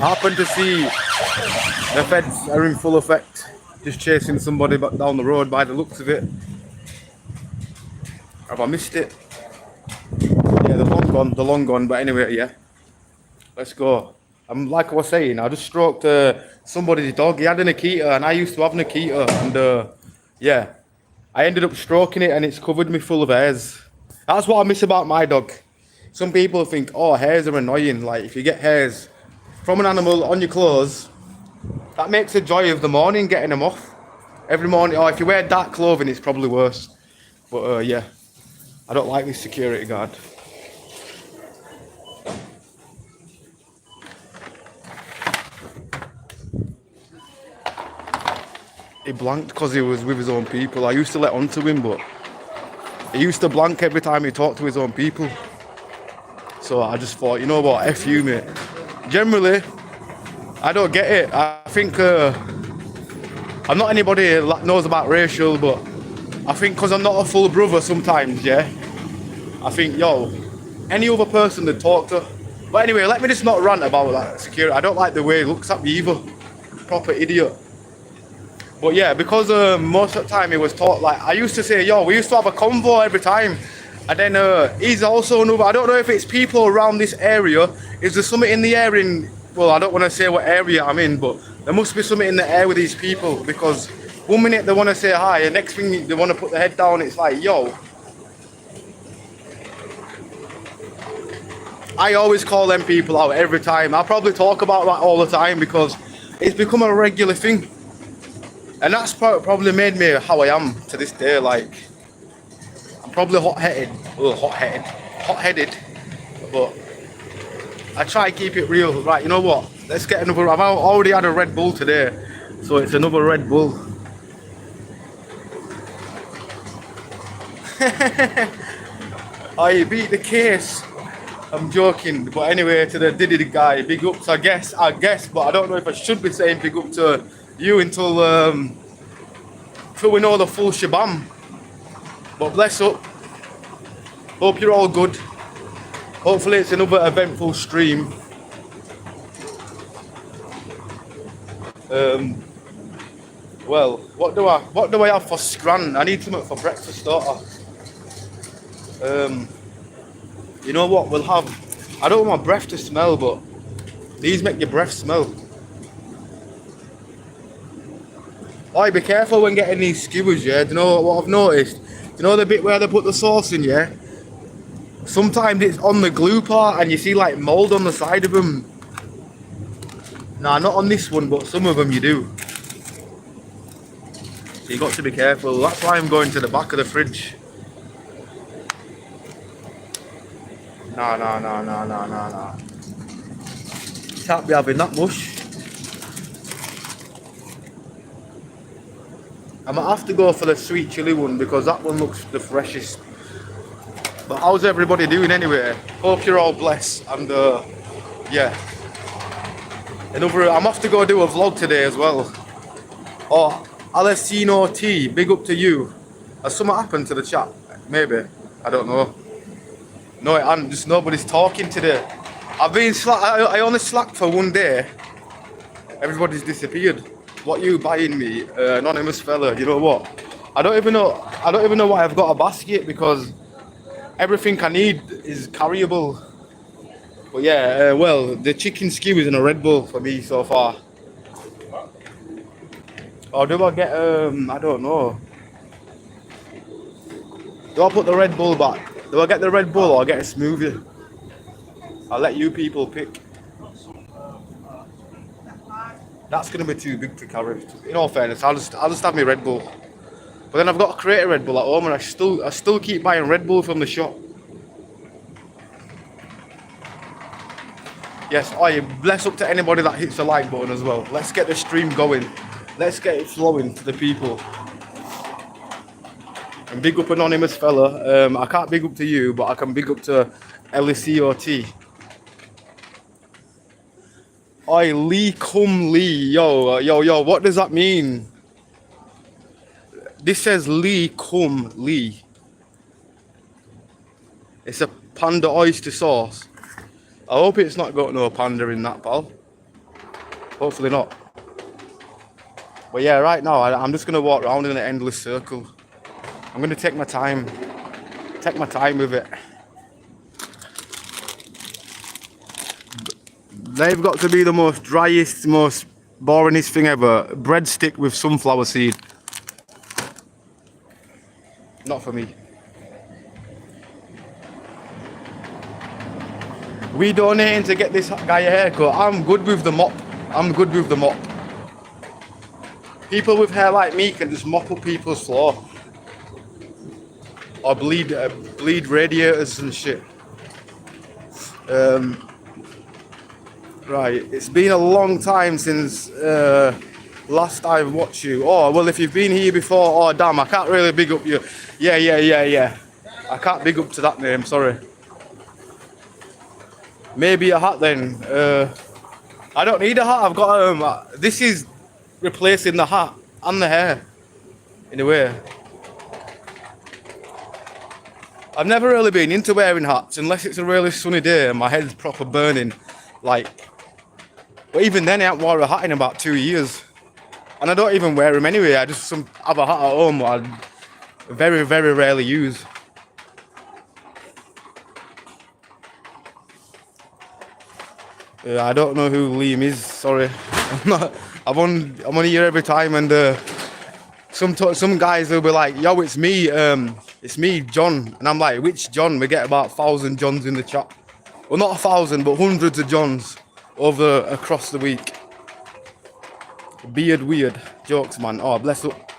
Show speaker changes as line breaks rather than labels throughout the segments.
I happen to see the feds are in full effect, just chasing somebody back down the road by the looks of it. Have I missed it? Yeah, they're long gone, but anyway, yeah. Let's go. Like I was saying, I just stroked somebody's dog. He had an Akita, and I used to have an Akita, and yeah, I ended up stroking it, and it's covered me full of hairs. That's what I miss about my dog. Some people think, oh, hairs are annoying. Like if you get hairs from an animal on your clothes, that makes a joy of the morning getting them off every morning. Or if you wear dark clothing, it's probably worse. But yeah, I don't like this security guard. He blanked because he was with his own people. I used to let on to him, but he used to blank every time he talked to his own people. So I just thought, you know what, F you, mate. Generally, I don't get it. I think I'm not anybody that knows about racial, but I think because I'm not a full brother sometimes, yeah, I think, yo, any other person to talk to. But anyway, let me just not rant about that security. I don't like the way he looks at me either. Proper idiot. But yeah, because most of the time he was taught, like, I used to say, yo, we used to have a convo every time. And then he's also another, I don't know if it's people around this area. Is there something in the air in, well, I don't want to say what area I'm in, but there must be something in the air with these people. Because one minute they want to say hi, and next thing they want to put their head down. It's like, yo. I always call them people out every time. I probably talk about that all the time because it's become a regular thing. And that's probably made me how I am to this day. Like, I'm probably hot-headed, but I try to keep it real. Right, you know what? Let's get another. I've already had a Red Bull today, so it's another Red Bull. I beat the case. I'm joking, but anyway, to the Diddy guy, big ups. I guess, but I don't know if I should be saying big up to you until we know the full shabam. But bless up. Hope you're all good. Hopefully it's another eventful stream. Well, what do I have for scran? I need something for breakfast, don't I? You know what? We'll have. I don't want my breath to smell, but these make your breath smell. Oh, be careful when getting these skewers, yeah? Do you know what I've noticed? Do you know the bit where they put the sauce in, yeah? Sometimes it's on the glue part and you see like mould on the side of them. Nah, not on this one, but some of them you do. So you got to be careful. That's why I'm going to the back of the fridge. Nah. Can't be having that mush. I might have to go for the sweet chili one because that one looks the freshest. But how's everybody doing anyway? Hope you're all blessed and yeah. I'm off to go do a vlog today as well. Oh, Alessino T, big up to you. Has something happened to the chat? Maybe. I don't know. No, it hasn't. Just nobody's talking today. I've been I only slacked for one day. Everybody's disappeared. What you buying me, anonymous fella? You know what? I don't even know why I've got a basket because everything I need is carryable. But yeah, well, the chicken skewers and a Red Bull for me so far. Or do I get I don't know. Do I put the Red Bull back? Do I get the Red Bull or get a smoothie? I'll let you people pick. That's gonna be too big to carry. In all fairness, I'll just have my Red Bull. But then I've got to create a Red Bull at home, and I still keep buying Red Bull from the shop. Yes, bless up to anybody that hits the like button as well. Let's get the stream going. Let's get it flowing to the people. And big up anonymous fella. I can't big up to you, but I can big up to LCOT. Oi, Lee cum Lee. Yo, what does that mean? This says Lee cum Lee. It's a panda oyster sauce. I hope it's not got no panda in that, pal. Hopefully not. But yeah, right now I'm just gonna walk around in an endless circle. I'm gonna take my time with it. They've got to be the most driest, most boringest thing ever. Breadstick with sunflower seed. Not for me. We donating to get this guy a haircut. I'm good with the mop. People with hair like me can just mop up people's floor. Or bleed radiators and shit. Right, it's been a long time since last I've watched you. Oh, well, if you've been here before, oh damn, I can't really big up you. Yeah. I can't big up to that name, sorry. Maybe a hat then. I don't need a hat, I've got this is replacing the hat and the hair, in a way. I've never really been into wearing hats unless it's a really sunny day and my head's proper burning. Like, but even then I haven't worn a hat in about 2 years. And I don't even wear them anyway, I just have a hat at home that I very, very rarely use. I don't know who Liam is, sorry. I'm on here every time and some guys will be like, yo, it's me, John. And I'm like, which John? We get about 1,000 Johns in the chat. Well, not 1,000, but hundreds of Johns across the week. Beard weird. Jokes, man. Oh, bless up.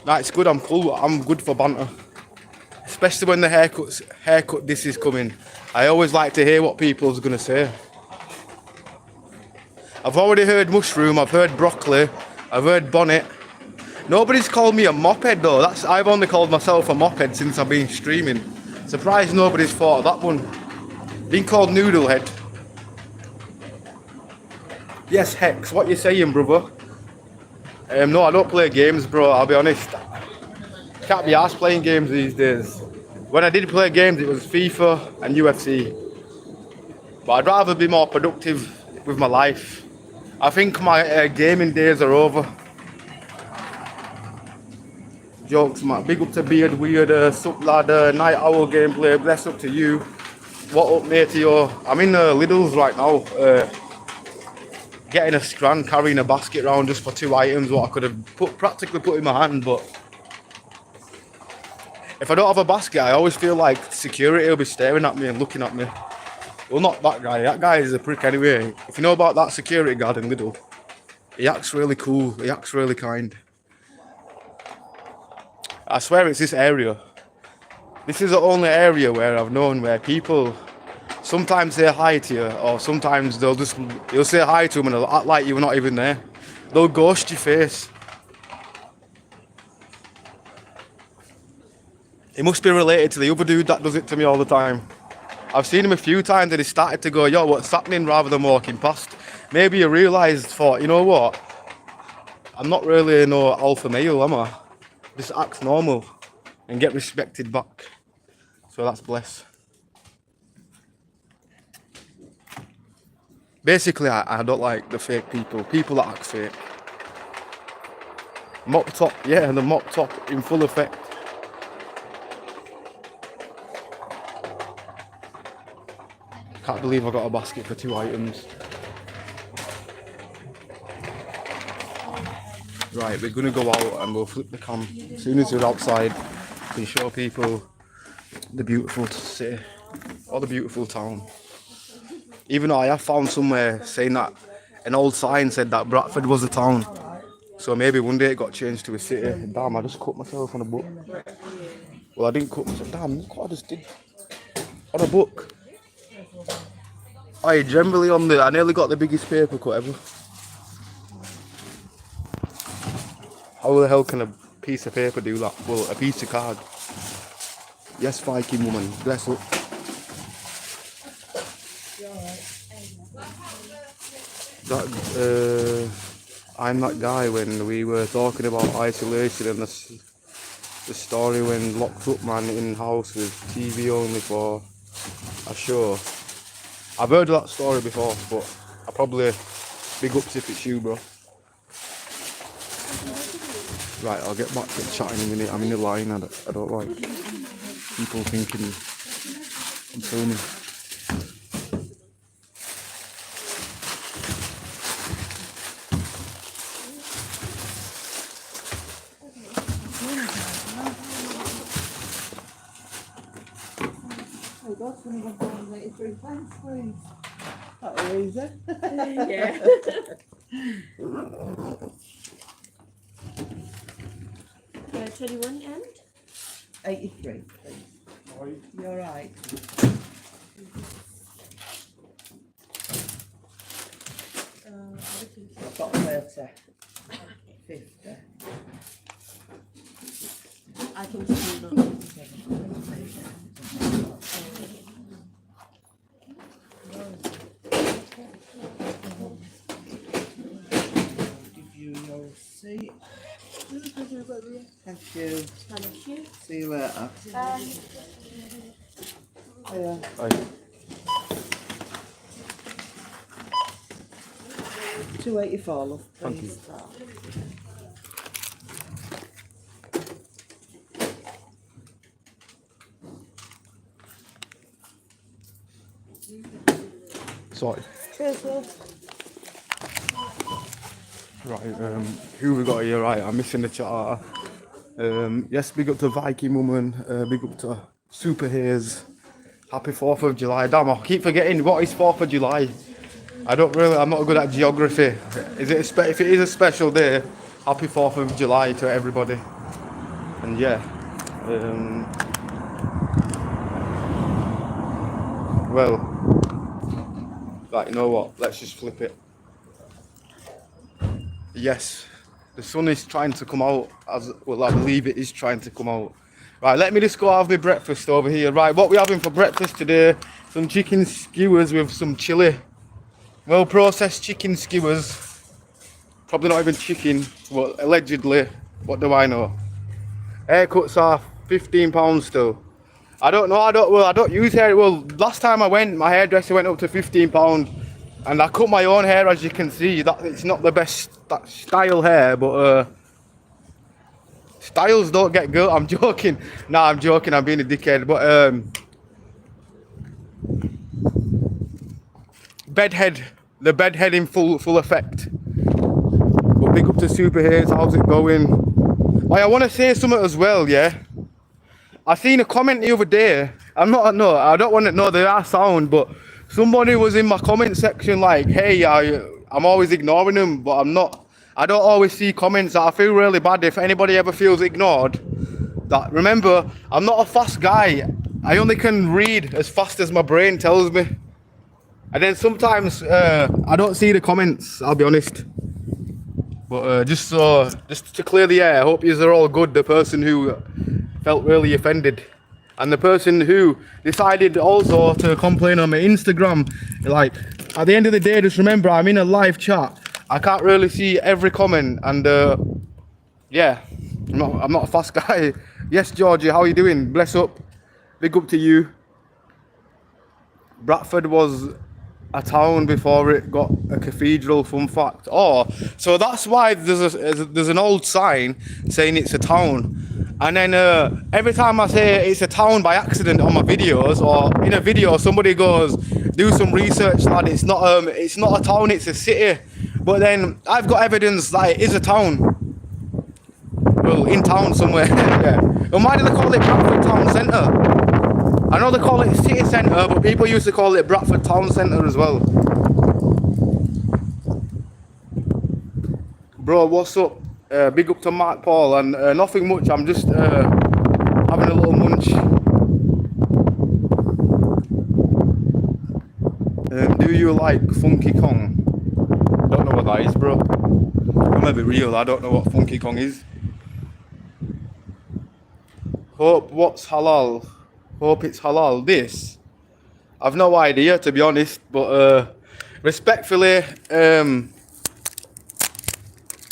Nah, it's good, I'm cool. I'm good for banter. Especially when the haircut this is coming. I always like to hear what people's gonna say. I've already heard mushroom, I've heard broccoli, I've heard bonnet. Nobody's called me a mophead though. I've only called myself a mophead since I've been streaming. Surprised nobody's thought of that one. Been called noodlehead. Yes, Hex, what you saying, brother? No, I don't play games, bro, I'll be honest. Can't be arsed playing games these days. When I did play games, it was FIFA and UFC. But I'd rather be more productive with my life. I think my gaming days are over. Jokes, man. Big up to Beard Weird, sup lad, Night Owl gameplay, bless up to you. What up, matey? I'm in Lidl's right now, getting a strand, carrying a basket around just for 2 items, what I could have practically put in my hand, but if I don't have a basket, I always feel like security will be staring at me and looking at me. Well, not that guy is a prick anyway. If you know about that security guard in Lidl, he acts really cool, he acts really kind. I swear it's this area. This is the only area where I've known where people sometimes say hi to you, or sometimes you'll say hi to them and they'll act like you were not even there. They'll ghost your face. It must be related to the other dude that does it to me all the time. I've seen him a few times and he started to go, yo, what's happening, rather than walking past. Maybe he realised, thought, you know what? I'm not really no alpha male, am I? Just act normal and get respected back. So that's bless. Basically, I don't like the fake people that act fake. Mop top, yeah, the mop top in full effect. Can't believe I got a basket for 2 items. Right, we're gonna go out and we'll flip the cam. As soon as we're outside, we can show people the beautiful city or the beautiful town. Even though I have found somewhere saying that an old sign said that Bradford was a town. So maybe one day it got changed to a city. Damn, I just cut myself on a book. Well, I didn't cut myself. Damn, look what I just did. On a book. I generally I nearly got the biggest paper cut ever. How the hell can a piece of paper do that? Well, a piece of card. Yes, Viking woman, bless up. I'm that guy when we were talking about isolation and the story when locked up man in house with TV only for a show. I've heard of that story before, but I probably Big ups if it's you, bro. Right, I'll get back to chatting in a minute. I'm in the line. I don't like people thinking I'm filming.
Oh God, when I went down and waited for his thanks, please. That was easy.
Yeah. 21 and?
83, please. You alright? I've got 30. 50.
I can see that.
Give you your receipt. Thank you.
Thank you.
See you later.
Bye.
Hiya.
Aye.
284, love,
Thank
please.
Sorry.
Cheers, love.
Right, who we got here? Right, I'm missing the chat. Yes, big up to Viking Woman, big up to Super Haze. Happy 4th of July. Damn, I keep forgetting what is 4th of July. I'm not good at geography. If it is a special day, happy 4th of July to everybody. And yeah, well, right, you know what? Let's just flip it. Yes, the sun is trying to come out, I believe it is trying to come out. Right, let me just go have my breakfast over here. Right, what we having for breakfast today? Some chicken skewers with some chilli. Well processed chicken skewers. Probably not even chicken, but allegedly, what do I know? Haircuts are £15 still. I don't know, I don't use hair. Well, last time I went, my hairdresser went up to £15. And I cut my own hair, as you can see. That it's not the best style hair, but styles don't get good. I'm joking. Nah, I'm joking. I'm being a dickhead. But the bedhead in full effect. But big up to Super Haze. How's it going? I want to say something as well. Yeah, I seen a comment the other day. I don't want to know they are sound, but somebody was in my comment section like, hey, I'm always ignoring them, but I'm not. I don't always see comments. I feel really bad if anybody ever feels ignored. That remember, I'm not a fast guy. I only can read as fast as my brain tells me. And then sometimes I don't see the comments, I'll be honest. But just to clear the air, I hope yous are all good. The person who felt really offended. And the person who decided also to complain on my Instagram, like, at the end of the day, just remember, I'm in a live chat. I can't really see every comment, and yeah, I'm not a fast guy. Yes, Georgie, how are you doing? Bless up. Big up to you. Bradford was a town before it got a cathedral, fun fact. Oh, so that's why there's an old sign saying it's a town. And then every time I say it's a town by accident on my videos, or in a video somebody goes, do some research, lad, it's not a town, it's a city. But then I've got evidence that it is a town. Well, in town somewhere. Yeah. And why do they call it Bradford Town Centre? I know they call it City Centre, but people used to call it Bradford Town Centre as well. Bro, what's up? Big up to Mark Paul, and nothing much, I'm just having a little munch. Do you like Funky Kong? Don't know what that is, bro. I'm gonna be real, I don't know what Funky Kong is. Hope what's halal? Hope it's halal. This? I've no idea, to be honest, but respectfully,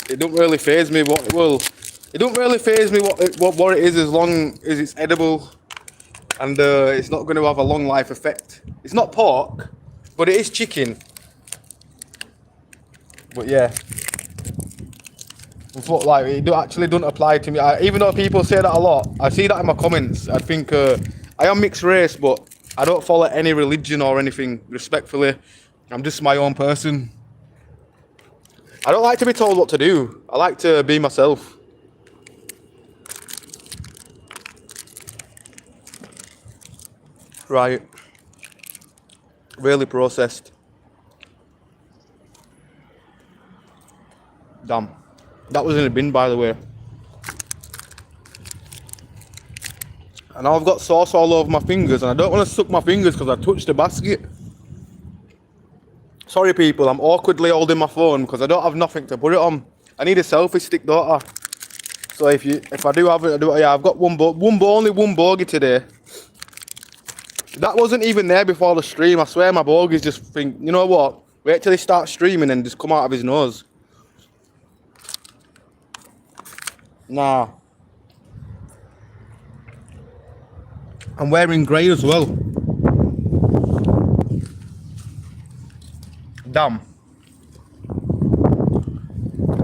it don't really faze me it don't really faze me what it is, as long as it's edible and it's not going to have a long life effect. It's not pork, but it is chicken. But yeah. It's what, like, it actually doesn't apply to me. Even though people say that a lot, I see that in my comments. I think I am mixed race, but I don't follow any religion or anything, respectfully. I'm just my own person. I don't like to be told what to do. I like to be myself. Right. Really processed. Damn. That was in a bin, by the way. And now I've got sauce all over my fingers, and I don't want to suck my fingers because I touched the basket. Sorry, people, I'm awkwardly holding my phone because I don't have nothing to put it on. I need a selfie stick, don't I? So if I do have it, yeah, I've got only one bogey today. That wasn't even there before the stream. I swear my bogeys just think, you know what? Wait till he starts streaming and just come out of his nose. Nah. I'm wearing grey as well. Damn.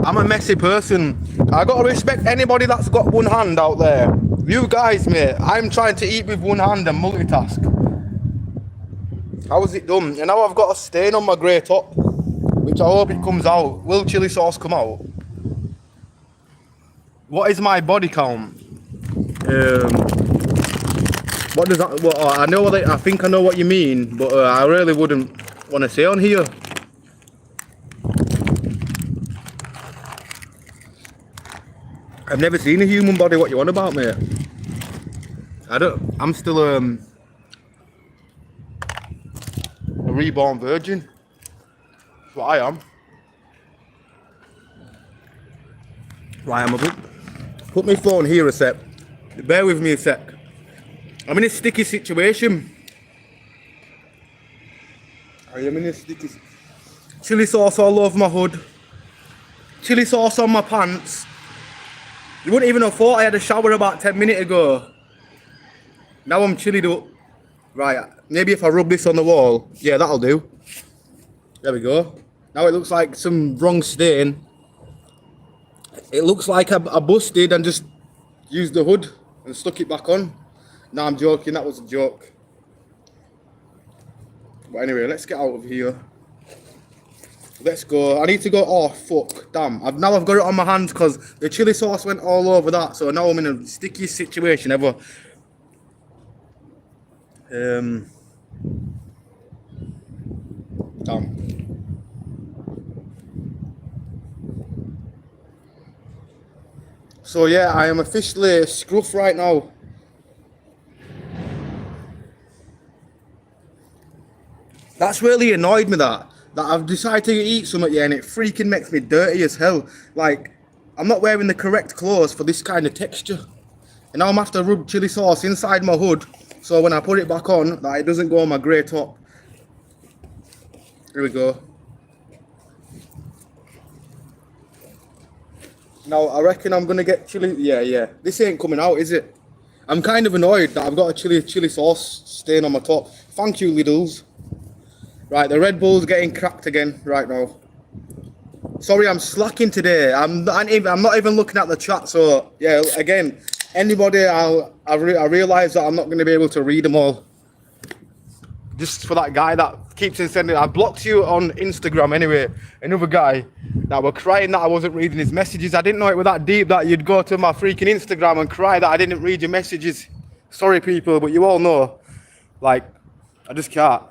I'm a messy person. I gotta respect anybody that's got one hand out there. You guys, mate, I'm trying to eat with one hand and multitask. How is it done? And now I've got a stain on my grey top, which I hope it comes out. Will chili sauce come out? What is my body count? What does that? Well, I know what I think I know what you mean, but I really wouldn't want to say on here. I've never seen a human body. What you on about, mate? I'm still a reborn virgin. That's what I am. Right, I'm a bit. Put my phone here a sec. Bear with me a sec. I'm in a sticky situation. I am in a sticky. Chili sauce all over my hood. Chili sauce on my pants. You wouldn't even have thought I had a shower about 10 minutes ago. Now I'm chillied up. Right, maybe if I rub this on the wall. Yeah, that'll do. There we go. Now it looks like some wrong stain. It looks like I busted and just used the hood and stuck it back on. No, I'm joking, that was a joke. But anyway, let's get out of here. Let's go. I need to go. Oh, fuck. Damn. Now I've got it on my hands because the chili sauce went all over that. So now I'm in a stickiest situation ever. Damn. So yeah, I am officially scruff right now. That's really annoyed me, that I've decided to eat something, yeah, and it freaking makes me dirty as hell. Like, I'm not wearing the correct clothes for this kind of texture. And now I'm have to rub chili sauce inside my hood, so when I put it back on, that it doesn't go on my grey top. Here we go. Now, I reckon I'm gonna get chili, yeah. This ain't coming out, is it? I'm kind of annoyed that I've got a chili sauce stain on my top. Thank you, Lidl's. Right, the Red Bull's getting cracked again right now. Sorry, I'm slacking today. I'm not even looking at the chat. So yeah, again, anybody, I realise that I'm not going to be able to read them all. Just for that guy that keeps on sending. I blocked you on Instagram anyway. Another guy that were crying that I wasn't reading his messages. I didn't know it was that deep that you'd go to my freaking Instagram and cry that I didn't read your messages. Sorry, people, but you all know. Like, I just can't.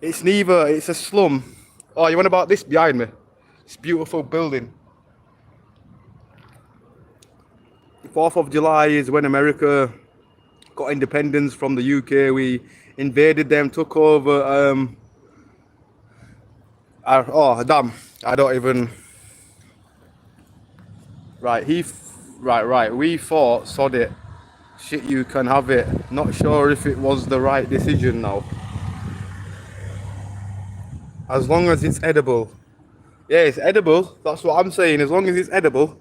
It's neither, it's a slum. Oh, you want about this behind me? This beautiful building. The 4th of July is when America got independence from the UK. We invaded them, took over. Oh, damn. I don't even. Right, we fought, sod it. Shit, you can have it. Not sure if it was the right decision now. As long as it's edible. Yeah, it's edible. That's what I'm saying. As long as it's edible.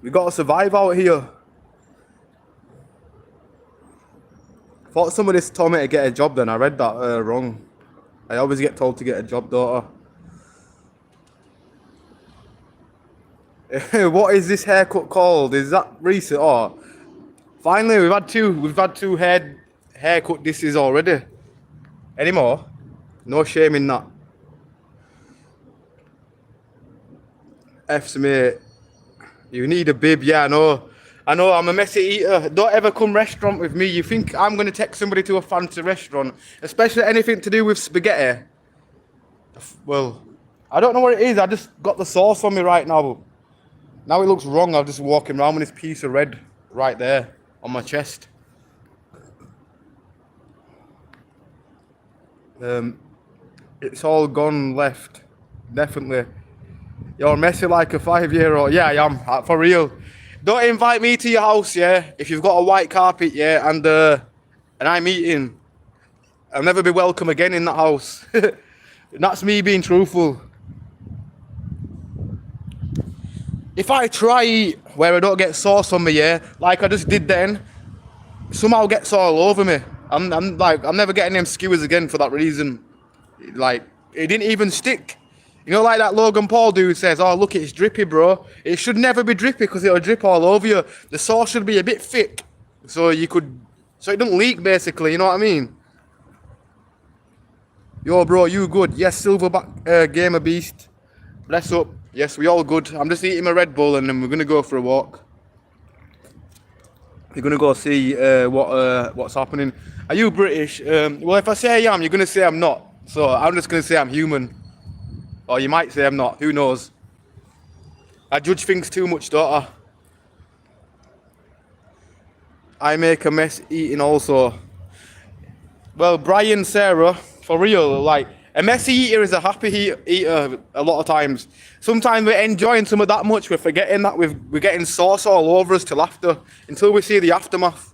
We gotta survive out here. Thought some of this told me to get a job then. I read that wrong. I always get told to get a job, don't I? What is this haircut called? Is that recent? Oh, finally we've had two haircut disses already. Any more? No shame in that. F's mate. You need a bib, yeah, I know. I'm a messy eater. Don't ever come restaurant with me. You think I'm gonna take somebody to a fancy restaurant, especially anything to do with spaghetti? Well, I don't know what it is. I just got the sauce on me right now. Now it looks wrong. I'm just walking around with this piece of red right there on my chest. It's all gone left. Definitely. You're messy like a 5-year-old. Yeah, I am. For real. Don't invite me to your house, yeah? If you've got a white carpet, yeah, and I'm eating, I'll never be welcome again in that house. That's me being truthful. If I try eat where I don't get sauce on me, yeah, like I just did then, somehow gets all over me. I'm never getting them skewers again for that reason. Like, it didn't even stick. You know, like that Logan Paul dude says, oh, look, it's drippy, bro. It should never be drippy because it'll drip all over you. The sauce should be a bit thick so it doesn't leak, basically, you know what I mean? Yo, bro, you good? Yes, Silverback Gamer Beast. Bless up. Yes, we all good. I'm just eating my Red Bull and then we're going to go for a walk. We're going to go see what's happening. Are you British? Well, if I say I am, you're going to say I'm not. So I'm just going to say I'm human. Or you might say I'm not. Who knows? I judge things too much, don't I make a mess eating also. Well, Brian, Sarah, for real, like, a messy eater is a happy eater a lot of times. Sometimes we're enjoying some of that much, we're forgetting that we're getting sauce all over us till after, until we see the aftermath.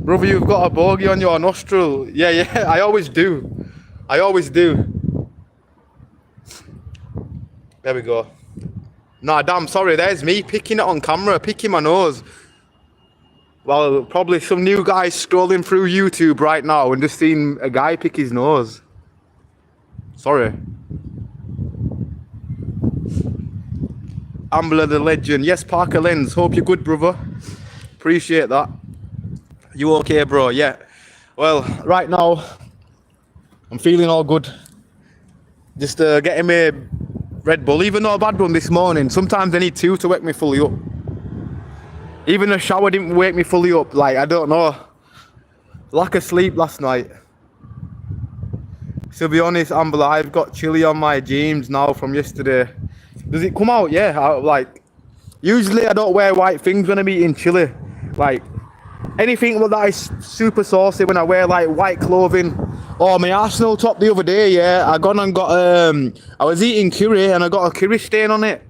Brother, you've got a bogey on your nostril. Yeah, I always do. There we go. Nah, damn, sorry, there's me picking it on camera, picking my nose. Well, probably some new guy scrolling through YouTube right now and just seen a guy pick his nose. Sorry. Ambler the legend. Yes, Parker Lens. Hope you're good, brother. Appreciate that. You okay, bro? Yeah. Well, right now, I'm feeling all good. Just getting me Red Bull, even though I had one this morning. Sometimes I need two to wake me fully up. Even the shower didn't wake me fully up. Like, I don't know. Lack of sleep last night. To be honest, Ambler, I've got chili on my jeans now from yesterday. Does it come out? Yeah. Usually I don't wear white things when I'm eating chili. Like, anything that is super saucy when I wear like white clothing. Oh, my Arsenal top the other day, yeah. I was eating curry and I got a curry stain on it.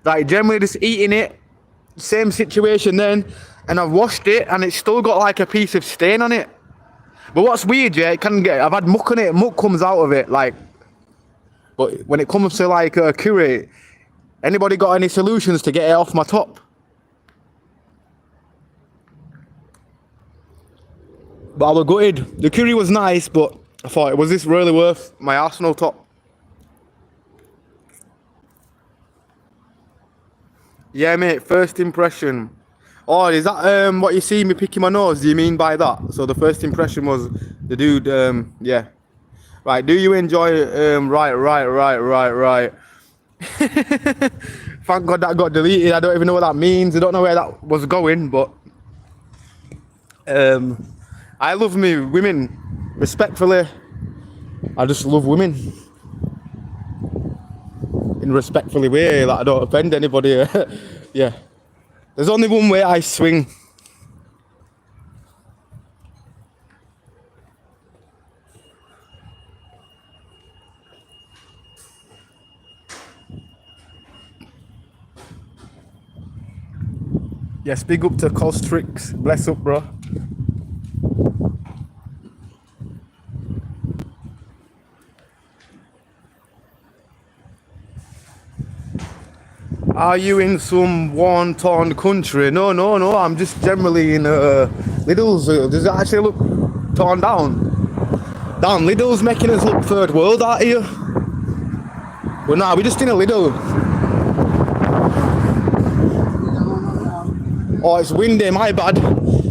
Like, generally just eating it. Same situation then, and I've washed it and it's still got like a piece of stain on it. But what's weird, yeah, I've had muck on it, muck comes out of it, like, but when it comes to like a curry, anybody got any solutions to get it off my top? But I was gutted. The curry was nice, but I thought, was this really worth my Arsenal top? Yeah, mate, first impression. Oh, is that what you see me picking my nose? Do you mean by that? So the first impression was the dude, yeah. Right, do you enjoy, right. Thank God that got deleted. I don't even know what that means. I don't know where that was going, but I love me women, respectfully. I just love women. In a respectfully way, like I don't offend anybody. Yeah. There's only one way I swing. Yes, big up to Costrix. Bless up, bro. Are you in some worn-torn country? No, I'm just generally in Lidl's. Does it actually look torn down? Damn, Lidl's making us look third world out here. But nah, we just in a little. Oh, it's windy, my bad.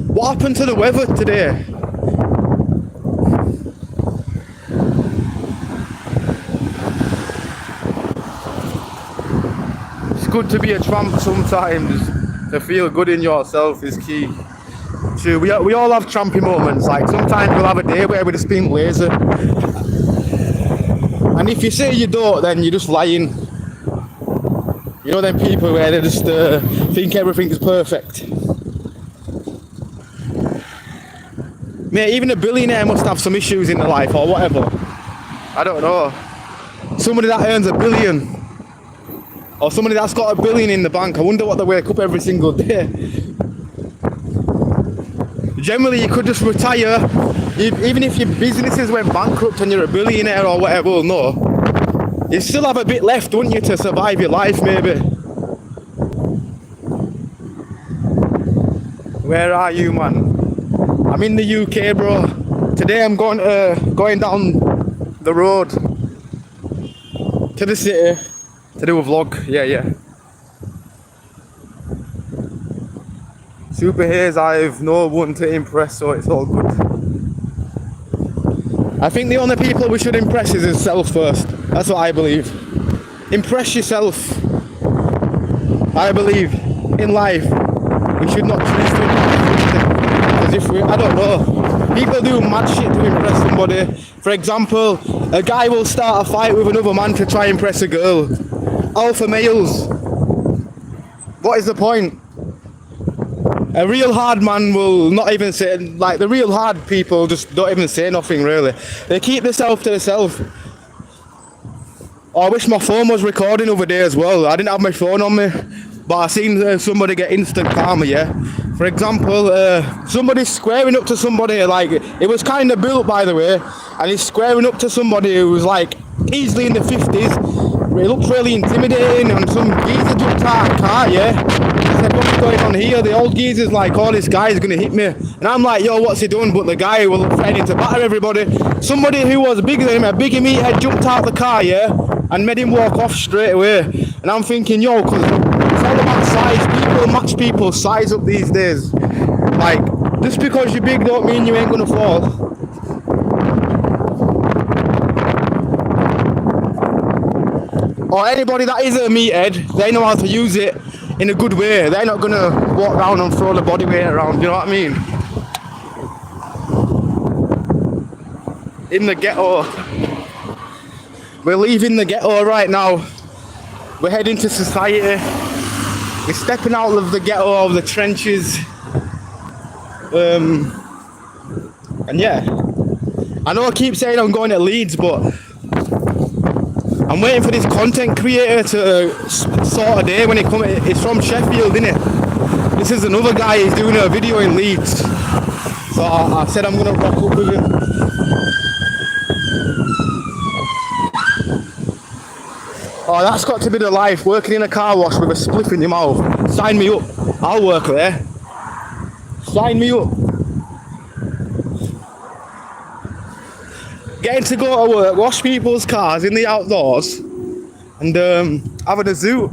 What happened to the weather today? It's good to be a tramp sometimes. To feel good in yourself is key. True, we all have trampy moments. Like sometimes we'll have a day where we're just being lazy. And if you say you don't, then you're just lying. You know them people where they just think everything is perfect. Mate, even a billionaire must have some issues in their life or whatever. I don't know. Somebody that earns $1 billion. Or somebody that's got $1 billion in the bank. I wonder what they wake up every single day. Generally, you could just retire. Even if your businesses went bankrupt and you're a billionaire or whatever, well, no. You still have a bit left, wouldn't you, to survive your life, maybe. Where are you, man? I'm in the UK, bro. Today I'm going down the road to the city to do a vlog. Yeah. Super haze, I've no one to impress, so it's all good. I think the only people we should impress is ourselves first. That's what I believe. Impress yourself. I believe in life we should not choose to impress. Because if we, I don't know, people do mad shit to impress somebody. For example, a guy will start a fight with another man to try and impress a girl. Alpha males. What is the point? A real hard man will not even say, like the real hard people just don't even say nothing really. They keep themselves to themselves. Oh, I wish my phone was recording over there as well. I didn't have my phone on me, but I seen somebody get instant karma, yeah. For example, somebody's squaring up to somebody, like, it was kind of built by the way, and he's squaring up to somebody who was like easily in the 50s. It looks really intimidating, and some geezer jumped out of the car, yeah. I said, what's going on here? The old geezer's like, oh, this guy's gonna hit me. And I'm like, yo, what's he doing? But the guy was threatening to batter everybody. Somebody who was bigger than him, a bigger meathead, jumped out of the car, yeah, and made him walk off straight away. And I'm thinking, yo, because it's all about size. People match people's size up these days. Like, just because you're big don't mean you ain't gonna fall. Or anybody that is a meathead, they know how to use it in a good way. They're not gonna walk around and throw the body weight around, you know what I mean? In the ghetto. We're leaving the ghetto right now. We're heading to society. We're stepping out of the ghetto, of the trenches. And yeah. I know I keep saying I'm going to Leeds, but I'm waiting for this content creator to sort a day when he comes. It's from Sheffield, isn't it? This is another guy, he's doing a video in Leeds. So I said I'm gonna rock up with him. Oh, that's got to be the life, working in a car wash with a spliff in your mouth. Sign me up, I'll work there. Sign me up. Getting to go to work, wash people's cars in the outdoors, and having a zoo.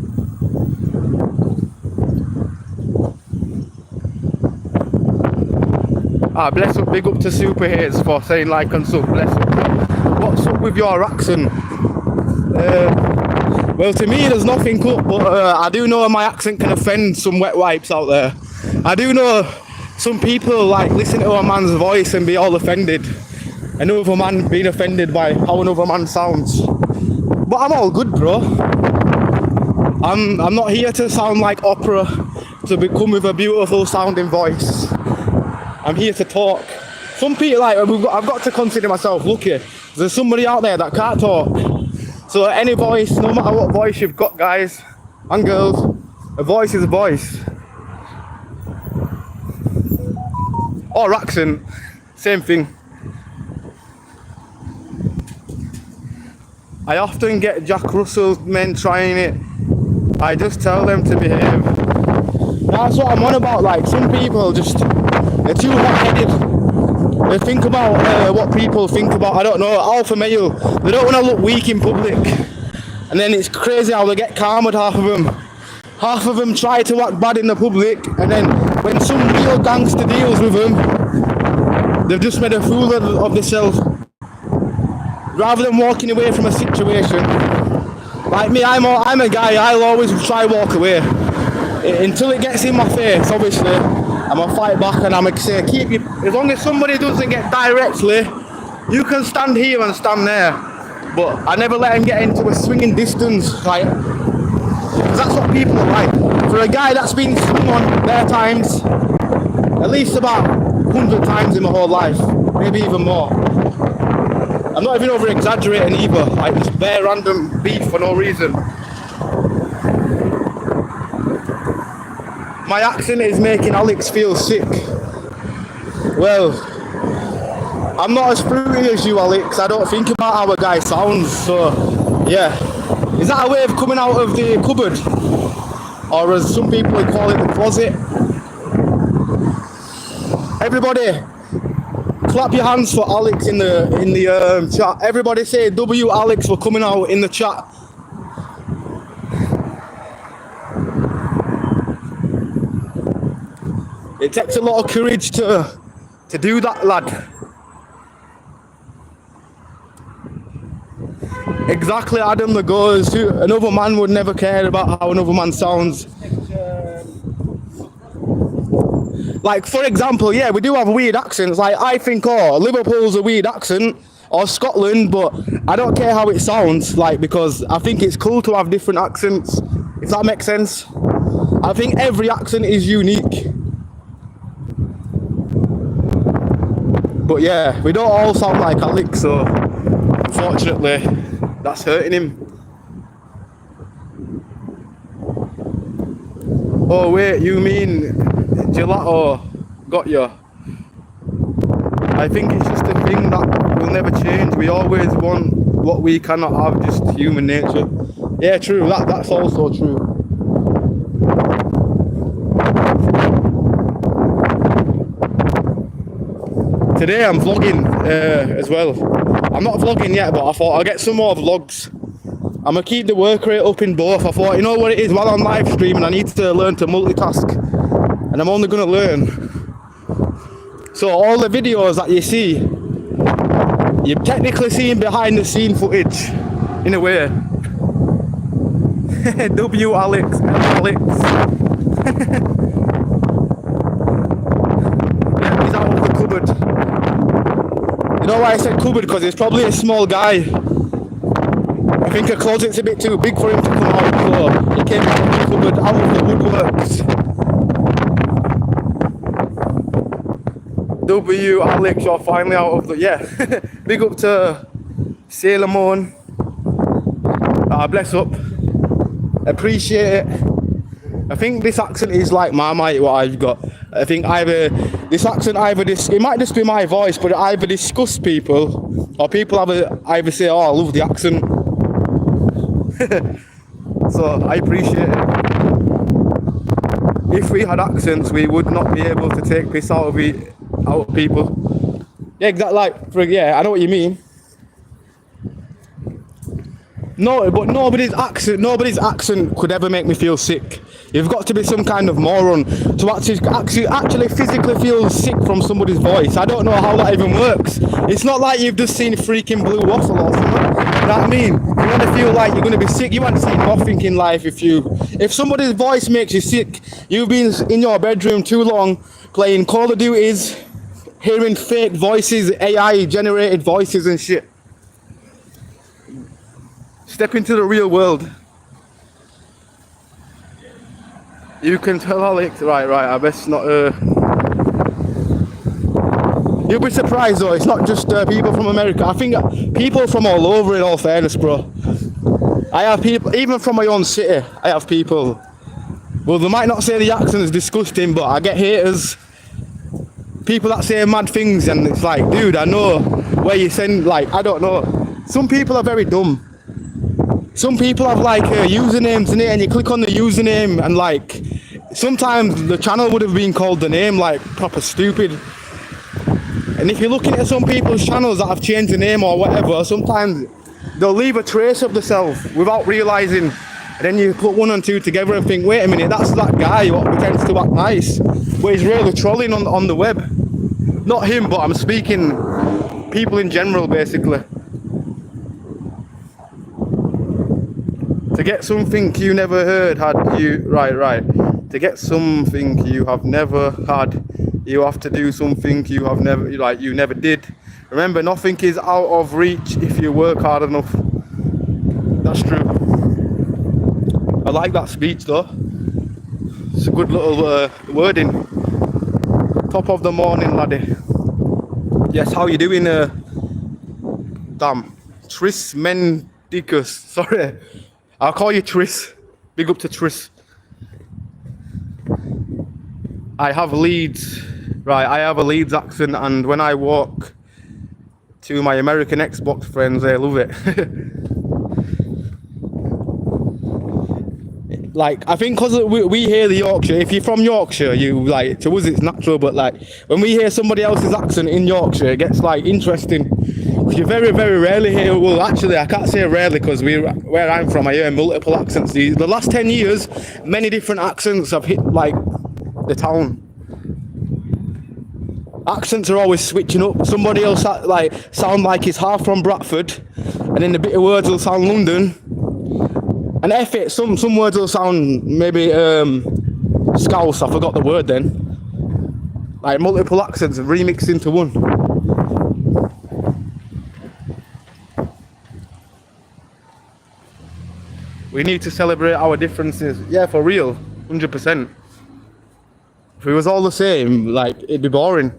Bless up, big up to Super Haze for saying like and sub, bless up. What's up with your accent? Well, to me there's nothing up, but I do know my accent can offend some wet wipes out there. I do know some people like listen to a man's voice and be all offended. Another man being offended by how another man sounds. But I'm all good, bro. I'm not here to sound like opera, to become with a beautiful sounding voice. I'm here to talk. Some people, like, I've got to consider myself lucky. There's somebody out there that can't talk. So any voice, no matter what voice you've got, guys and girls, a voice is a voice. Or accent, same thing. I often get Jack Russell men trying it. I just tell them to behave. That's what I'm on about. Like, some people just, they're too hot-headed. They think about what people think about, I don't know, alpha male. They don't want to look weak in public. And then it's crazy how they get calm with half of them. Half of them try to act bad in the public, and then when some real gangster deals with them, they've just made a fool of themselves. Rather than walking away from a situation, like me, I'm a guy, I'll always try to walk away. Until it gets in my face, obviously, I'm gonna fight back and I'm gonna say, as long as somebody doesn't get directly, you can stand here and stand there. But I never let him get into a swinging distance, like, because that's what people are like. For a guy that's been swung on bare times, at least about 100 times in my whole life, maybe even more. I'm not even over exaggerating either, like just bare random beef for no reason. My accent is making Alex feel sick. Well, I'm not as fruity as you, Alex. I don't think about how a guy sounds, so yeah. Is that a way of coming out of the cupboard? Or as some people would call it, the closet? Everybody, clap your hands for Alex in the chat. Everybody say W Alex for coming out in the chat. It takes a lot of courage to do that, lad. Exactly, Adam the goes. Another man would never care about how another man sounds. Like, for example, yeah, we do have weird accents. Like, I think, Liverpool's a weird accent, or Scotland, but I don't care how it sounds, like, because I think it's cool to have different accents, if that makes sense. I think every accent is unique. But yeah, we don't all sound like Alex, so unfortunately, that's hurting him. Oh wait, you mean gelato? Got you. I think it's just a thing that will never change. We always want what we cannot have, just human nature. Yeah, true, that's also true. Today I'm vlogging as well. I'm not vlogging yet, but I thought I'll get some more vlogs. I'm gonna keep the work rate up in both. I thought, you know what it is, while I'm live streaming, I need to learn to multitask. And I'm only gonna learn. So all the videos that you see, you're technically seeing behind the scene footage, in a way. W Alex, Alex. Yeah, he's out of the cupboard. You know why I said cupboard? Because he's probably a small guy. I think a closet's a bit too big for him to come out, so he came out of the cupboard, out of the woodworks. W Alex, you're finally out of the, yeah. Big up to Sailor Moon. Bless up. Appreciate it. I think this accent is like Marmite, what I've got. I think this accent it might just be my voice, but it either disgusts people, or people either say, oh, I love the accent. So I appreciate it. If we had accents, we would not be able to take piss out of people. Yeah, exactly. Yeah, I know what you mean. No, but nobody's accent could ever make me feel sick. You've got to be some kind of moron to actually physically feel sick from somebody's voice. I don't know how that even works. It's not like you've just seen freaking Blue Waffle or something. You know what I mean? You want to feel like you're going to be sick. You haven't seen nothing in life. If somebody's voice makes you sick, you've been in your bedroom too long playing Call of Duties, hearing fake voices, AI generated voices and shit. Step into the real world. You can tell Alex, right, I best not, you'll be surprised though, it's not just people from America. I think people from all over, in all fairness, bro. I have people, even from my own city, I have people. Well, they might not say the accent is disgusting, but I get haters. People that say mad things, and it's like, dude, I know where you send, like, I don't know. Some people are very dumb. Some people have like usernames in it, and you click on the username, and like sometimes the channel would have been called the name, like proper stupid. And if you're looking at some people's channels that have changed the name or whatever, sometimes they'll leave a trace of themselves without realising. And then you put one and two together and think, wait a minute, that's that guy what pretends to act nice, but he's really trolling on the web. Not him, but I'm speaking people in general, basically. To get something you never heard, To get something you have never had, you have to do something you have never, you never did. Remember, nothing is out of reach if you work hard enough. That's true. I like that speech though. It's a good little wording. Top of the morning, laddie. Yes, how you doing? Damn, Tris Mendicus. Sorry, I'll call you Tris. Big up to Tris. I have Leeds. Right, I have a Leeds accent, and when I walk to my American Xbox friends, they love it. Like, I think because we hear the Yorkshire, if you're from Yorkshire, you like, to us it's natural, but like, when we hear somebody else's accent in Yorkshire, it gets like interesting. You very, very rarely hear, well actually I can't say rarely, because where I'm from I hear multiple accents. The last 10 years, many different accents have hit like the town. Accents are always switching up. Somebody else like sound like he's half from Bradford, and then the bit of words will sound London. And F it, some words will sound maybe Scouse, I forgot the word then. Like multiple accents remixed into one. We need to celebrate our differences. Yeah, for real, 100%. If it was all the same, like, it'd be boring.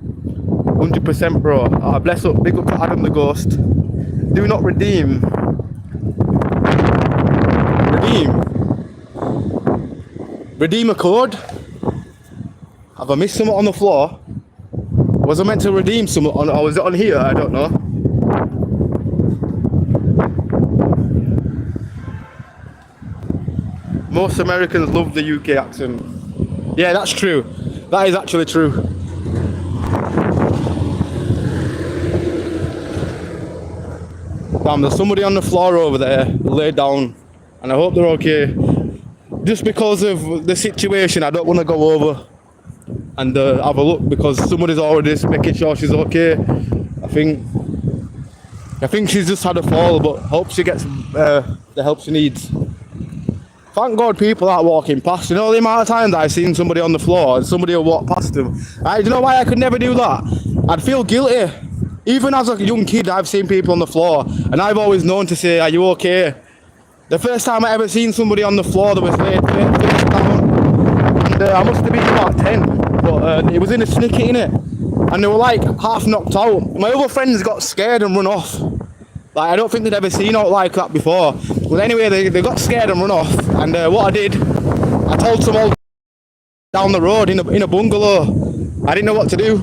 100%, bro. Bless up, big up to Adam the Ghost. Do not redeem. Redeem a code? Have I missed something on the floor? Was I meant to redeem something on, or was it on here? I don't know. Most Americans love the UK accent. Yeah, that's true. That is actually true. Damn, there's somebody on the floor over there, laid down, and I hope they're okay. Just because of the situation, I don't want to go over and have a look, because somebody's already making sure she's okay. I think she's just had a fall, but hope she gets the help she needs. Thank God people aren't walking past. You know the amount of times I've seen somebody on the floor and somebody will walk past them. Do you know why I could never do that? I'd feel guilty. Even as a young kid, I've seen people on the floor, and I've always known to say, are you okay? The first time I ever seen somebody on the floor that was laid face down, and I must have been about 10, but it was in a snicket, innit? And they were like half knocked out. My other friends got scared and run off. Like, I don't think they'd ever seen out like that before. But anyway, they got scared and run off. And what I did, I told some old down the road in a bungalow. I didn't know what to do.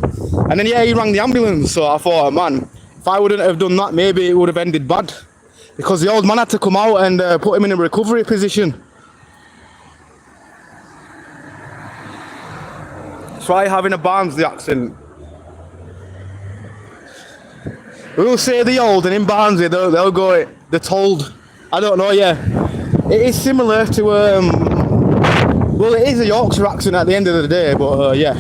And then, yeah, he rang the ambulance. So I thought, man, if I wouldn't have done that, maybe it would have ended bad. Because the old man had to come out and put him in a recovery position. Try having a Barnsley accent. We'll say the old, and in Barnsley they'll go, they're told. I don't know, yeah. It is similar to, well, it is a Yorkshire accent at the end of the day, but yeah.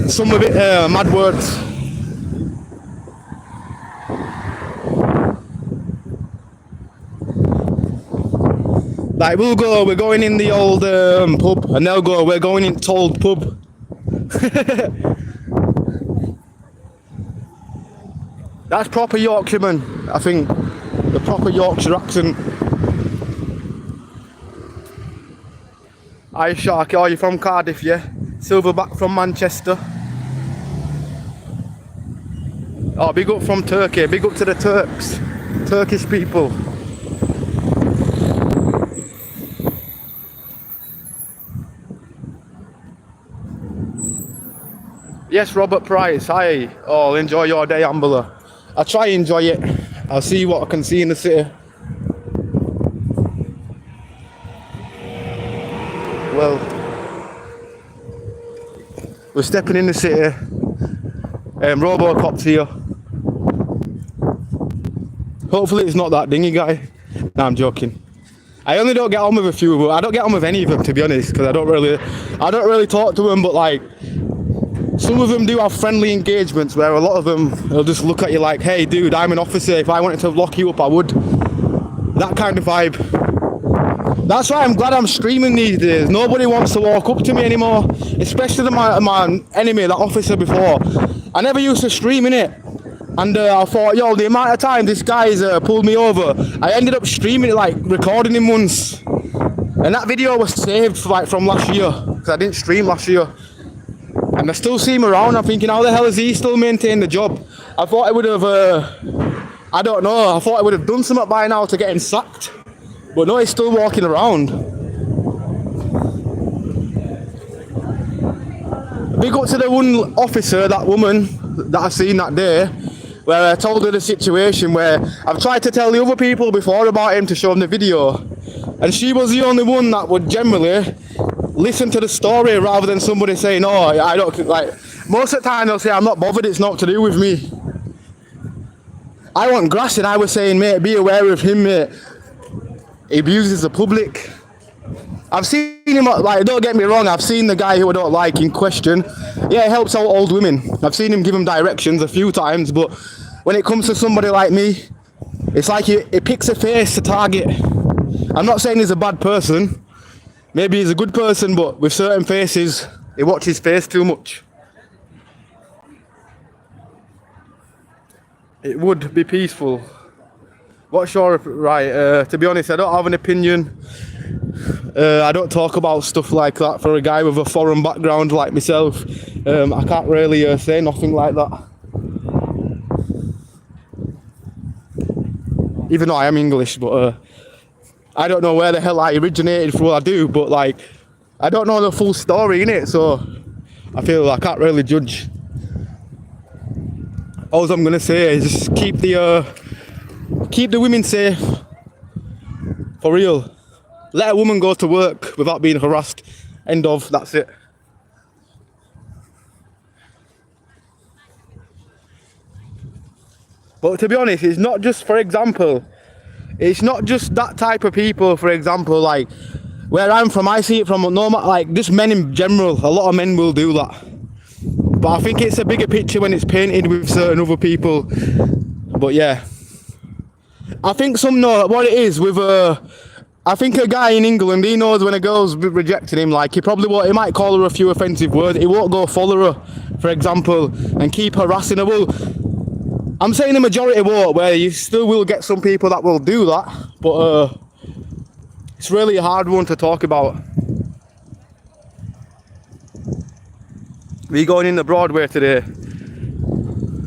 Some of it, mad words. Like, we're going in the old pub, and they'll go, we're going in told pub. That's proper Yorkshireman, I think. The proper Yorkshire accent. Hi Sharky, are you from Cardiff, yeah? Silverback from Manchester. Oh, big up from Turkey, big up to the Turks. Turkish people. Yes, Robert Price, hi. Oh, enjoy your day, Ambler. I'll try and enjoy it. I'll see what I can see in the city. Well, we're stepping in the city. Robocop's here. Hopefully it's not that dingy guy. Nah, I'm joking. I only don't get on with a few, but I don't get on with any of them, to be honest, because I don't really talk to them. But like, some of them do have friendly engagements where a lot of them will just look at you like, hey dude, I'm an officer, if I wanted to lock you up I would. That kind of vibe. That's why I'm glad I'm streaming these days. Nobody wants to walk up to me anymore, especially my enemy, that officer before. I never used to stream in it. And I thought, yo, the amount of time this guy's pulled me over, I ended up streaming it, like recording him once. And that video was saved from last year, because I didn't stream last year. And I still see him around. I'm thinking, how the hell is he still maintaining the job? I thought I would have, I don't know, I thought I would have done something by now to get him sacked. But no, he's still walking around. Big up to the one officer, that woman that I seen that day, where I told her the situation, where I've tried to tell the other people before about him to show them the video. And she was the only one that would generally listen to the story rather than somebody saying, oh, I don't, like, most of the time they'll say, I'm not bothered, it's not to do with me. I want grass, and I was saying, mate, be aware of him, mate. He abuses the public. I've seen him, like, don't get me wrong, I've seen the guy who I don't like in question. Yeah, he helps out old women. I've seen him give them directions a few times, but when it comes to somebody like me, it's like he picks a face to target. I'm not saying he's a bad person. Maybe he's a good person, but with certain faces, he watches face too much. It would be peaceful. What's your right? To be honest, I don't have an opinion. I don't talk about stuff like that for a guy with a foreign background like myself. I can't really say nothing like that. Even though I am English, but I don't know where the hell I originated from. I do, but like, I don't know the full story in it, so I feel I can't really judge. All I'm gonna say is just keep the women safe. For real. Let a woman go to work without being harassed. End of. That's it. But to be honest, it's not just, for example, it's not just that type of people, for example, like where I'm from, I see it from like just men in general. A lot of men will do that. But I think it's a bigger picture when it's painted with certain other people. But yeah. I think some know what it is with I think a guy in England, he knows when a girl's rejecting him, like he probably won't, he might call her a few offensive words, he won't go follow her, for example, and keep harassing her. Well, I'm saying the majority won't, where you still will get some people that will do that, but it's really a hard one to talk about. We going in the Broadway today.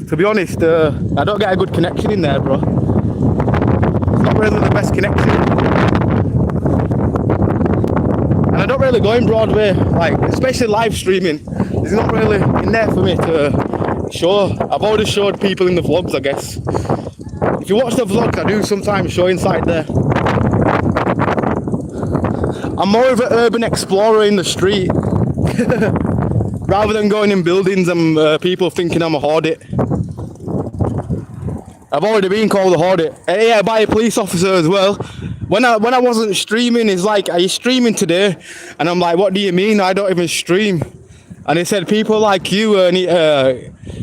To be honest, I don't get a good connection in there, bro. It's not really the best connection. And I don't really go in Broadway, like, especially live streaming. There's not really in there for me to show. I've already showed people in the vlogs, I guess. If you watch the vlogs, I do sometimes show inside there. I'm more of an urban explorer in the street. Rather than going in buildings and people thinking I'm a hordit. I've already been called a hordit. Yeah, by a police officer as well. When I wasn't streaming, it's like, are you streaming today? And I'm like, what do you mean? I don't even stream. And he said, people like you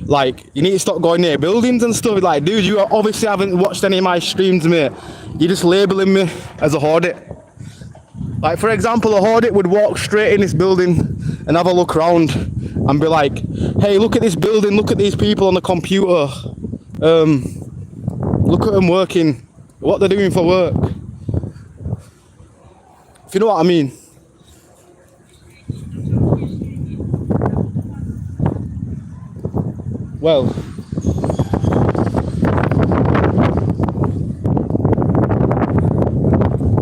like, you need to stop going near buildings and stuff. Like, dude, you obviously haven't watched any of my streams, mate. You're just labelling me as a hordit. Like, for example, a hordit would walk straight in this building and have a look around and be like, hey, look at this building, look at these people on the computer. Look at them working, what they're doing for work. If you know what I mean. Well,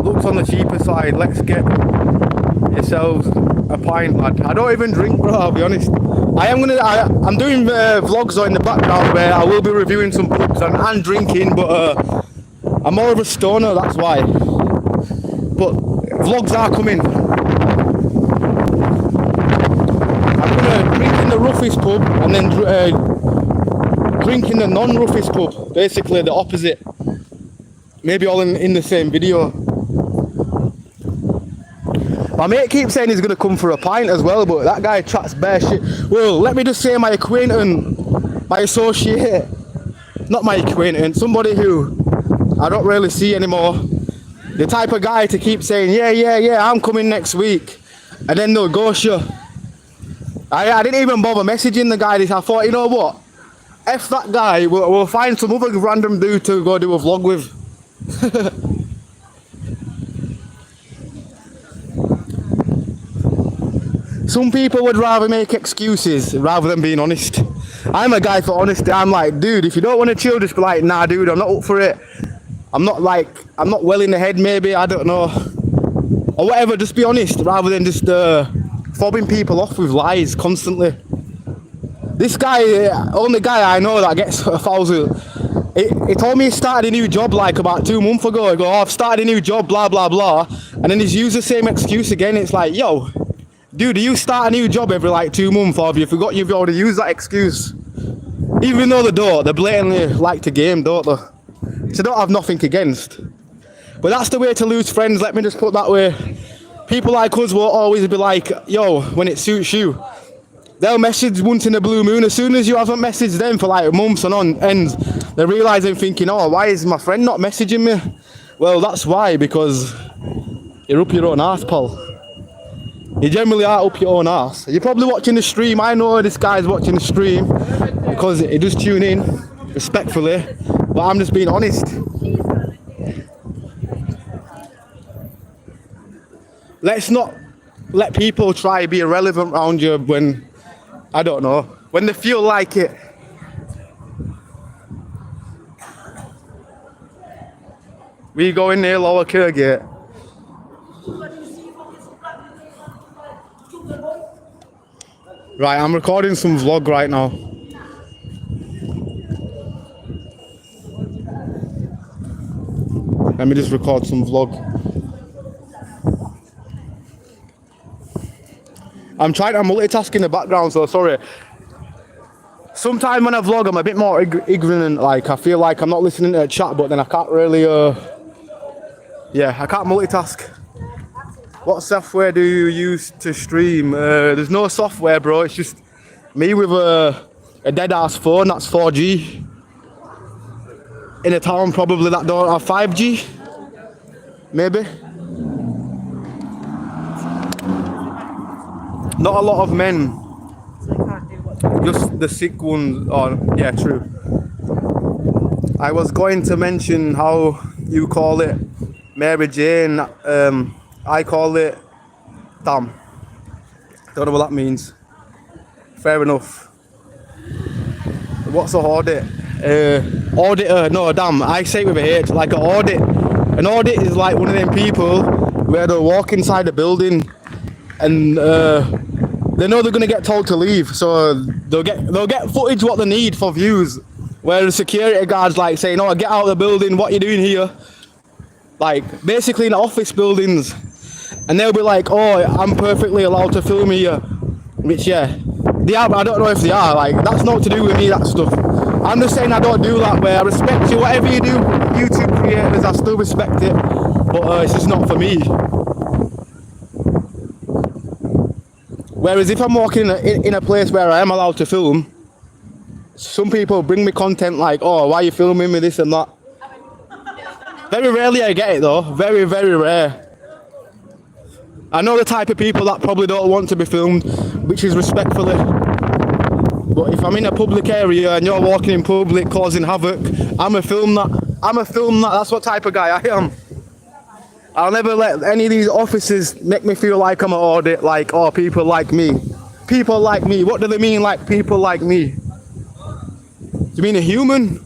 looks on the cheaper side. Let's get yourselves a pint, lad. I don't even drink, bro, I'll be honest. I'm doing vlogs in the background where I will be reviewing some books and drinking, but I'm more of a stoner, that's why. But vlogs are coming. I'm gonna drink in the roughest pub and then drink in the non-roughest pub, basically the opposite. Maybe all in the same video. My mate keeps saying he's going to come for a pint as well, but that guy chats bare shit. Well, let me just say my acquaintance, my associate, not my acquaintance, somebody who I don't really see anymore. The type of guy to keep saying, yeah, I'm coming next week. And then they'll ghost you. I didn't even bother messaging the guy this. I thought, you know what? F that guy, we'll find some other random dude to go do a vlog with. Some people would rather make excuses rather than being honest. I'm a guy for honesty. I'm like, dude, if you don't want to chill, just be like, nah, dude, I'm not up for it. I'm not well in the head, maybe, I don't know. Or whatever, just be honest rather than just fobbing people off with lies constantly. This guy, only guy I know that gets 1,000. He told me he started a new job like about 2 months ago. He go, oh, I've started a new job, blah, blah, blah. And then he's used the same excuse again. It's like, yo, dude, do you start a new job every like 2 months, or have you forgot you've already used that excuse? Even though they don't, they blatantly like to game, don't they? So I don't have nothing against. But that's the way to lose friends, let me just put it that way. People like us will always be like, yo, when it suits you. They'll message once in a blue moon. As soon as you haven't messaged them for like months and on ends, they realise and thinking, oh, why is my friend not messaging me? Well, that's why, because you're up your own arse, pal. You generally are up your own arse. You're probably watching the stream. I know this guy's watching the stream because he does tune in, respectfully. But I'm just being honest. Let's not let people try to be irrelevant around you when, I don't know, when they feel like it. We go in near Lower Kergate. Right, I'm recording some vlog right now. Let me just record some vlog. I'm trying to multitask in the background, so sorry. Sometimes when I vlog, I'm a bit more ignorant. Like, I feel like I'm not listening to a chat, but then I can't really, I can't multitask. What software do you use to stream? There's no software, bro. It's just me with a dead-ass phone. That's 4G. In a town probably that don't have 5G. Maybe. Not a lot of men. Just the sick ones. Oh, yeah, true. I was going to mention how you call it Mary Jane. I call it damn. Don't know what that means. Fair enough. What's a audit? Auditor, no, damn. I say it with a H, like an audit. An audit is like one of them people where they'll walk inside a building and they know they're gonna get told to leave, so they'll get footage what they need for views. Where the security guards like saying, "Oh, get out of the building! What you doing here?" Like basically in office buildings, and they'll be like, "Oh, I'm perfectly allowed to film here," which yeah, they are. But I don't know if they are. Like that's not to do with me. That stuff. I'm just saying I don't do that. Where I respect you, whatever you do, YouTube creators, I still respect it, but it's just not for me. Whereas if I'm walking in a place where I am allowed to film, some people bring me content like, oh, why are you filming me, this and that. Very rarely I get it though, very, very rare. I know the type of people that probably don't want to be filmed, which is respectfully. But if I'm in a public area and you're walking in public causing havoc, I'm a film that. That's what type of guy I am. I'll never let any of these officers make me feel like I'm an audit, like, oh, people like me. People like me, what do they mean like people like me? Do you mean a human?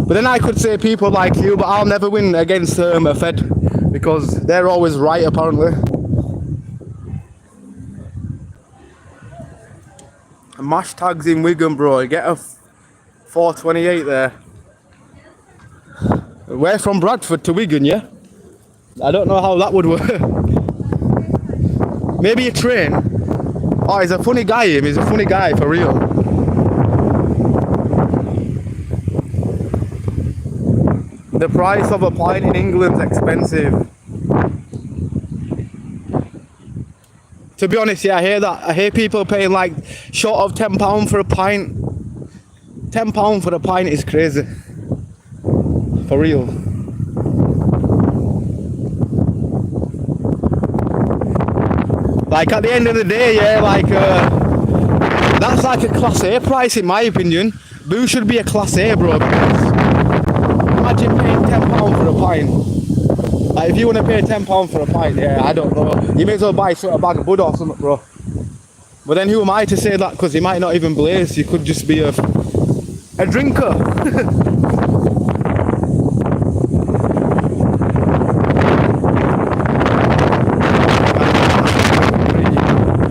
But then I could say people like you, but I'll never win against a Fed, because they're always right, apparently. Mash tags in Wigan, bro, you get a 428 there. We're from Bradford to Wigan, yeah? I don't know how that would work. Maybe a train. Oh, he's a funny guy, him. He's a funny guy, for real. the price of a pint in England's expensive. To be honest, yeah, I hear that. I hear people paying like short of £10 for a pint. £10 for a pint is crazy. For real. Like at the end of the day, yeah, like that's like a class A price in my opinion. Booze should be a class A, bro. Imagine paying £10 for a pint. Like if you want to pay £10 for a pint, yeah, I don't know. You may as well buy a bag of Bud or something, bro. But then who am I to say that? Because he might not even blaze. You could just be a drinker.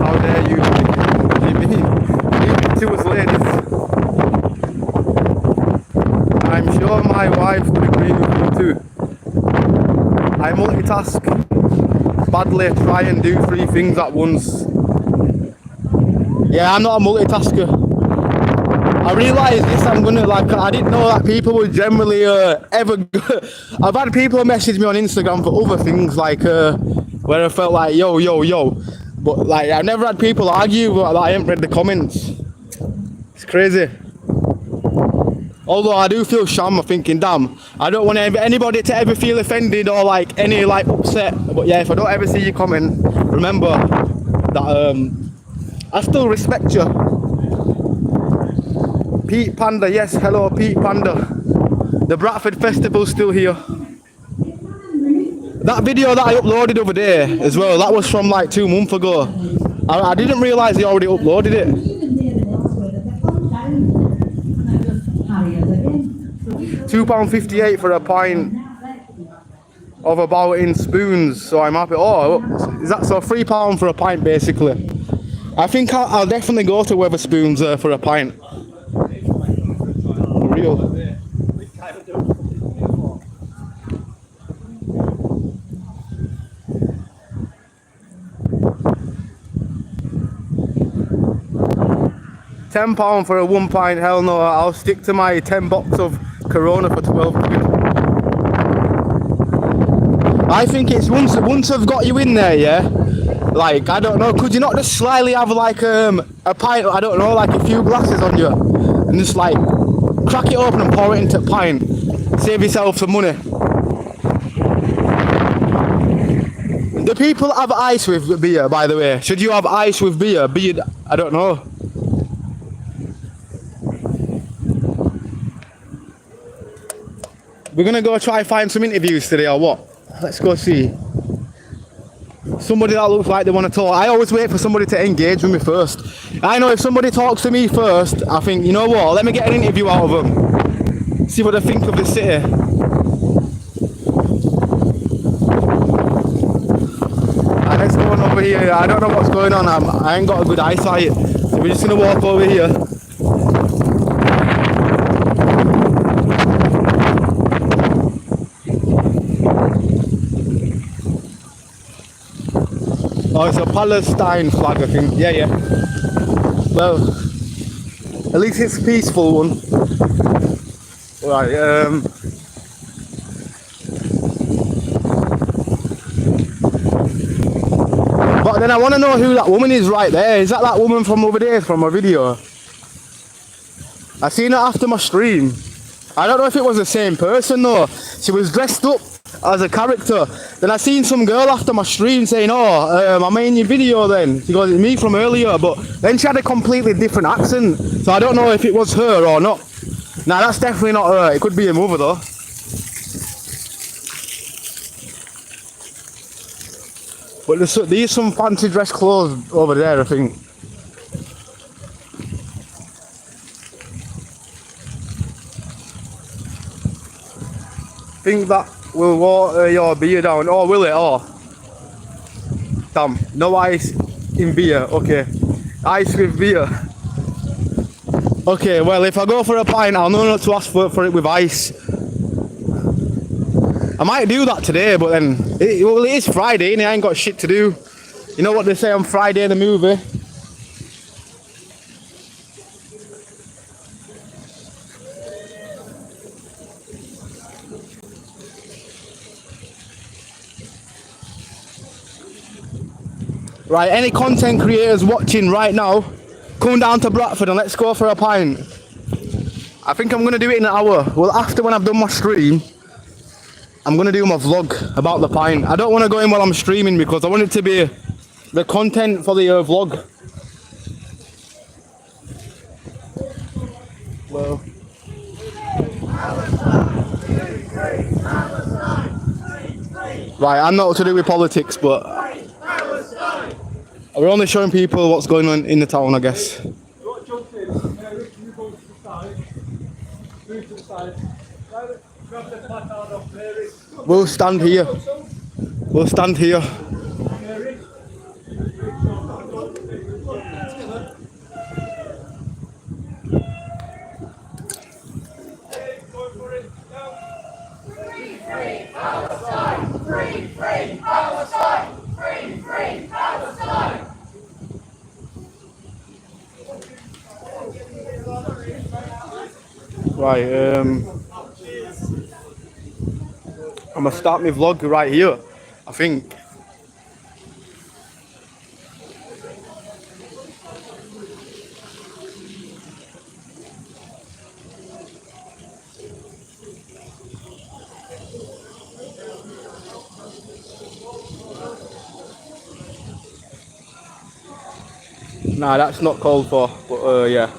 How dare you? What do you mean? Leave it to us ladies. I'm sure my wife would agree with you too. I multitask badly, try and do 3 things at once. Yeah, I'm not a multitasker. I realised this, I didn't know that people would generally ever... I've had people message me on Instagram for other things, like, where I felt like, yo. But, like, I've never had people argue, but like, I haven't read the comments. It's crazy. Although I do feel sham, I'm thinking, damn, I don't want anybody to ever feel offended or, like, any, like, upset. But, yeah, if I don't ever see you comment, remember that, I still respect you. Pete Panda, yes, hello Pete Panda. The Bradford Festival's still here. That video that I uploaded over there as well, that was from like 2 months ago. I didn't realise he already uploaded it. £2.58 for a pint of about in spoons, so I'm happy. Oh, is that so? £3 for a pint basically. I think I'll definitely go to Wetherspoons for a pint. For real. £10 for a 1 pint, hell no. I'll stick to my 10 box of Corona for 12 quid. I think it's once I've got you in there, yeah. Like, I don't know, could you not just slightly have like a pint, I don't know, like a few glasses on you and just like crack it open and pour it into a pint. Save yourself some money. Do people have ice with beer, by the way? Should you have ice with beer? Beer, I don't know. We're gonna go try find some interviews today or what? Let's go see. Somebody that looks like they want to talk. I always wait for somebody to engage with me first. I know if somebody talks to me first, I think, you know what, let me get an interview out of them. See what they think of the city. And let's go on over here. I don't know what's going on. I ain't got a good eyesight. So we're just going to walk over here. Oh, it's a Palestine flag, I think. Yeah. Well, at least it's a peaceful one. Right, but then I want to know who that woman is right there. Is that woman from over there from my video? I seen her after my stream. I don't know if it was the same person though. She was dressed up as a character. Then I seen some girl after my stream saying, oh, I'm in your video then. She goes, it's me from earlier, but then she had a completely different accent. So I don't know if it was her or not. Nah, that's definitely not her. It could be a mother though. But there's some fancy dress clothes over there, I think. Think that will water your beer down. Oh, will it? Oh. Damn. No ice in beer. Okay. Ice with beer. Okay, well, if I go for a pint, I'll know not to ask for it with ice. I might do that today, but then... it is Friday, and I ain't got shit to do. You know what they say on Friday in the movie? Right, any content creators watching right now, come down to Bradford and let's go for a pint. I think I'm gonna do it in an hour. Well, after when I've done my stream, I'm gonna do my vlog about the pint. I don't want to go in while I'm streaming because I want it to be the content for the vlog. Well, right, I'm not to do with politics, but we're only showing people what's going on in the town, I guess. We'll stand here. We'll stand here. Right, I'm gonna start my vlog right here, I think. Nah, that's not called for, but yeah.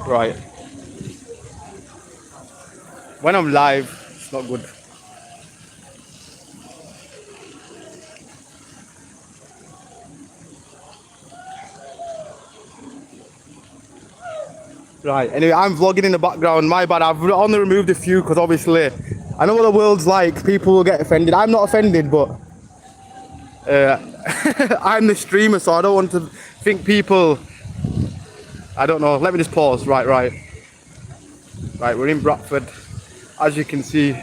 Right. When I'm live, it's not good. Right, anyway, I'm vlogging in the background, my bad, I've only removed a few because obviously, I know what the world's like, people will get offended. I'm not offended, but I'm the streamer, so I don't want to think people, I don't know, let me just pause, right, we're in Bradford, as you can see,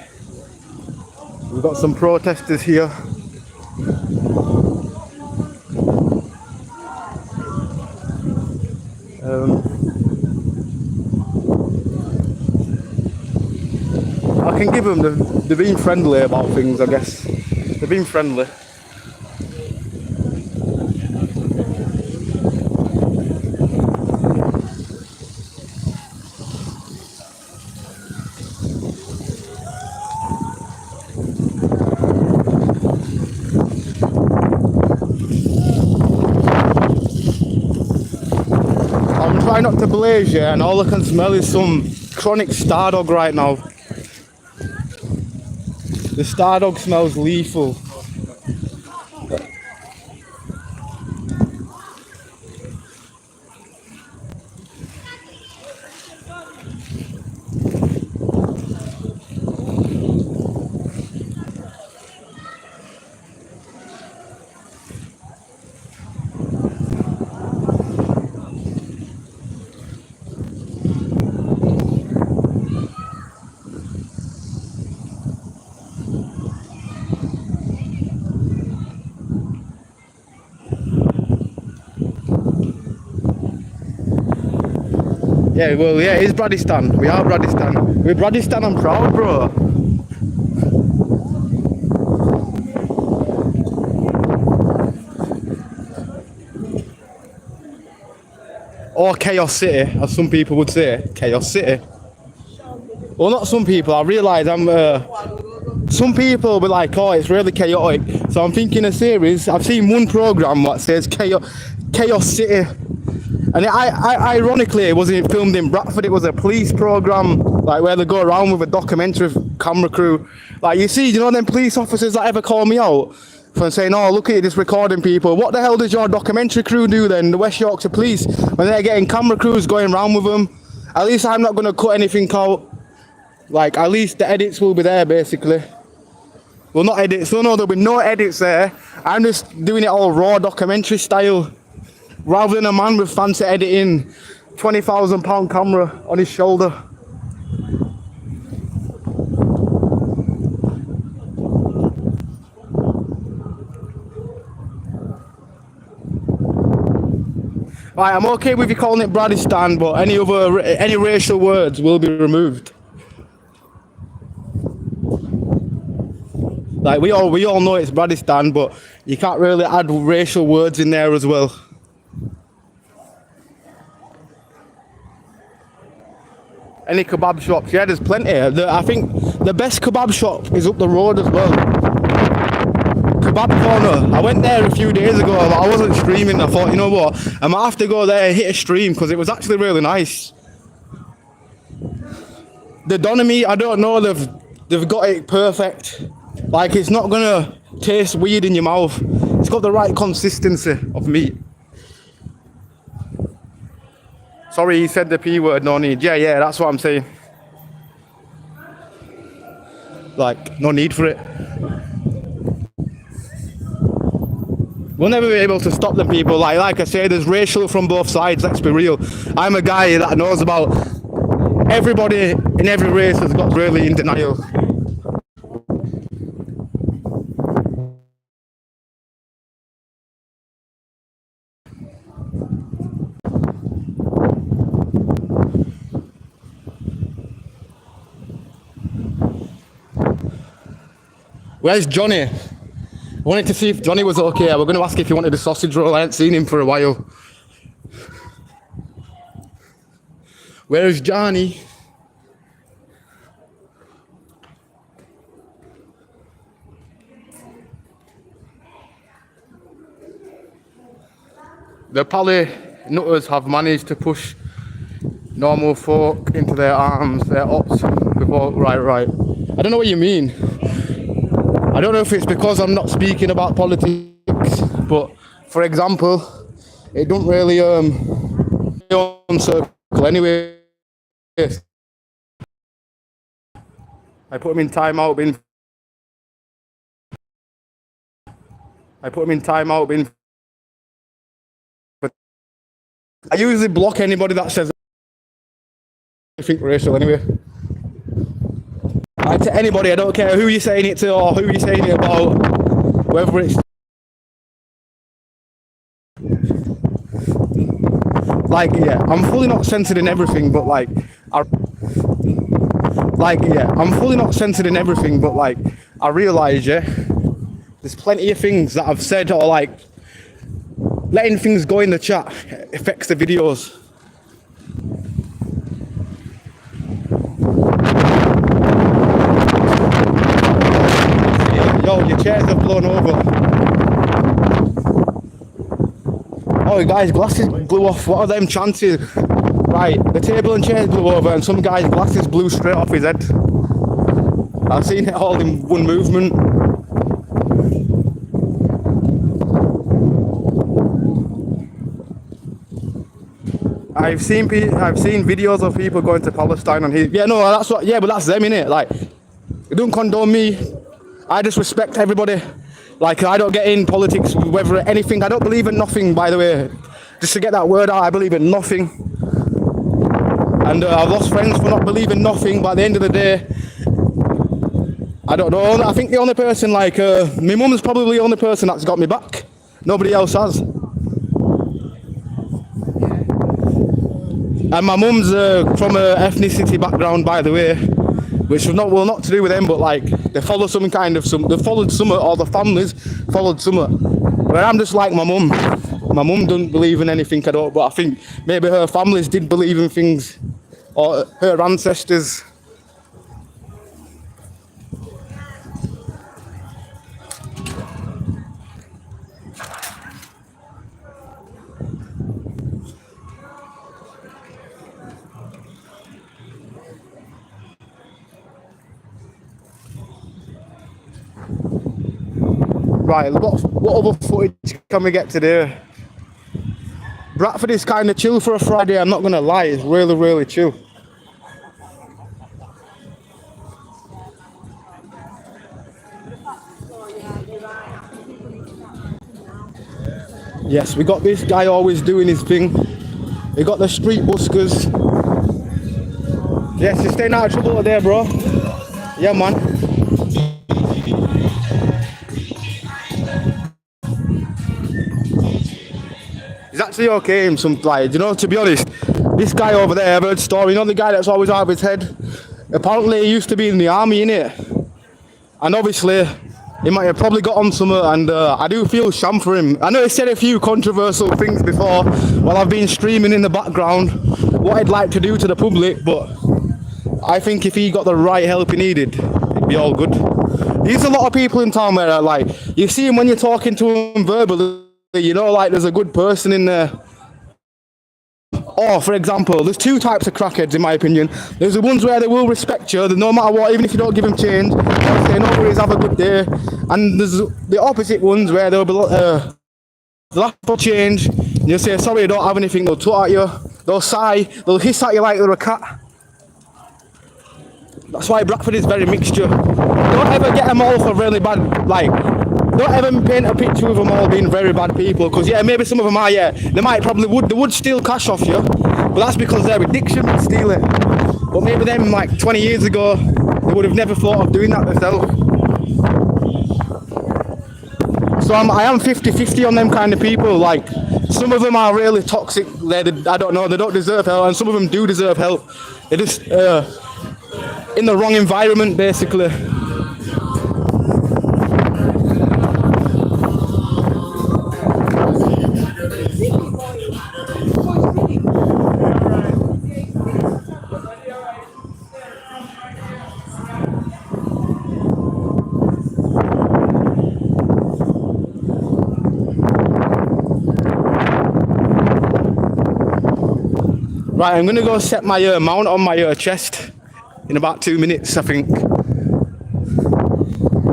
we've got some protesters here. I can give them, they're being friendly about things, I guess. They're being friendly. I'm trying not to blaze, yeah, and all I can smell is some chronic star dog right now. The star dog smells lethal. Yeah, well, yeah, it's Bradistan. We are Bradistan. We're Bradistan, I'm proud, bro. Or Chaos City, as some people would say. Chaos City. Well, not some people, I realise some people will be like, oh, it's really chaotic. So I'm thinking a series, I've seen one programme that says Chaos City. And ironically, it wasn't filmed in Bradford, it was a police programme, like where they go around with a documentary camera crew. Like you see, you know them police officers that ever call me out for saying, oh, look at you, just recording people. What the hell does your documentary crew do then, the West Yorkshire Police, when they're getting camera crews going around with them? At least I'm not going to cut anything out. Like, at least the edits will be there, basically. Well, not edits, no, there'll be no edits there. I'm just doing it all raw documentary style. Rather than a man with fancy editing, £20,000 camera on his shoulder. Right, I'm okay with you calling it Bradistan, but any racial words will be removed. Like we all know it's Bradistan, but you can't really add racial words in there as well. Any kebab shops? Yeah, there's plenty. I think the best kebab shop is up the road as well. Kebab Corner. I went there a few days ago, but I wasn't streaming. I thought, you know what, I might have to go there and hit a stream because it was actually really nice. The doner meat, I don't know, they've got it perfect. Like, it's not gonna taste weird in your mouth. It's got the right consistency of meat. Sorry, he said the P word, no need. Yeah, that's what I'm saying. Like, no need for it. We'll never be able to stop them people. Like I say, there's racial from both sides, let's be real. I'm a guy that knows about everybody in every race has got really in denial. Where's Johnny? I wanted to see if Johnny was okay. We're going to ask if he wanted a sausage roll. I hadn't seen him for a while. Where's Johnny? The Pally nutters have managed to push normal folk into their arms, their ops before. Right. I don't know what you mean. I don't know if it's because I'm not speaking about politics, but for example, it don't really on circle anyway. I put him in timeout bin. I usually block anybody that says anything racial anyway. Like, to anybody, I don't care who you're saying it to or who you're saying it about, whether it's like, yeah, I'm fully not censored in everything, but I'm fully not censored in everything, but like, I realise, yeah, there's plenty of things that I've said or like, letting things go in the chat affects the videos. Yo, your chairs have blown over. Oh, guys, glasses blew off. What are them chances? Right, the table and chairs blew over and some guy's glasses blew straight off his head. I've seen it all in one movement. I've seen videos of people going to Palestine and but that's them, innit? Like, it don't condone me. I just respect everybody. Like, I don't get in politics, whether anything. I don't believe in nothing, by the way. Just to get that word out, I believe in nothing. And I've lost friends for not believing nothing. By the end of the day, I don't know. I think the only person, like, my mum's probably the only person that's got me back. Nobody else has. And my mum's from a ethnicity background, by the way, which was not to do with them, but like they follow they followed some, or the families followed some. But I'm just like my mum. My mum doesn't believe in anything at all, but I think maybe her families did believe in things, or her ancestors. Right, what other footage can we get today? Bradford is kind of chill for a Friday, I'm not going to lie, it's really, really chill. Yes, we got this guy always doing his thing. We got the street buskers. Yes, you're staying out of trouble today, bro. Yeah, man. He's actually okay in some, like, you know, to be honest, this guy over there, I've heard story, you know the guy that's always out of his head? Apparently he used to be in the army, innit? And obviously, he might have probably got on something, and I do feel sham for him. I know he said a few controversial things before while I've been streaming in the background what I'd like to do to the public, but I think if he got the right help he needed, it'd be all good. There's a lot of people in town where like, you see him when you're talking to him verbally, you know, like there's a good person in there. Or, for example, there's two types of crackheads in my opinion. There's the ones where they will respect you, no matter what, even if you don't give them change, they'll say no worries, have a good day. And there's the opposite ones where they'll be they'll ask for change, and you'll say sorry I don't have anything, they'll twat at you, they'll sigh, they'll hiss at you like they're a cat. That's why Bradford is very mixture. Don't ever get them all for really bad, like, don't ever paint a picture of them all being very bad people, because yeah, maybe some of them are, yeah, they would steal cash off you, but that's because their addiction would steal it. But maybe them like 20 years ago, they would have never thought of doing that themselves. So I am 50-50 on them kind of people. Like, some of them are really toxic, I don't know, they don't deserve help, and some of them do deserve help. They're just in the wrong environment, basically. Right, I'm gonna go set my mount on my chest in about 2 minutes, I think.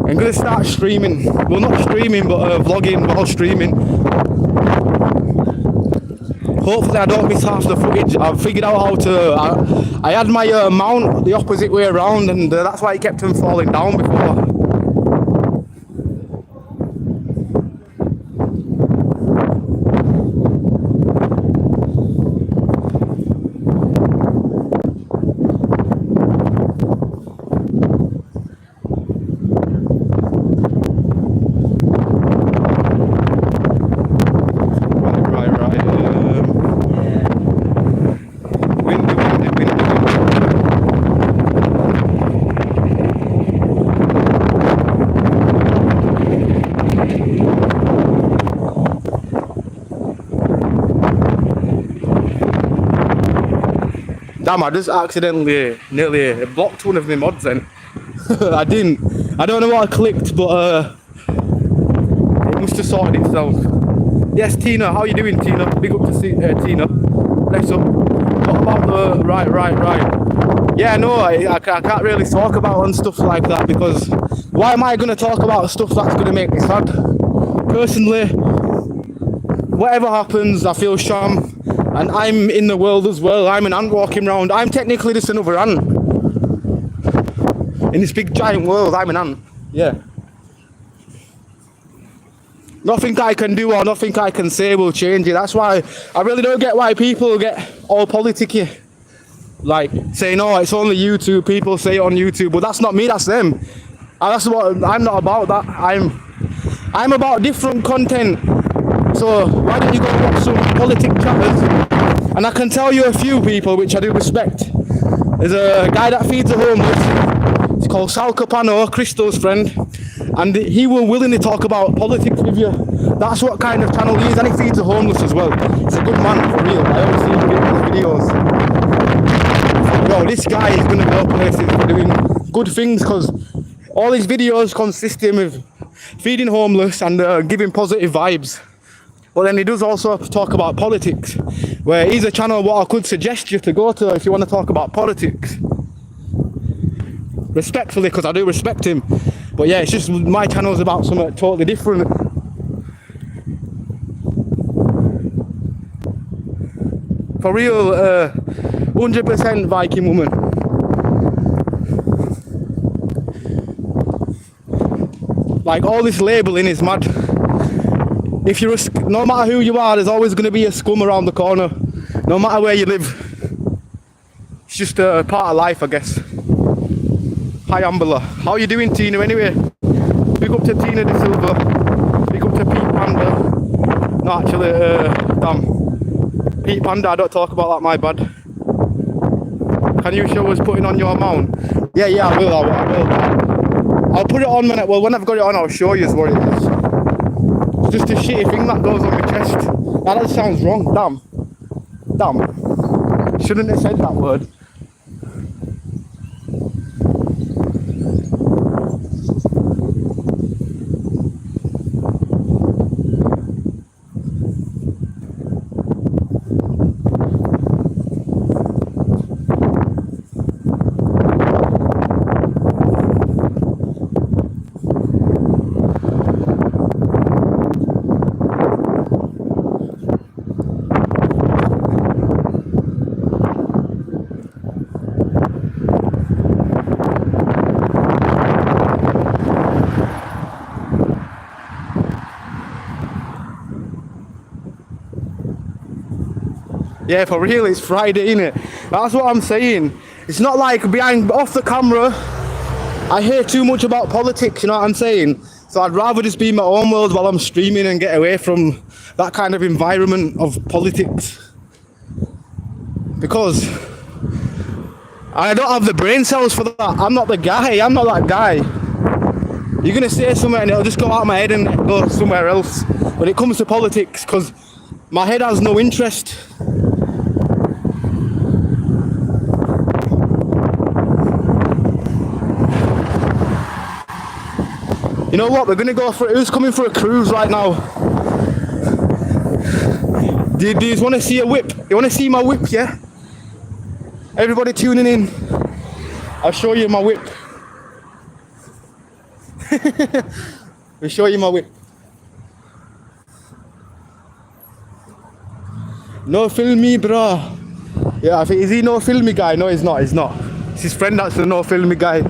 I'm gonna start streaming. Well, not streaming, but vlogging while streaming. Hopefully I don't miss half the footage. I've figured out how to... I had my mount the opposite way around, and that's why it kept them falling down before. Damn, I just accidentally nearly blocked one of my mods then. I didn't. I don't know what I clicked, but it must have sorted itself. Yes, Tina, how you doing, Tina? Big up to see, Tina. Next up. What about the... Right. Yeah, no, I can't really talk about and stuff like that, because why am I going to talk about stuff that's going to make me sad? Personally, whatever happens, I feel sham. And I'm in the world as well. I'm an ant walking around. I'm technically just another ant. In this big giant world, I'm an ant. Yeah. Nothing I can do or nothing I can say will change it. That's why I really don't get why people get all politicky. Like, saying, oh, it's only YouTube. People say it on YouTube. But that's not me, that's them. And that's what I'm not about that. I'm about different content. So why don't you go watch some politic chatters? And I can tell you a few people which I do respect. There's a guy that feeds the homeless. It's called Sal Capano, Crystal's friend, and he will willingly talk about politics with you. That's what kind of channel he is, and he feeds the homeless as well. He's a good man, for real. I always see him in his videos. Bro, this guy is gonna go places for doing good things, because all his videos consist him of feeding homeless and giving positive vibes. But then he does also talk about politics, where he's a channel what I could suggest you to go to if you want to talk about politics. Respectfully, because I do respect him. But yeah, it's just my channel's about something totally different. For real, 100% Viking woman. Like, all this labelling is mad. If you're no matter who you are, there's always going to be a scum around the corner, no matter where you live. It's just a part of life, I guess. Hi, Ambler. How you doing, Tina, anyway? Big up to Tina De Silva. Big up to Pete Panda. No, actually, damn. Pete Panda, I don't talk about that, my bad. Can you show us putting on your mount? Yeah, I will. I'll put it on when I've got it on, I'll show you what it is. It's just a shitty thing that goes on my chest. Now that sounds wrong, damn. Shouldn't have said that word. Yeah, for real, it's Friday, innit? That's what I'm saying. It's not like off the camera, I hear too much about politics, you know what I'm saying? So I'd rather just be in my own world while I'm streaming and get away from that kind of environment of politics. Because I don't have the brain cells for that. I'm not the guy, I'm not that guy. You're gonna say something and it'll just go out of my head and go somewhere else when it comes to politics, because my head has no interest. You know what? We're gonna go for it. Who's coming for a cruise right now? Do you want to see a whip? You want to see my whip? Yeah. Everybody tuning in. I'll show you my whip. I'll show you my whip. No film me, bro. Yeah, I think is he no film me guy? No, he's not. He's not. It's his friend that's the no film me guy.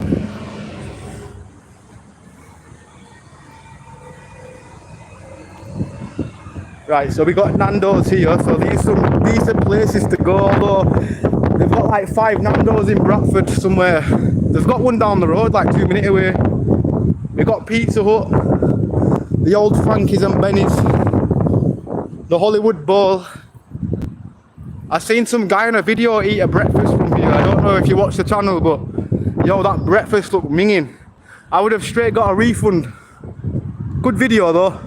Right, so we got Nando's here, so these are some decent places to go, although they've got like 5 Nando's in Bradford somewhere. They've got one down the road, like 2 minutes away. We've got Pizza Hut, the old Frankie's and Benny's, the Hollywood Bowl. I've seen some guy in a video eat a breakfast from here. I don't know if you watch the channel, but yo, that breakfast looked minging. I would have straight got a refund. Good video though.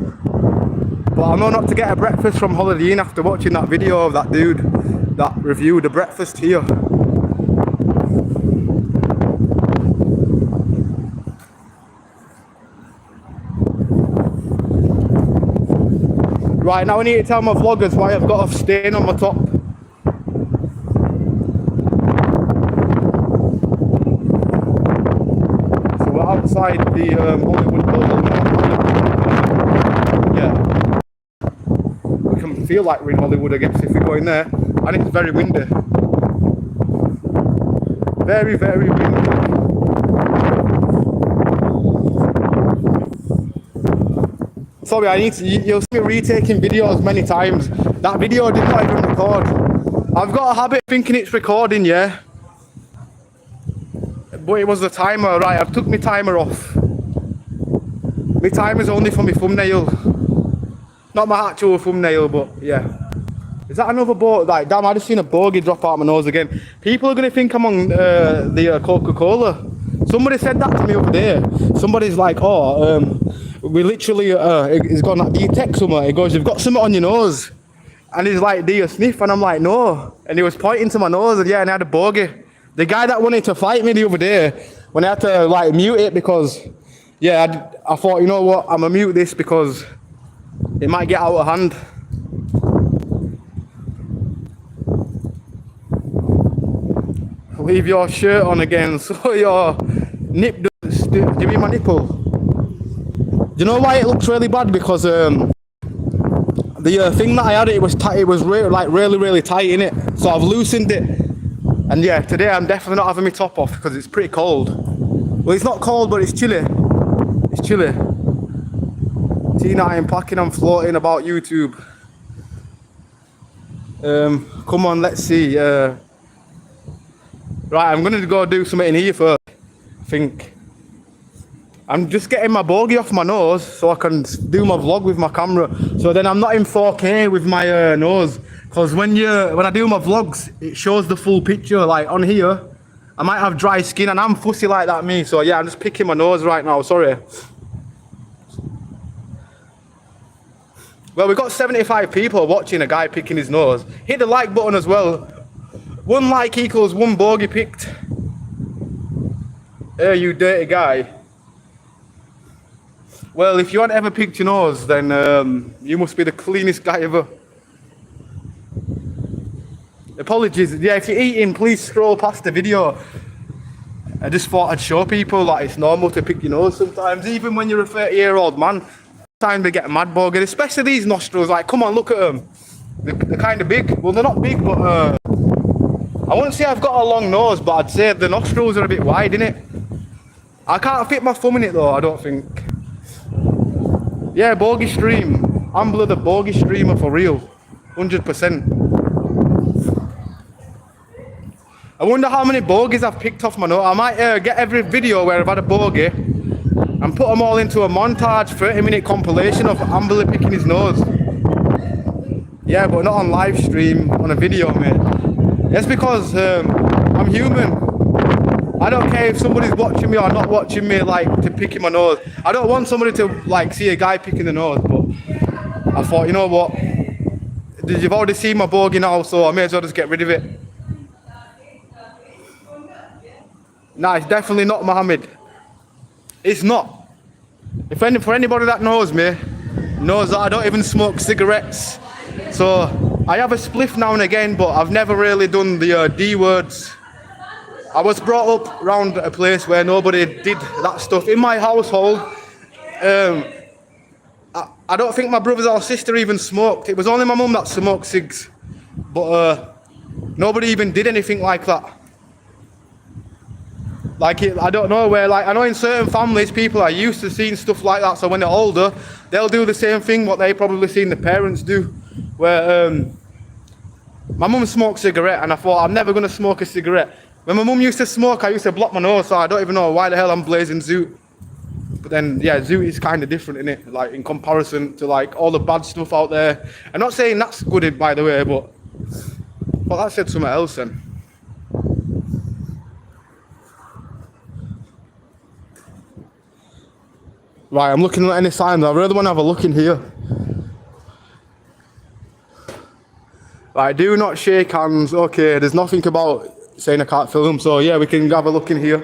But I know not to get a breakfast from Holiday Inn after watching that video of that dude that reviewed the breakfast here. Right, now I need to tell my vloggers why I've got a stain on my top. So we're outside the Hollywood Bowl now. Yeah. Feel like we're in Hollywood, I guess, if we go in there, and it's very windy. Very, very windy. Sorry, I need to, you'll see me retaking videos many times. That video did not even record. I've got a habit of thinking it's recording, yeah. But it was the timer, right, I've took my timer off. My timer's only for my thumbnail. Not my actual thumbnail, but yeah. Is that another boat? Like, damn, I just seen a bogey drop out my nose again. People are going to think I'm on the Coca-Cola. Somebody said that to me over there. Somebody's like, oh, we literally, he's gone, do you text someone? He goes, you've got something on your nose. And he's like, do you sniff? And I'm like, no. And he was pointing to my nose, and yeah, and I had a bogey. The guy that wanted to fight me the other day, when I had to like mute it because, yeah, I thought, you know what, I'm going to mute this because it might get out of hand. Leave your shirt on again so your nip doesn't stick. Give me my nipple. Do you know why it looks really bad? Because the thing that I had, it was tight. It was really tight in it. So I've loosened it. And yeah, today I'm definitely not having my top off because it's pretty cold. Well, it's not cold, but it's chilly. It's chilly. Tina, I'm packing and floating about YouTube. Come on, let's see. Right, I'm gonna go do something in here first. I think. I'm just getting my bogey off my nose so I can do my vlog with my camera. So then I'm not in 4K with my nose. Because when I do my vlogs, it shows the full picture. Like on here, I might have dry skin and I'm fussy like that, me. So yeah, I'm just picking my nose right now, sorry. Well, we've got 75 people watching a guy picking his nose. Hit the like button as well. 1 like equals 1 bogey picked. Hey, you dirty guy. Well, if you haven't ever picked your nose, then you must be the cleanest guy ever. Apologies. Yeah, if you're eating, please scroll past the video. I just thought I'd show people that it's normal to pick your nose sometimes, even when you're a 30-year-old man. Sometimes they get mad bogged, especially these nostrils. Like, come on, look at them. They're kind of big. Well, they're not big, but I wouldn't say I've got a long nose, but I'd say the nostrils are a bit wide, innit? I can't fit my thumb in it though, I don't think. Yeah, bogey stream. Ambler the bogey streamer for real. 100%. I wonder how many bogeys I've picked off my nose. I might get every video where I've had a bogey and put them all into a montage 30-minute compilation of Ambler picking his nose. Yeah, but not on live stream, on a video, mate. That's because I'm human. I don't care if somebody's watching me or not watching me, like, to picking my nose. I don't want somebody to, like, see a guy picking the nose, but I thought, you know what? You've already seen my bogey now, so I may as well just get rid of it. Nah, it's definitely not Mohammed. It's not. For anybody that knows me, knows that I don't even smoke cigarettes. So I have a spliff now and again, but I've never really done the D words. I was brought up around a place where nobody did that stuff. In my household, I don't think my brothers or sister even smoked. It was only my mum that smoked cigs. But nobody even did anything like that. Like, I don't know where, like, I know in certain families people are used to seeing stuff like that, so when they're older, they'll do the same thing what they probably seen the parents do. Where my mum smoked cigarette, and I thought I'm never going to smoke a cigarette. When my mum used to smoke, I used to block my nose, so I don't even know why the hell I'm blazing Zoot. But then, yeah, Zoot is kind of different, innit? Like, in comparison to, like, all the bad stuff out there. I'm not saying that's good, by the way, but that said something else then. Right, I'm looking at any signs. I really want to have a look in here. Right, do not shake hands. Okay, there's nothing about saying I can't film, so yeah, we can have a look in here.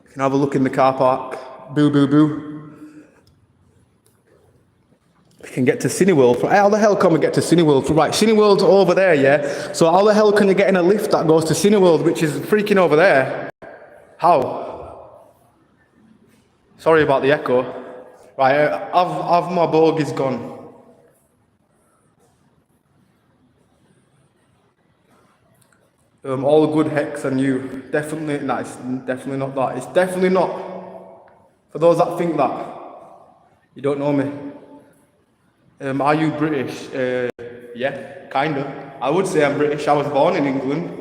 We can have a look in the car park. Boo, boo, boo. We can get to Cineworld. How the hell can we get to Cineworld? Right, Cineworld's over there, yeah? So how the hell can you get in a lift that goes to Cineworld, which is freaking over there? How? Sorry about the echo. Right, have my bogies gone. All good hex and you. Definitely, no, it's definitely not that. It's definitely not. For those that think that, you don't know me. Are you British? Yeah, kind of. I would say I'm British. I was born in England.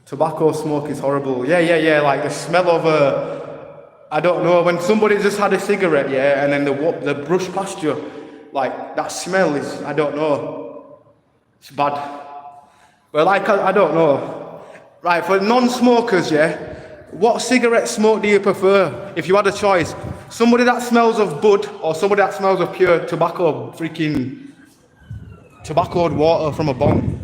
Tobacco smoke is horrible. Yeah, like the smell of I don't know, when somebody just had a cigarette, yeah, and then the brush past you, like, that smell is, I don't know, it's bad. Well, like, I don't know. Right, for non-smokers, yeah, what cigarette smoke do you prefer if you had a choice? Somebody that smells of bud or somebody that smells of pure tobacco, freaking tobaccoed water from a bong?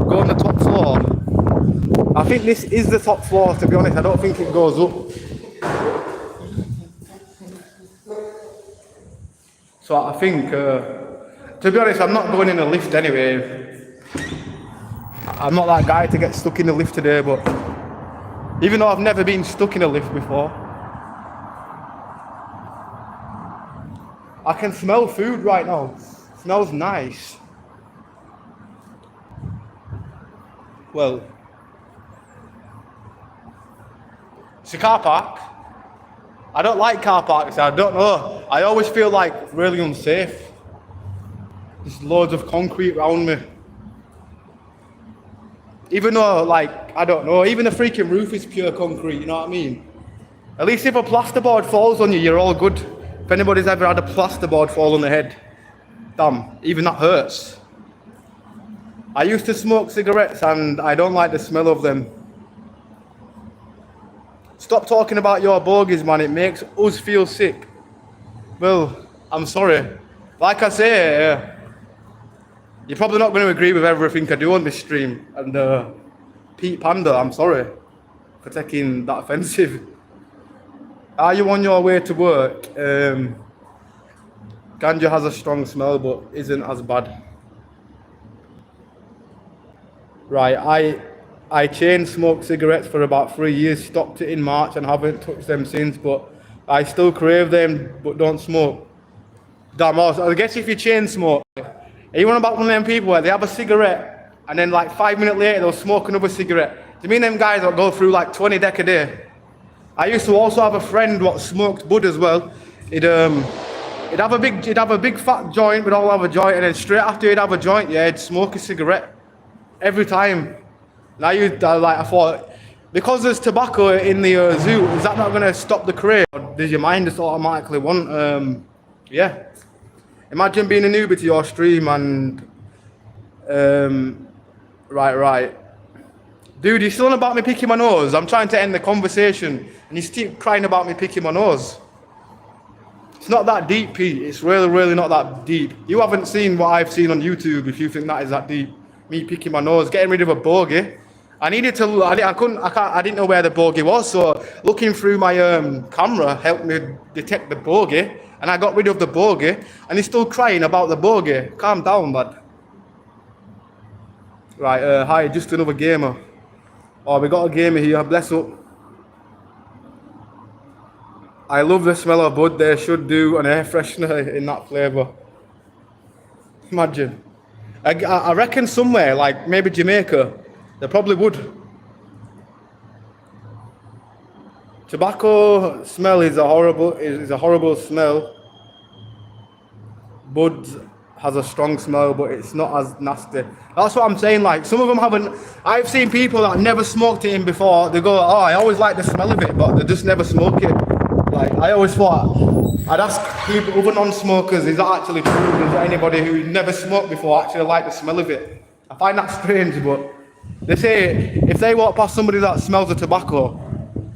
Go on the top floor. I think this is the top floor, to be honest. I don't think it goes up. So I think, to be honest, I'm not going in a lift anyway. I'm not that guy to get stuck in a lift today, but even though I've never been stuck in a lift before, I can smell food right now. It smells nice. Well, it's a car park. I don't like car parks, I don't know. I always feel like really unsafe. There's loads of concrete around me. Even though, like, I don't know, even the freaking roof is pure concrete, you know what I mean? At least if a plasterboard falls on you, you're all good. If anybody's ever had a plasterboard fall on the head, Damn, even that hurts. I used to smoke cigarettes and I don't like the smell of them. Stop talking about your bogies, man. It makes us feel sick. Well, I'm sorry. Like I say, you're probably not going to agree with everything I do on this stream. And Pete Panda, I'm sorry for taking that offensive. Are you on your way to work? Ganja has a strong smell but isn't as bad. Right, I chain smoked cigarettes for about 3 years, stopped it in March and haven't touched them since, but I still crave them but don't smoke. Damn, I guess if you chain smoke, are you on about one of them people where they have a cigarette and then like 5 minutes later they'll smoke another cigarette? Do you mean them guys that go through like 20 deck a day? I used to also have a friend what smoked bud as well. He'd have a big fat joint, we'd all have a joint, and then straight after he'd have a joint, yeah, he'd smoke a cigarette. Every time. And I thought, because there's tobacco in the zoo, is that not going to stop the crave? Or does your mind just automatically want, yeah. Imagine being a newbie to your stream and, right. Dude, you're still on about me picking my nose. I'm trying to end the conversation and you keep crying about me picking my nose. It's not that deep, Pete. It's really not that deep. You haven't seen what I've seen on YouTube if you think that is that deep. Me picking my nose, getting rid of a bogey. I didn't know where the bogey was, so looking through my camera helped me detect the bogey, and I got rid of the bogey, and he's still crying about the bogey. Calm down, lad. Right, hi, just another gamer. Oh, we got a gamer here, bless up. I love the smell of bud. They should do an air freshener in that flavour. Imagine. I reckon somewhere, like maybe Jamaica, they probably would. Tobacco smell is a horrible smell. Bud has a strong smell, but it's not as nasty. That's what I'm saying. Like some of them haven't. I've seen people that never smoked it in before. They go, "Oh, I always like the smell of it," but they just never smoke it. Like I always thought, I'd ask people, other non-smokers, is that actually true? Is there anybody who never smoked before actually like the smell of it? I find that strange, but they say if they walk past somebody that smells of tobacco,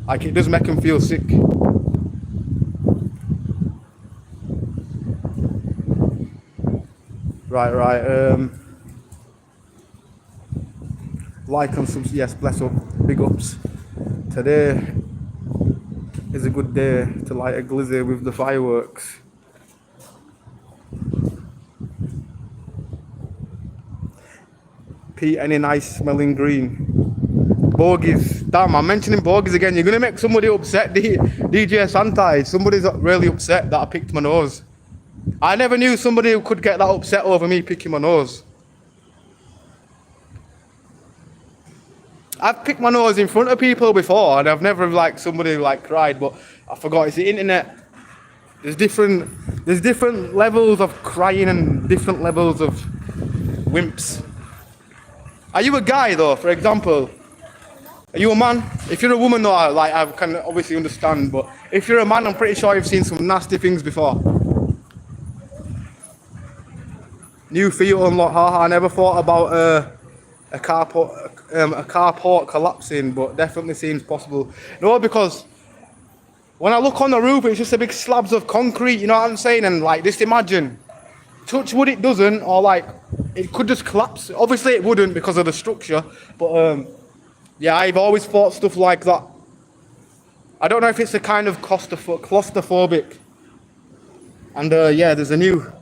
like it does make them feel sick. Right. Like and subscribe. Yes, bless up. Big ups. Today is a good day to light a glizzy with the fireworks. Pete, any nice smelling green? Bogies. Damn, I'm mentioning bogies again. You're going to make somebody upset, DJ Santai. Somebody's really upset that I picked my nose. I never knew somebody who could get that upset over me picking my nose. I've picked my nose in front of people before and I've never somebody cried, but I forgot it's the internet. There's different levels of crying and different levels of wimps. Are you a guy though, for example? Are you a man? If you're a woman though, I can obviously understand, but if you're a man, I'm pretty sure you've seen some nasty things before. New feet unlock, haha, I never thought about a carport collapsing, but definitely seems possible. No, because when I look on the roof, it's just a big slabs of concrete, you know what I'm saying? And just imagine, touch wood it doesn't, or it could just collapse. Obviously it wouldn't because of the structure, but yeah, I've always thought stuff like that. I don't know if it's a kind of claustrophobic. And yeah, there's a new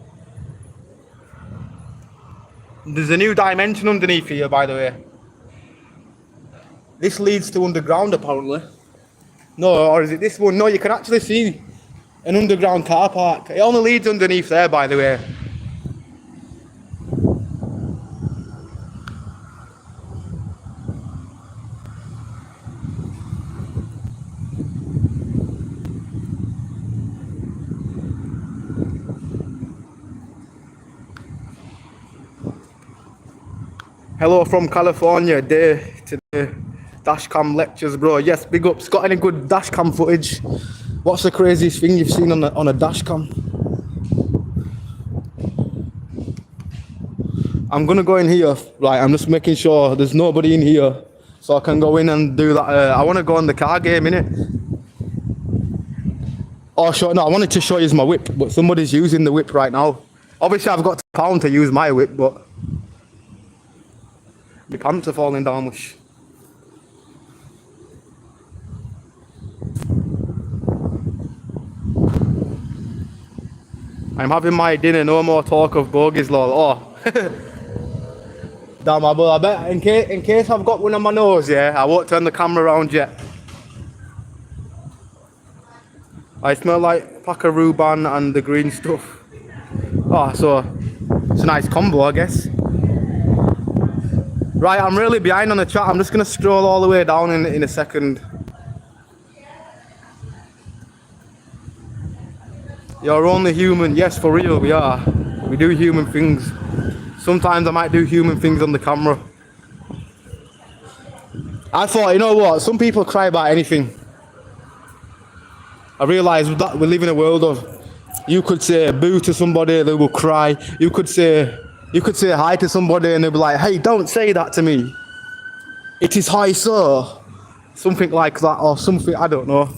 dimension underneath here, by the way. This leads to underground, apparently. No, or is it this one? No, you can actually see an underground car park. It only leads underneath there, by the way. Hello from California, day to day. Dashcam lectures, bro. Yes, big ups. Got any good dashcam footage? What's the craziest thing you've seen on a dashcam? I'm gonna go in here. Right, I'm just making sure there's nobody in here, so I can go in and do that. I want to go on the car game, innit? Oh, sure. No, I wanted to show you my whip, but somebody's using the whip right now. Obviously, I've got £1 to use my whip, but my pants are falling down. Much. I'm having my dinner. No more talk of bogies, lol. Oh. Damn, I bet in case I've got one on my nose, yeah, I won't turn the camera around yet. I smell like pack of Rhubarb and the green stuff. Oh, so it's a nice combo, I guess. Right, I'm really behind on the chat. I'm just gonna scroll all the way down in a second. You're only human. Yes, for real, we are. We do human things. Sometimes I might do human things on the camera. I thought, you know what? Some people cry about anything. I realise that we live in a world of, you could say boo to somebody, they will cry. You could say hi to somebody and they'll be like, hey, don't say that to me. It is hi, sir. Something like that, or something, I don't know.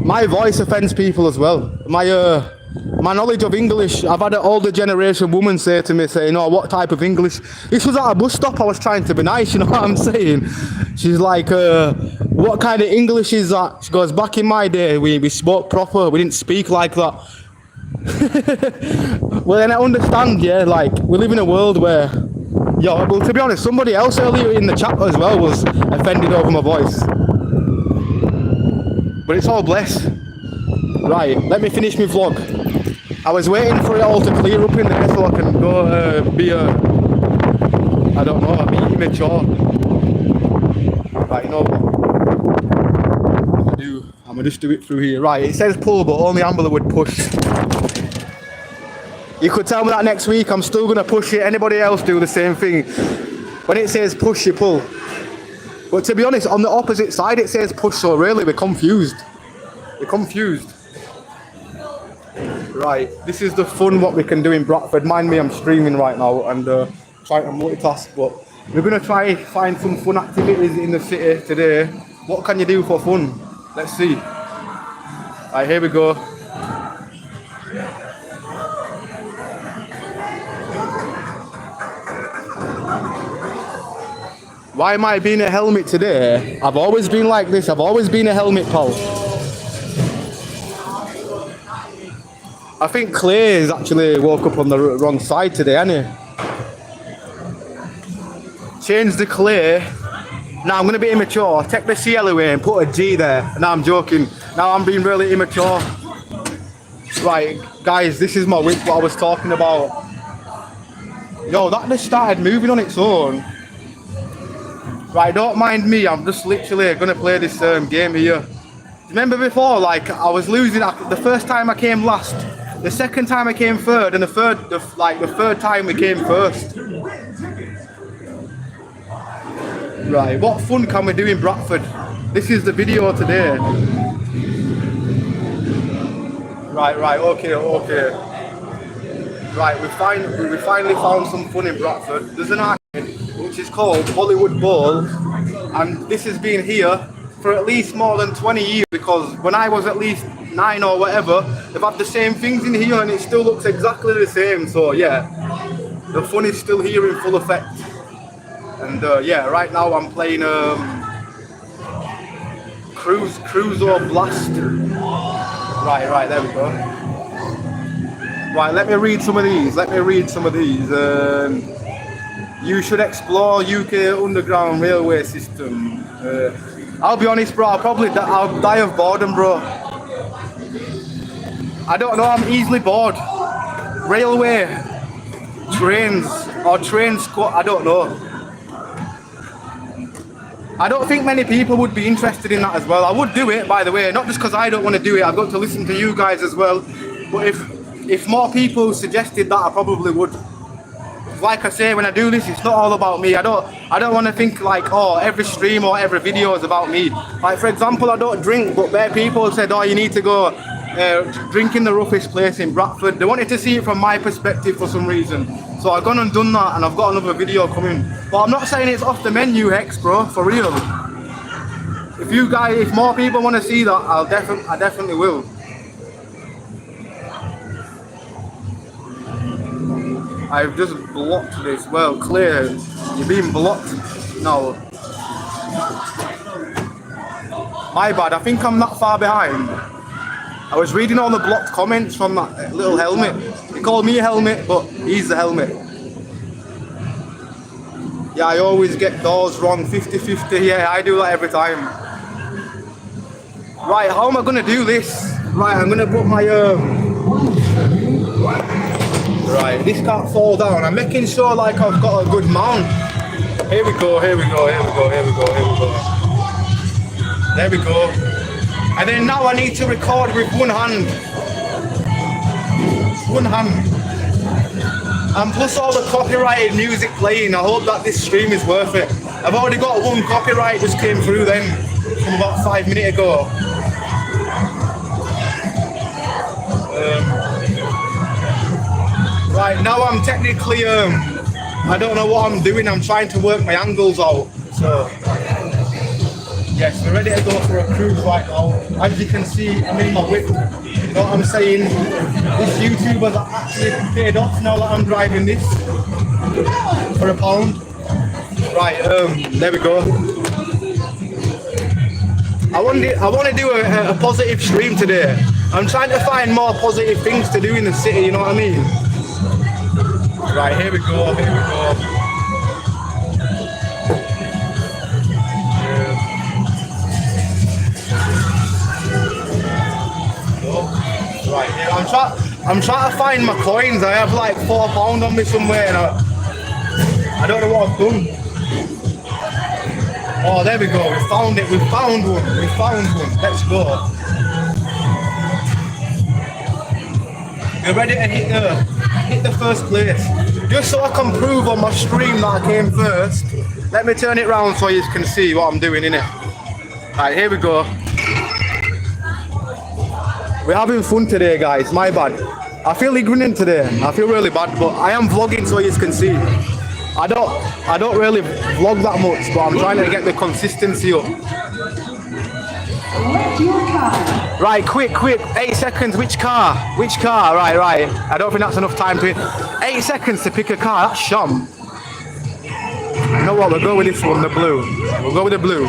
My voice offends people as well. My knowledge of English, I've had an older generation woman say to me, saying, oh, what type of English? This was at a bus stop, I was trying to be nice, you know what I'm saying? She's like, what kind of English is that? She goes, back in my day, we spoke proper, we didn't speak like that. Well, then I understand, yeah, like, we live in a world where, well, to be honest, somebody else earlier in the chat as well was offended over my voice. But it's all bless. Right, let me finish my vlog. I was waiting for it all to clear up in there so I can go I don't know, be immature. Right, you know what? I'm gonna just do it through here. Right, it says pull, but only Ambler would push. You could tell me that next week, I'm still gonna push it. Anybody else do the same thing? When it says push, you pull. But to be honest, on the opposite side it says push, so really we're confused. We're confused. Right, this is the fun what we can do in Bradford. Mind me, I'm streaming right now and trying to multitask, but we're going to try find some fun activities in the city today. What can you do for fun? Let's see. Right, here we go. Why am I being a helmet today? I've always been like this. I've always been a helmet pal. I think Clay's actually woke up on the wrong side today, hasn't he? Change the Clay. Now I'm going to be immature. Take the CL away and put a G there. No, I'm joking. Now I'm being really immature. Right, guys, this is my whip, what I was talking about. Yo, that just started moving on its own. Right, don't mind me. I'm just literally going to play this game here. Remember before, like, I was losing the first time I came last. The second time I came third, and the third time we came first. Right, what fun can we do in Bradford? This is the video today. Right, okay. Right, we finally found some fun in Bradford. There's an arcade which is called Hollywood Bowl, and this has been here for at least more than 20 years, because when I was at least 9 or whatever, they've had the same things in here and it still looks exactly the same. So yeah, the fun is still here in full effect. And yeah, right now I'm playing Cruiser Blast. Right, there we go. Right, let me read some of these. You should explore UK Underground Railway System. I'll be honest, bro, I'll die of boredom, bro. I don't know, I'm easily bored. Railway, trains, or train squad, I don't know. I don't think many people would be interested in that as well. I would do it, by the way, not just because I don't want to do it, I've got to listen to you guys as well. But if more people suggested that, I probably would. Like I say, when I do this, it's not all about me. I don't want to think like, oh, every stream or every video is about me. Like, for example, I don't drink, but there people said, oh, you need to go drinking the roughest place in Bradford. They wanted to see it from my perspective for some reason. So I've gone and done that, and I've got another video coming. But I'm not saying it's off the menu, Hex, bro, for real. If more people want to see that, I definitely will. I've just blocked this. Well, clear. You're being blocked. No. My bad. I think I'm that far behind. I was reading all the blocked comments from that little helmet. He called me a helmet, but he's the helmet. Yeah, I always get doors wrong, 50-50. Yeah, I do that every time. Right, how am I gonna do this? Right, I'm gonna put my Right, this can't fall down. I'm making sure like I've got a good mount. Here we go, here we go, here we go, here we go, here we go. There we go. And then now I need to record with one hand. One hand. And plus all the copyrighted music playing. I hope that this stream is worth it. I've already got one copyright just came through then from about 5 minutes ago. Right, now I'm technically, I don't know what I'm doing. I'm trying to work my angles out. So, yes, we're ready to go for a cruise right now. As you can see, I'm in my whip. You know what I'm saying? This YouTuber's actually paid off now that I'm driving this for £1. Right, there we go. I want to do a positive stream today. I'm trying to find more positive things to do in the city, you know what I mean? Right, here we go, here we go. Right, yeah, I'm trying to find my coins. I have like £4 on me somewhere and I don't know what I've done. Oh, there we go, we found it, we found one, let's go. We're ready to hit the first place. Just so I can prove on my stream that I came first, let me turn it round so you can see what I'm doing, innit? Right, here we go. We're having fun today, guys, my bad. I feel ignorant today, I feel really bad, but I am vlogging so you can see. I don't really vlog that much, but I'm trying to get the consistency up. Right, quick, 8 seconds, which car? Right, I don't think that's enough time to 8 seconds to pick a car, that's sham. You know what, we'll go with this one, the blue. We'll go with the blue.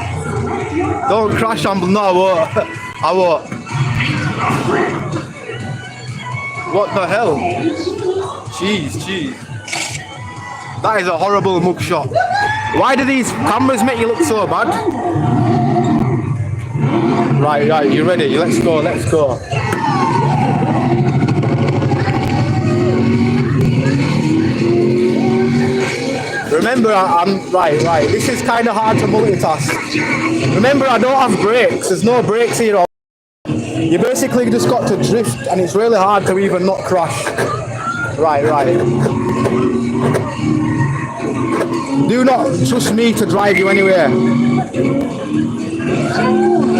Don't crash on, no, I won't. What the hell? Jeez. That is a horrible mugshot. Why do these cameras make you look so bad? Right, you ready? Let's go. Remember, I'm right. This is kind of hard to multitask. Remember, I don't have brakes. There's no brakes here. You basically just got to drift, and it's really hard to even not crash. Right. Do not trust me to drive you anywhere.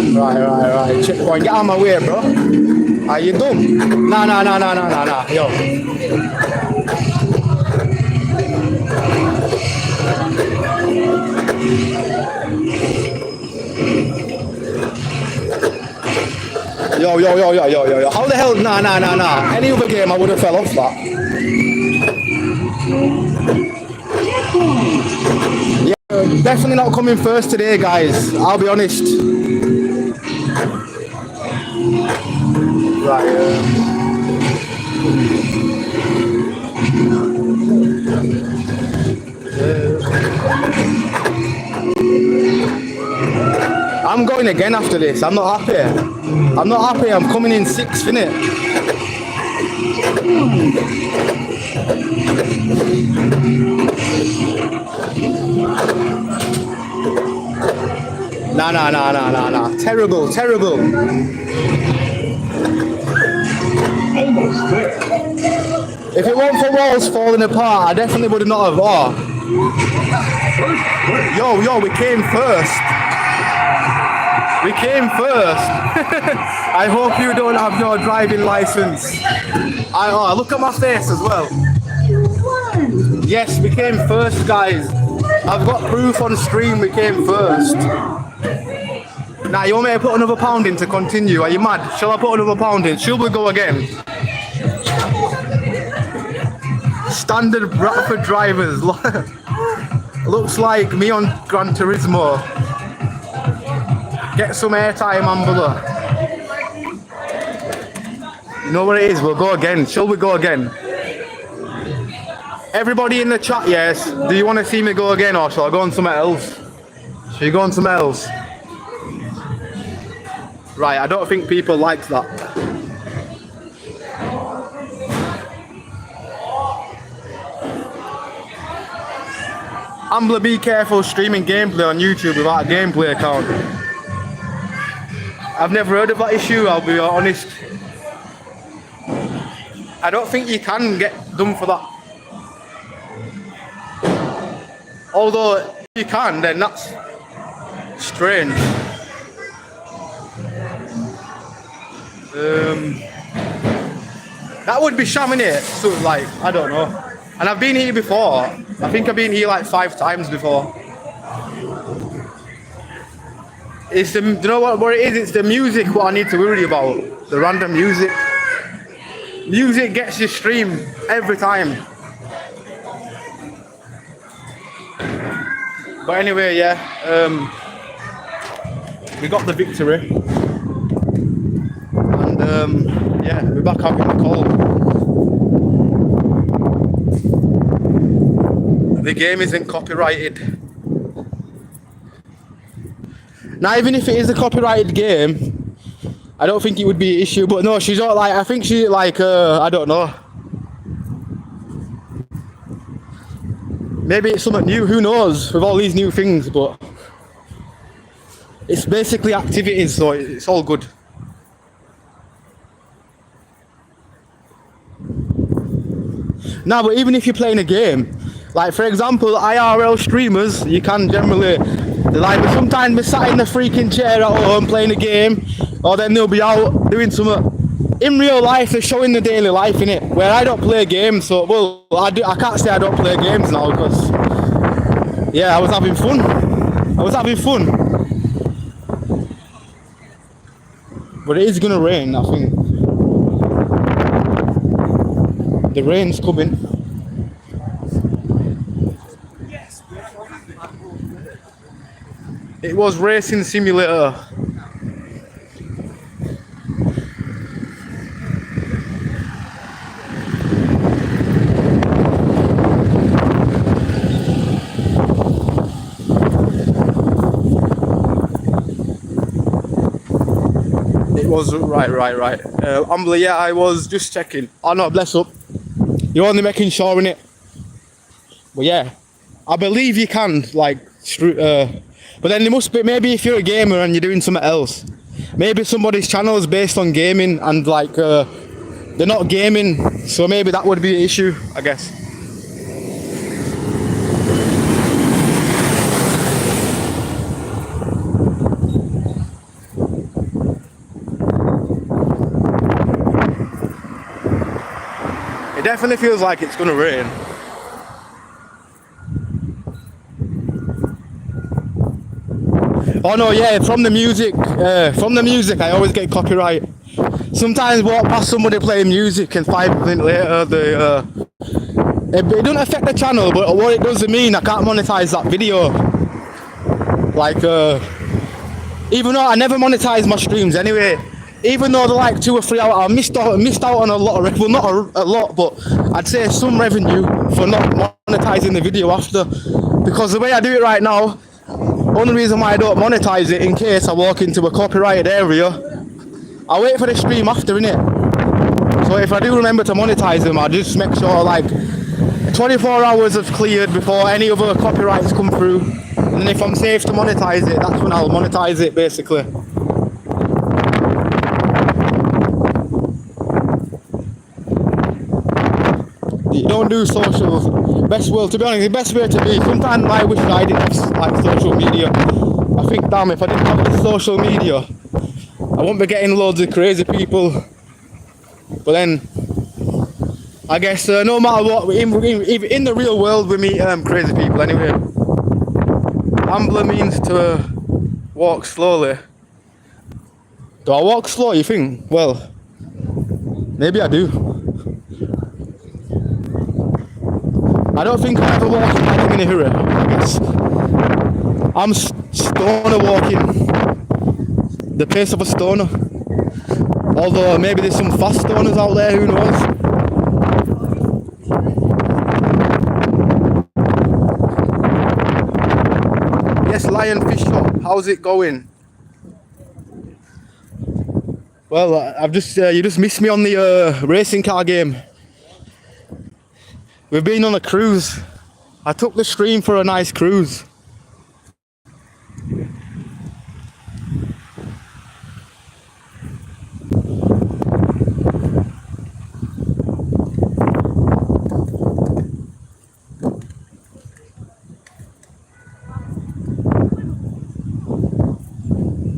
Right. Checkpoint. Get out of my way, bro. Are you dumb? Nah. Yo. Yo. How the hell? Nah. Any other game I would have fell off that. Yeah, definitely not coming first today, guys. I'll be honest. Right. I'm going again after this. I'm not happy. I'm coming in 6th, innit? Nah. Terrible. If it weren't for walls falling apart, I definitely would not have. Oh. Yo, we came first. We came first. I hope you don't have your driving license. Look at my face as well. Yes, we came first, guys. I've got proof on stream we came first. Now, you want me to put another pound in to continue? Are you mad? Shall I put another pound in? Shall we go again? Standard Bradford drivers. Looks like me on Gran Turismo. Get some airtime, Ambler. You know what it is? We'll go again. Shall we go again? Everybody in the chat, yes. Do you want to see me go again, or shall I go on something else? Shall you go on something else? Right, I don't think people like that. Ambler, be careful streaming gameplay on YouTube without a gameplay account. I've never heard of that issue, I'll be honest. I don't think you can get done for that. Although, if you can, then that's strange. That would be shamming it, so like, I don't know. And I've been here before. I think I've been here like 5 times before. It's the, do you know what it is? It's the music what I need to worry about. The random music. Music gets your stream every time. But anyway, yeah. We got the victory. And yeah, we're back having the call. The game isn't copyrighted. Now, even if it is a copyrighted game, I don't think it would be an issue. But no, she's not like, I think she like, I don't know. Maybe it's something new, who knows, with all these new things, but it's basically activities, so it's all good. Now, but even if you're playing a game, like for example, IRL streamers, you can generally, like sometimes be sat in the freaking chair at home playing a game, or then they'll be out doing something. In real life, they're showing the daily life in it, where I don't play games, so, well, I can't say I don't play games now, because, yeah, I was having fun. But it is going to rain, I think. The rain's coming. It was Racing Simulator. It was right. Ambler, yeah, I was just checking. Oh no, bless up. You're only making sure in it. But yeah, I believe you can, like, but then there must be, maybe if you're a gamer and you're doing something else, maybe somebody's channel is based on gaming and like they're not gaming, so maybe that would be an issue, I guess. It definitely feels like it's gonna rain. Oh no, yeah, from the music I always get copyright. Sometimes walk past somebody playing music and 5 minutes later it doesn't affect the channel, but what it does mean, I can't monetize that video. Like, even though I never monetize my streams anyway, even though they're like 2 or 3 hours, I missed out on a lot of, well, not a lot, but I'd say some revenue for not monetizing the video after. Because the way I do it right now, only reason why I don't monetize it, in case I walk into a copyrighted area, I wait for the stream after, innit? So if I do remember to monetize them, I just make sure like 24 hours have cleared before any other copyrights come through. And then if I'm safe to monetize it, that's when I'll monetize it, basically. You don't do socials. Best, well, to be honest, the best way to be. Sometimes I wish I didn't have like social media. I think, damn, if I didn't have the social media, I wouldn't be getting loads of crazy people. But then, I guess no matter what, in the real world we meet crazy people anyway. Ambler means to walk slowly. Do I walk slow, you think? Well, maybe I do. I don't think I ever walk like I'm in a hurry, I guess. I'm stoner walking, the pace of a stoner. Although maybe there's some fast stoners out there, who knows? Yes, Lionfish Shop, how's it going? Well, I've just you just missed me on the racing car game. We've been on a cruise. I took the stream for a nice cruise.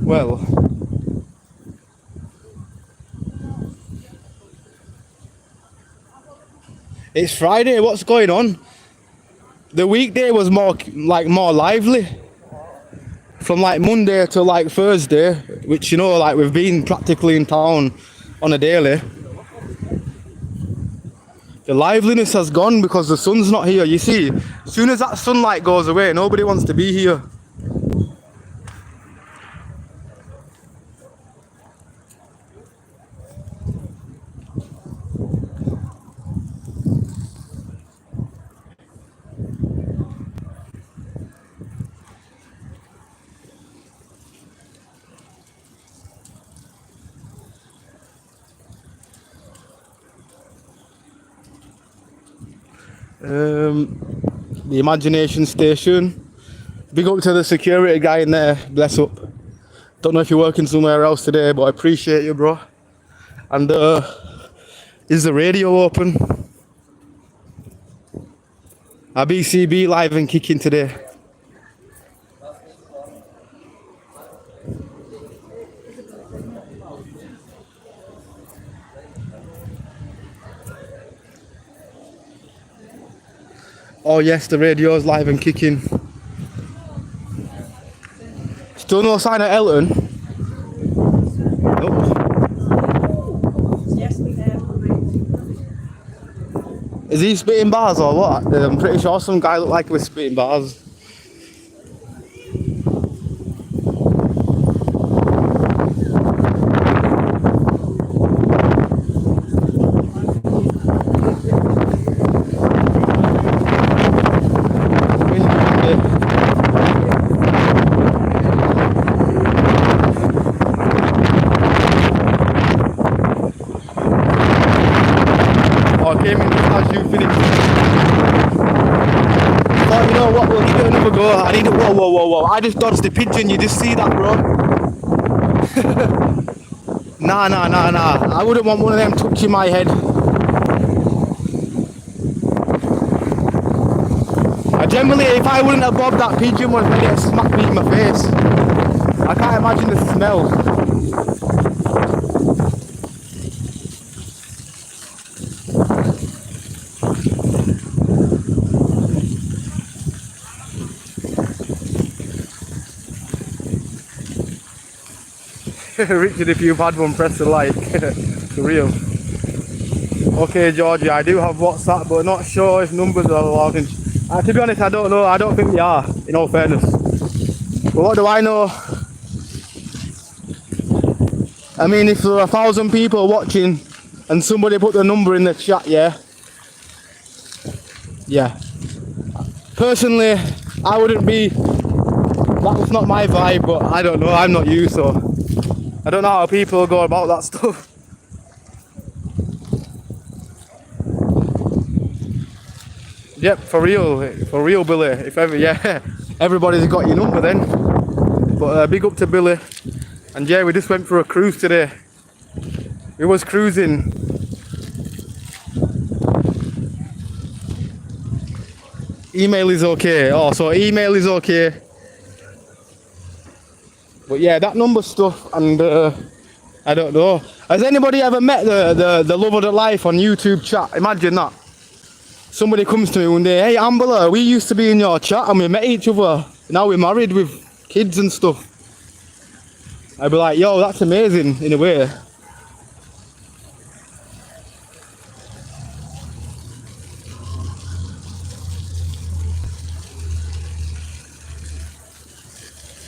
Well, it's Friday, what's going on? The weekday was more lively. From like Monday to like Thursday, which, you know, like we've been practically in town on a daily. The liveliness has gone because the sun's not here. You see, as soon as that sunlight goes away, nobody wants to be here. The imagination station. Big up to the security guy in there, bless up. Don't know if you're working somewhere else today, but I appreciate you, bro. And is the radio open? Our BCB live and kicking today. Oh yes, the radio's live and kicking. Still no sign of Elton? Nope. Is he spitting bars or what? I'm pretty sure some guy looked like he was spitting bars. I need it. Whoa. I just dodged the pigeon. You just see that, bro? Nah. I wouldn't want one of them touching my head. Generally, if I wouldn't have bobbed, that pigeon would have smacked me in my face. I can't imagine the smell. Richard, if you've had one, press the like. For real. Okay, Georgia, I do have WhatsApp, but not sure if numbers are allowed in. To be honest, I don't know. I don't think they are, in all fairness. But what do I know? I mean, if there are 1,000 people watching and somebody put the number in the chat, yeah. Personally, I wouldn't be. That was not my vibe, but I don't know. I'm not you, so. I don't know how people go about that stuff. Yep, for real, Billy. If ever, yeah, everybody's got your number then. But big up to Billy. And yeah, we just went for a cruise today. We was cruising. Email is okay. Oh, so email is okay. But yeah, that number stuff, and I don't know. Has anybody ever met the love of their life on YouTube chat? Imagine that. Somebody comes to me one day, hey Ambler, we used to be in your chat and we met each other. Now we're married with kids and stuff. I'd be like, yo, that's amazing in a way.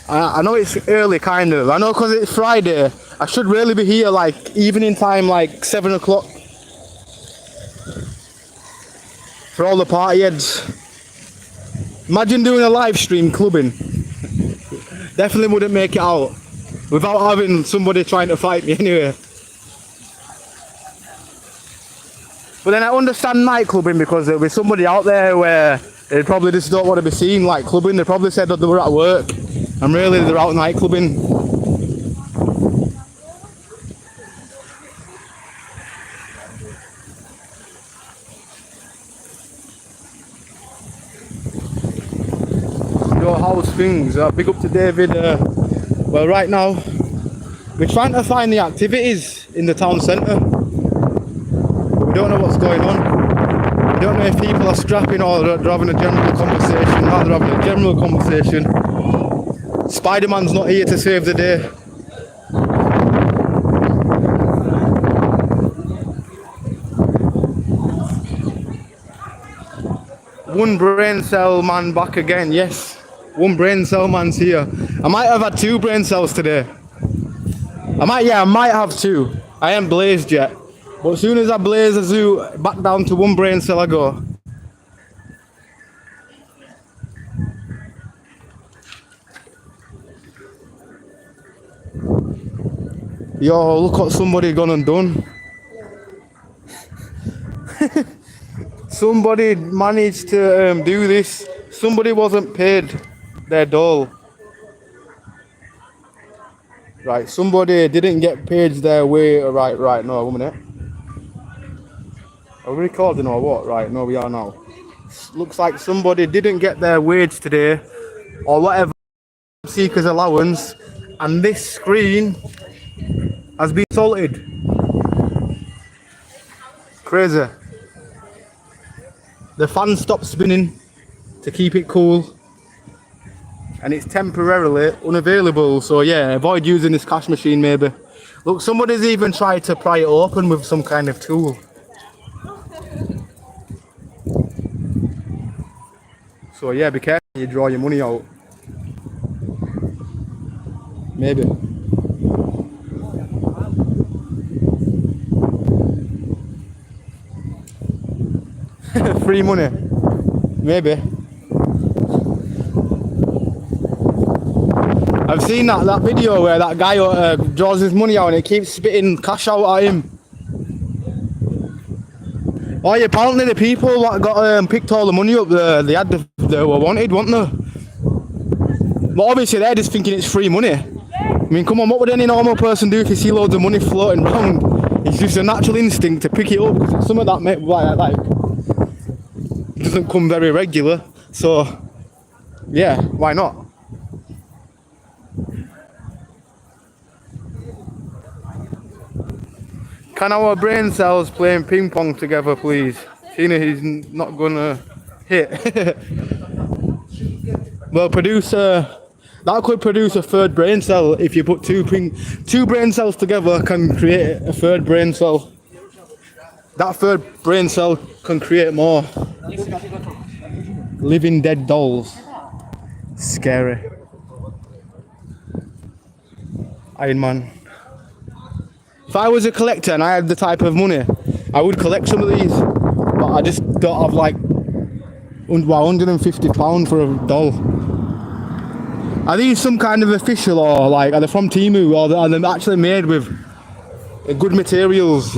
I know it's early kind of. I know because it's Friday. I should really be here like evening time, like 7 o'clock. For all the party heads. Imagine doing a live stream clubbing. Definitely wouldn't make it out. Without having somebody trying to fight me anyway. But then I understand night clubbing because there'll be somebody out there where they probably just don't want to be seen like clubbing. They probably said that they were at work. And really they're out night clubbing. Yo, how's things? Big up to David. Well, right now we're trying to find the activities in the town centre. But we don't know what's going on. We don't know if people are scrapping or they're having a general conversation. Now they're having a general conversation. Spider-Man's not here to save the day. One brain cell man back again, yes. One brain cell man's here. I might have had 2 brain cells today. I might have 2. I ain't blazed yet. But as soon as I blaze a zoo, back down to 1 brain cell I go. Yo, look what somebody gone and done. Somebody managed to do this. Somebody wasn't paid their dole. Right, somebody didn't get paid their way. Right, no, 1 minute. Are we recording or what? Right, no, we are now. Looks like somebody didn't get their wage today, or whatever, seeker's allowance, and this screen has been salted. Crazy. The fan stopped spinning to keep it cool, and it's temporarily unavailable, so yeah, avoid using this cash machine maybe. Look, somebody's even tried to pry it open with some kind of tool. So yeah, be careful when you draw your money out. Maybe. Free money. Maybe. I've seen that video where that guy draws his money out and it keeps spitting cash out at him. Oh yeah, apparently the people that got picked all the money up, they were wanted, weren't they? But obviously they're just thinking it's free money. I mean, come on, what would any normal person do if you see loads of money floating around? It's just a natural instinct to pick it up, because some of that like doesn't come very regular. So yeah, why not? Can our brain cells playing ping pong together, please? Tina, he's not gonna hit. Well, producer, that could produce a 3rd brain cell if you put two brain cells together. Can create a 3rd brain cell. That 3rd brain cell can create more. Living dead dolls. Scary. Iron Man. If I was a collector and I had the type of money, I would collect some of these, but I just don't have like £150 for a doll. Are these some kind of official, or like are they from Temu, or are they actually made with good materials?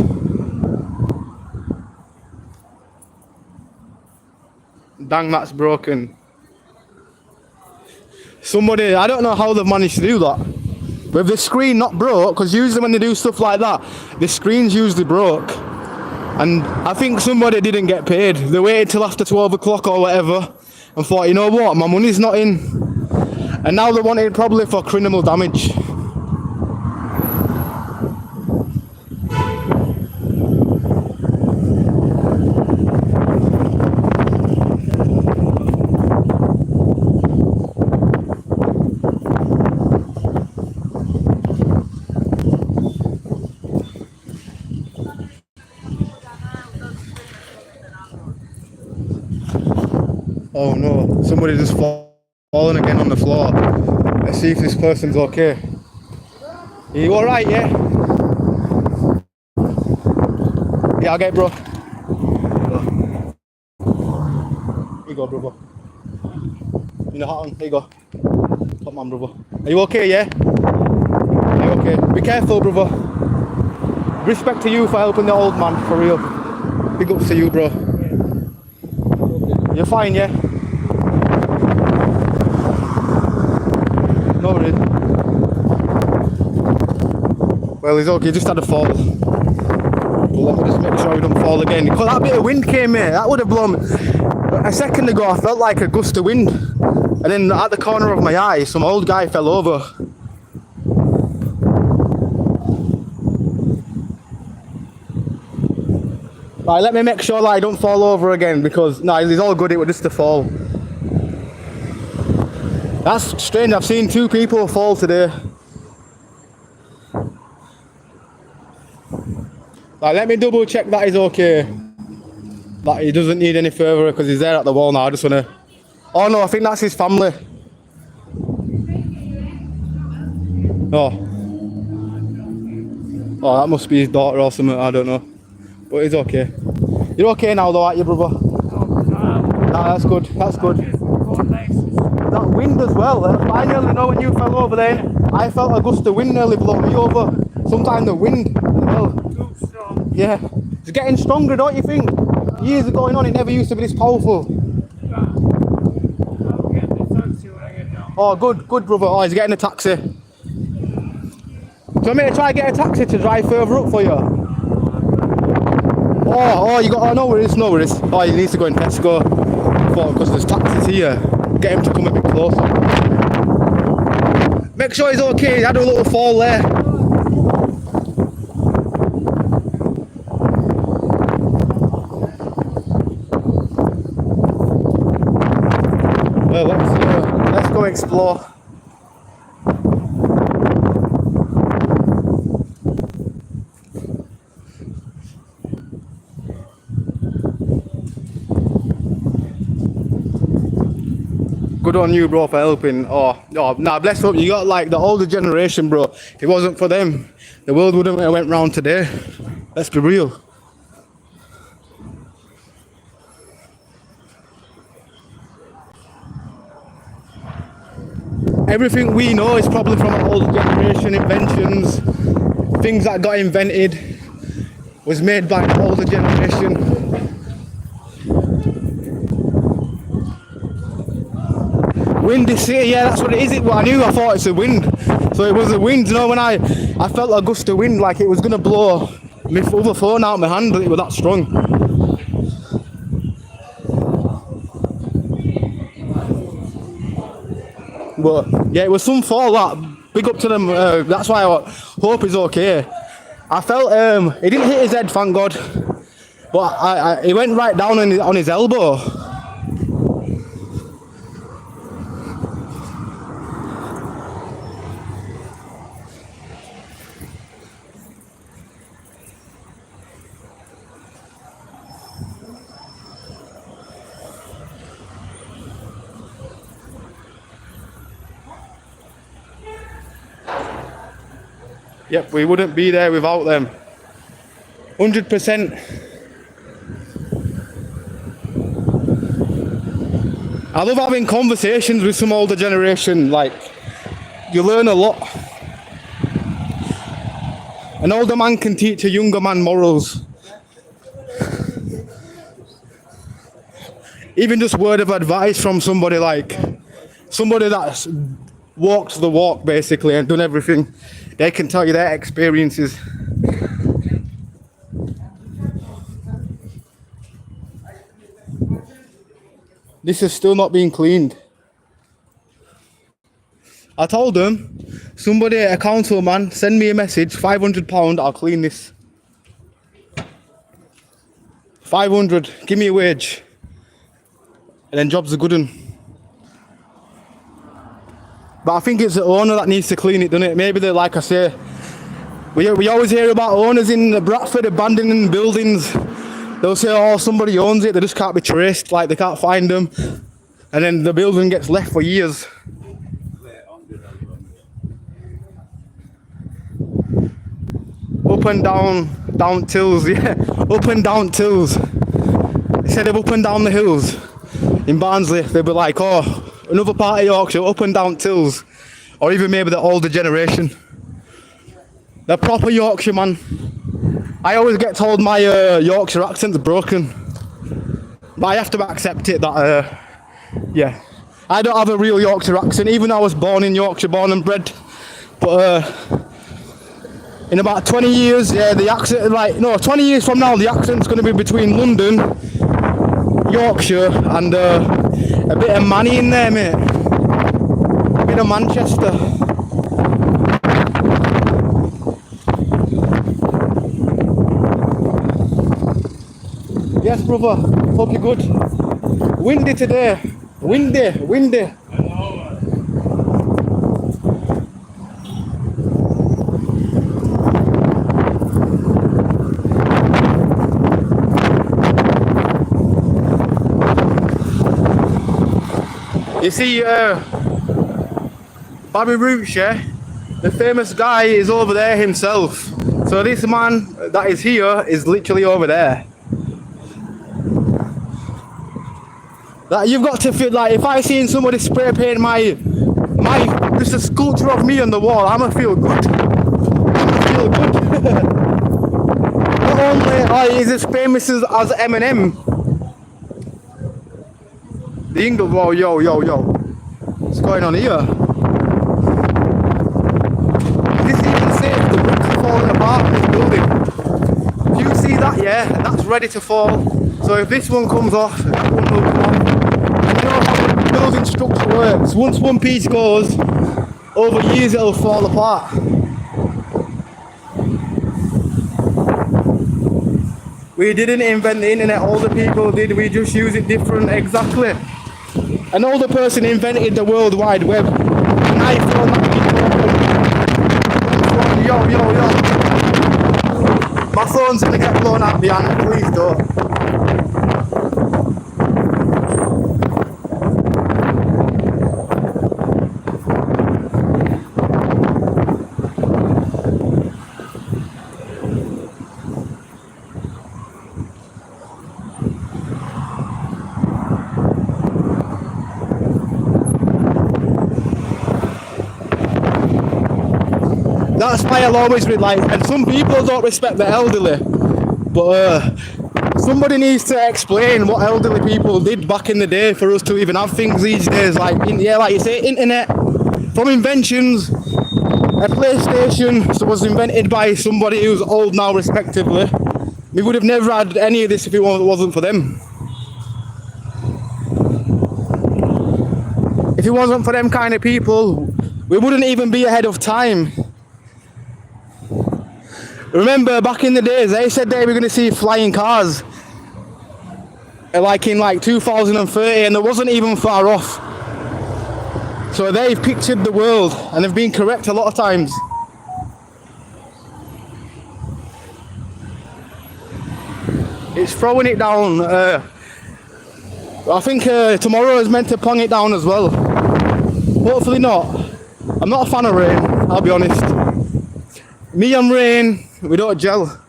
Dang, that's broken. Somebody, I don't know how they've managed to do that. With the screen not broke, because usually when they do stuff like that, the screen's usually broke. And I think somebody didn't get paid. They waited till after 12 o'clock or whatever and thought, you know what, my money's not in. And now they want it probably for criminal damage. Oh no, somebody just fallen again on the floor. Let's see if this person's okay. Are you alright, yeah? Yeah, I'll get it, bro. Here you go, brother. In the hat on, here you go. Top man, brother. Are you okay, yeah? Are you okay? Be careful, brother. Respect to you for helping the old man, for real. Big ups to you, bro. You're fine, yeah? No worries. Well, he's okay, he just had a fall. But let me just make sure he don't fall again. Because that bit of wind came here, that would have blown me. A second ago I felt like a gust of wind. And then at the corner of my eye, some old guy fell over. Right, let me make sure that I don't fall over again because, no, he's all good, it was just a fall. That's strange, I've seen 2 people fall today. Right, let me double check that he's okay. That he doesn't need any further because he's there at the wall now, I just wanna... Oh no, I think that's his family. Oh. Oh, that must be his daughter or something, I don't know. But he's okay. You're okay now though, aren't you, brother? Nah, that's good, that's good. That wind as well, I nearly know when you fell over there, I felt a gust of wind nearly blow me over. Sometimes the wind as well. Yeah, it's getting stronger, don't you think? Years are going on, it never used to be this powerful. Oh, good, good, brother. Oh, he's getting a taxi. Do you want me to try and get a taxi to drive further up for you? Oh, you got, oh, no worries, no worries. Oh, he needs to go in Tesco because there's taxis here. Get him to come a bit closer. Make sure he's okay, he had a little fall there. Well, let's go explore. Good on you, bro, for helping. Oh, nah, bless up. You got like the older generation, bro. If it wasn't for them, the world wouldn't have went round today. Let's be real. Everything we know is probably from an older generation. Inventions, things that got invented, was made by an older generation. Windy city, yeah, that's what it is. I knew, I thought it's a wind. So it was a wind, you know, when I felt a gust of wind like it was gonna blow my other phone out of my hand, it was that strong. But yeah, it was some fall that. Big up to them, that's why I hope he's okay. I felt, he didn't hit his head, thank God. But he went right down on his elbow. Yep, we wouldn't be there without them. 100%. I love having conversations with some older generation, like, you learn a lot. An older man can teach a younger man morals. Even just word of advice from somebody that's walked the walk basically and done everything. They can tell you their experiences. This is still not being cleaned. I told them, somebody, a council man, send me a message, £500, I'll clean this. 500, give me a wage. And then job's a good one. But I think it's the owner that needs to clean it, doesn't it? Maybe they, like I say, we always hear about owners in Bradford abandoning buildings. They'll say, oh, somebody owns it, they just can't be traced, like they can't find them. And then the building gets left for years. Up and down tills, yeah. Up and down tills. Instead of up and down the hills in Barnsley, they'd be like, oh, another part of Yorkshire, up and down tills. Or even maybe the older generation. The proper Yorkshire man. I always get told my Yorkshire accent's broken. But I have to accept it that, yeah. I don't have a real Yorkshire accent, even though I was born in Yorkshire, born and bred. But in about 20 years, yeah, the accent, 20 years from now, the accent's going to be between London, Yorkshire, and a bit of Manny in there, mate. A bit of Manchester. Yes, brother. Hope you're good. Windy today. Windy. You see, Bobby Roots, yeah? The famous guy is over there himself. So this man that is here is literally over there. That you've got to feel like, if I see somebody spray paint my just a sculpture of me on the wall, I'ma feel good. Not only are he as famous as Eminem. The English, whoa, yo. What's going on here? Is this even safe? The bricks are falling apart in this building. Do you see that? Yeah, that's ready to fall. So if this one comes off, that one will come off. And you know how the building structure works. Once one piece goes, over years it'll fall apart. We didn't invent the internet, older people did, we just use it different, exactly. An older person invented the World Wide Web. An iPhone that yo. My phone's gonna get blown out behind, please don't. That's why I'll always be like, and some people don't respect the elderly, but somebody needs to explain what elderly people did back in the day for us to even have things these days, like you say, internet, from inventions. A PlayStation was invented by somebody who's old now, respectively. We would have never had any of this if it wasn't for them. If it wasn't for them kind of people, we wouldn't even be ahead of time. Remember back in the days, they said they were going to see flying cars like in 2030, and it wasn't even far off. So they've pictured the world and have been correct a lot of times. It's throwing it down. I think tomorrow is meant to pong it down as well. Hopefully not. I'm not a fan of rain, I'll be honest. Me and rain, we don't gel.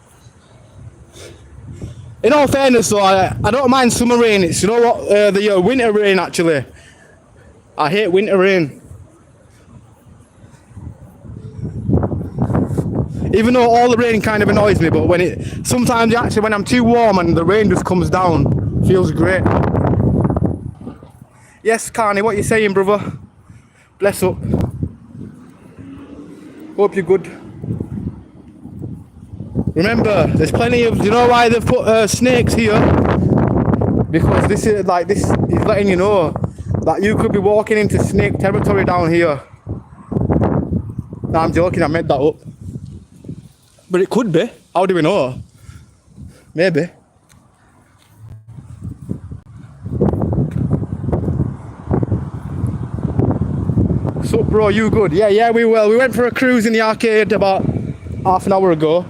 In all fairness though, I don't mind summer rain. It's, you know what, the winter rain actually. I hate winter rain. Even though all the rain kind of annoys me, but sometimes actually when I'm too warm and the rain just comes down, it feels great. Yes, Carney, what you saying, brother? Bless up. Hope you're good. Remember, there's plenty of, you know why they've put snakes here? Because this is letting you know that you could be walking into snake territory down here. No, I'm joking, I made that up. But it could be. How do we know? Maybe. So, bro, you good? Yeah, we will. We went for a cruise in the arcade about half an hour ago.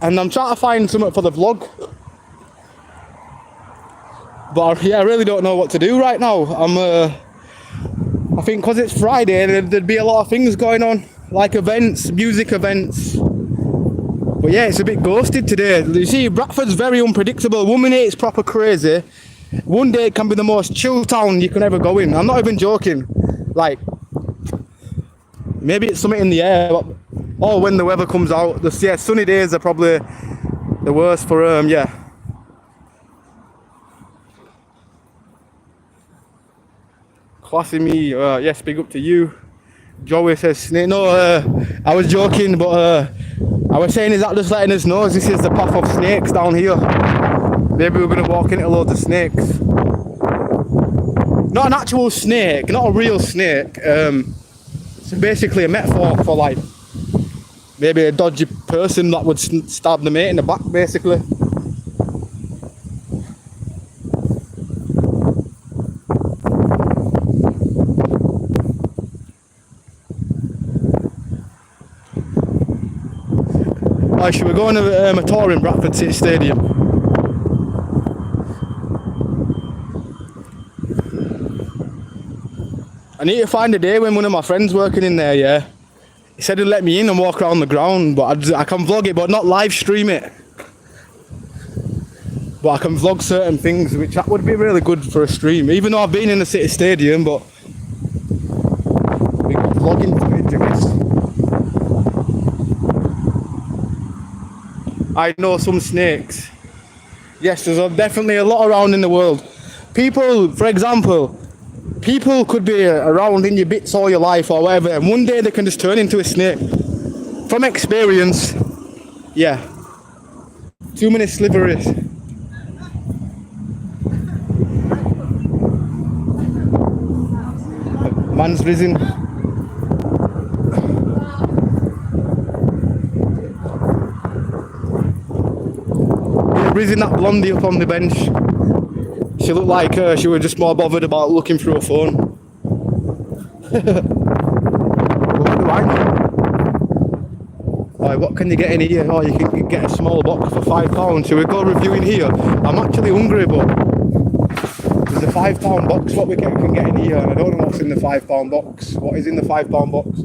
And I'm trying to find something for the vlog. But yeah, I really don't know what to do right now. I think because it's Friday, there'd be a lot of things going on. Like events, music events. But yeah, it's a bit ghosted today. You see, Bradford's very unpredictable. One minute it's proper crazy. One day it can be the most chill town you can ever go in. I'm not even joking. Like, maybe it's something in the air. Or when the weather comes out. Yeah, sunny days are probably the worst for, yeah. Classy me, yes, big up to you. Joey says snake. No, I was joking, but I was saying, is that just letting us know this is the path of snakes down here? Maybe we're going to walk into loads of snakes. Not an actual snake, not a real snake. It's basically a metaphor for like maybe a dodgy person that would stab the mate in the back, basically. Should we go on a tour in Bradford City Stadium? I need to find a day when one of my friends working in there, yeah. He said he'd let me in and walk around the ground, but I can vlog it, but not live stream it. But I can vlog certain things, which that would be really good for a stream. Even though I've been in the City Stadium, but big vlogging footage, I guess. I know some snakes. Yes, there's definitely a lot around in the world. People, for example, people could be around in your bits all your life or whatever, and one day they can just turn into a snake. From experience, yeah. Too many sliveries. Man's risen. Risen that blondie up on the bench. She looked like she was just more bothered about looking through her phone. What do I know? Right, what can you get in here? Oh, you can get a small box for £5. Shall we go reviewing here? I'm actually hungry, but there's a £5 box what we can get in here. I don't know what's in the £5 box. What is in the £5 box?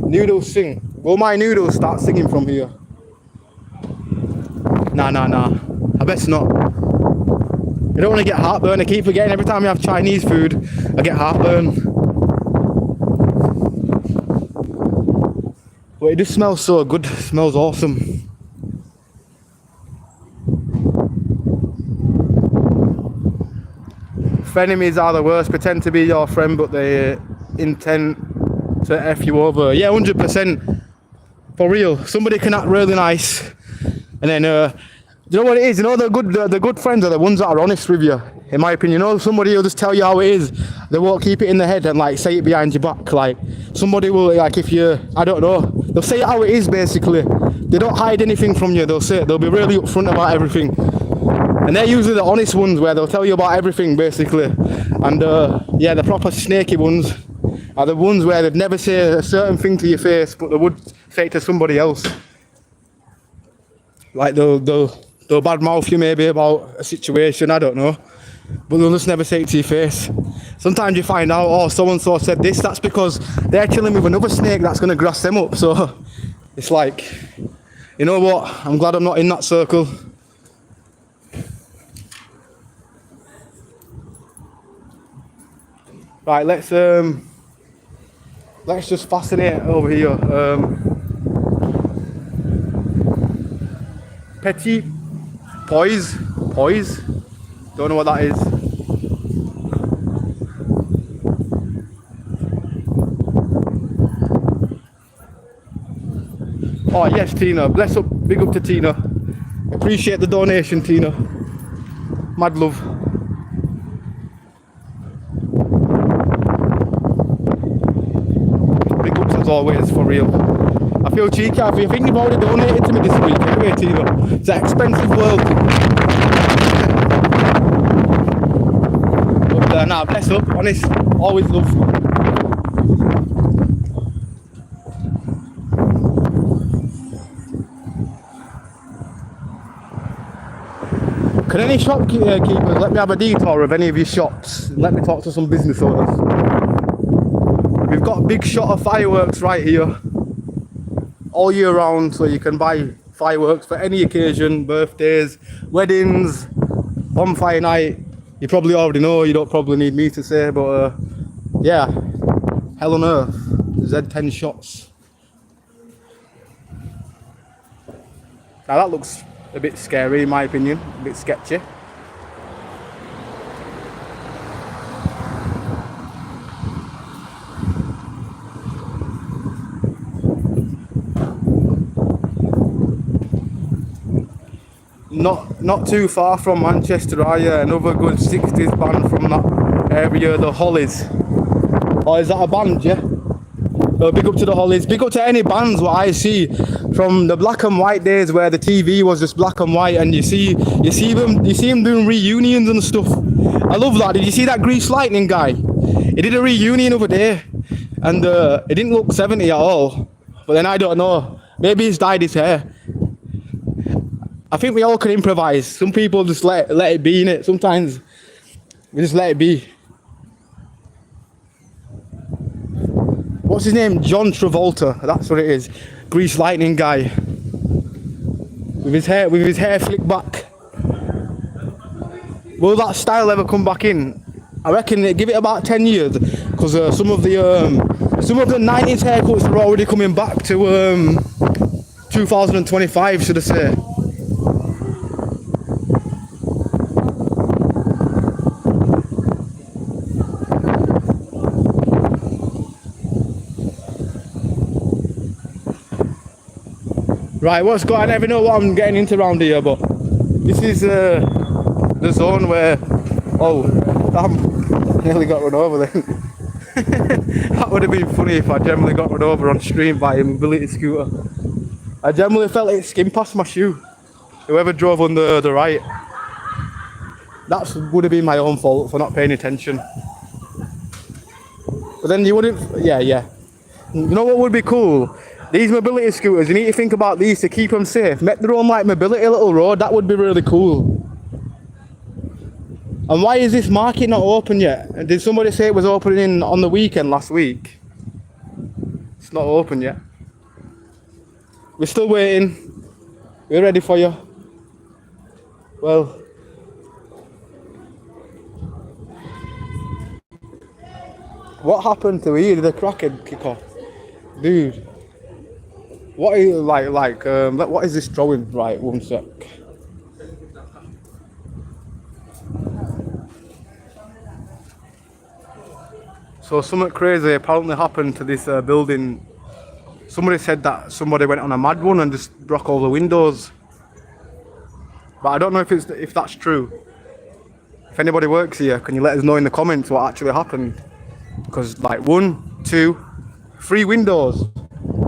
Noodles sing. Will my noodles start singing from here? Nah. I bet not. I don't want to get heartburn. I keep forgetting every time I have Chinese food, I get heartburn. But it just smells so good. It smells awesome. Frenemies are the worst. Pretend to be your friend, but they intend to F you over. Yeah, 100%. For real. Somebody can act really nice. And then, you know what it is? You know, the good friends are the ones that are honest with you, in my opinion. You know, somebody will just tell you how it is. They won't keep it in their head and like say it behind your back. Like somebody will, like, if you, I don't know, they'll say it how it is basically. They don't hide anything from you. They'll be really upfront about everything. And they're usually the honest ones where they'll tell you about everything basically. And yeah, the proper snaky ones are the ones where they'd never say a certain thing to your face, but they would say it to somebody else. Like they'll badmouth you maybe about a situation, I don't know, but they'll just never say it to your face. Sometimes you find out, oh, so-and-so said this, that's because they're chilling with another snake that's going to grass them up. So it's like, you know what, I'm glad I'm not in that circle. Right, let's just fascinate over here. Petit Poise, don't know what that is. Oh yes, Tina, bless up, big up to Tina. Appreciate the donation, Tina. Mad love. Big ups as always, for real. I feel cheeky. I think you've already donated to me this week anyway, Tino. It's an expensive world. But nah, bless up, honest. Always love. Can any shopkeepers let me have a detour of any of your shops? Let me talk to some business owners. We've got a big shot of fireworks right here. All year round, so you can buy fireworks for any occasion, birthdays, weddings, bonfire night. You probably already know, you don't probably need me to say, but yeah, hell on earth, Z10 shots. Now that looks a bit scary in my opinion, a bit sketchy. Not too far from Manchester, another good 60s band from that area, the Hollies. Or is that a band, yeah? Big up to the Hollies, big up to any bands what I see from the black and white days where the TV was just black and white, and you see them doing reunions and stuff. I love that. Did you see that Grease Lightning guy? He did a reunion over there, and it didn't look 70 at all. But then I don't know, maybe he's dyed his hair. I think we all can improvise. Some people just let it be, innit? Sometimes we just let it be. What's his name? John Travolta. That's what it is. Grease Lightning guy. With his hair flicked back. Will that style ever come back in? I reckon give it about 10 years, because some of the 90s haircuts are already coming back to 2025, should I say. Right, what's going on? I never know what I'm getting into around here, but this is the zone where, oh, damn, nearly got run over then. That would have been funny if I generally got run over on stream by a mobility scooter. I generally felt it skim past my shoe. Whoever drove on the right. That would have been my own fault for not paying attention. But then you wouldn't, yeah. You know what would be cool? These mobility scooters, you need to think about these to keep them safe. Make their own like mobility little road, that would be really cool. And why is this market not open yet? Did somebody say it was opening on the weekend last week? It's not open yet. We're still waiting. We're ready for you. Well, what happened to you? Did the crackhead kick off? Dude. What is what is this drawing? Right, one sec. So something crazy apparently happened to this building. Somebody said that somebody went on a mad one and just broke all the windows. But I don't know if that's true. If anybody works here, can you let us know in the comments what actually happened? Because like 1, 2, 3 windows.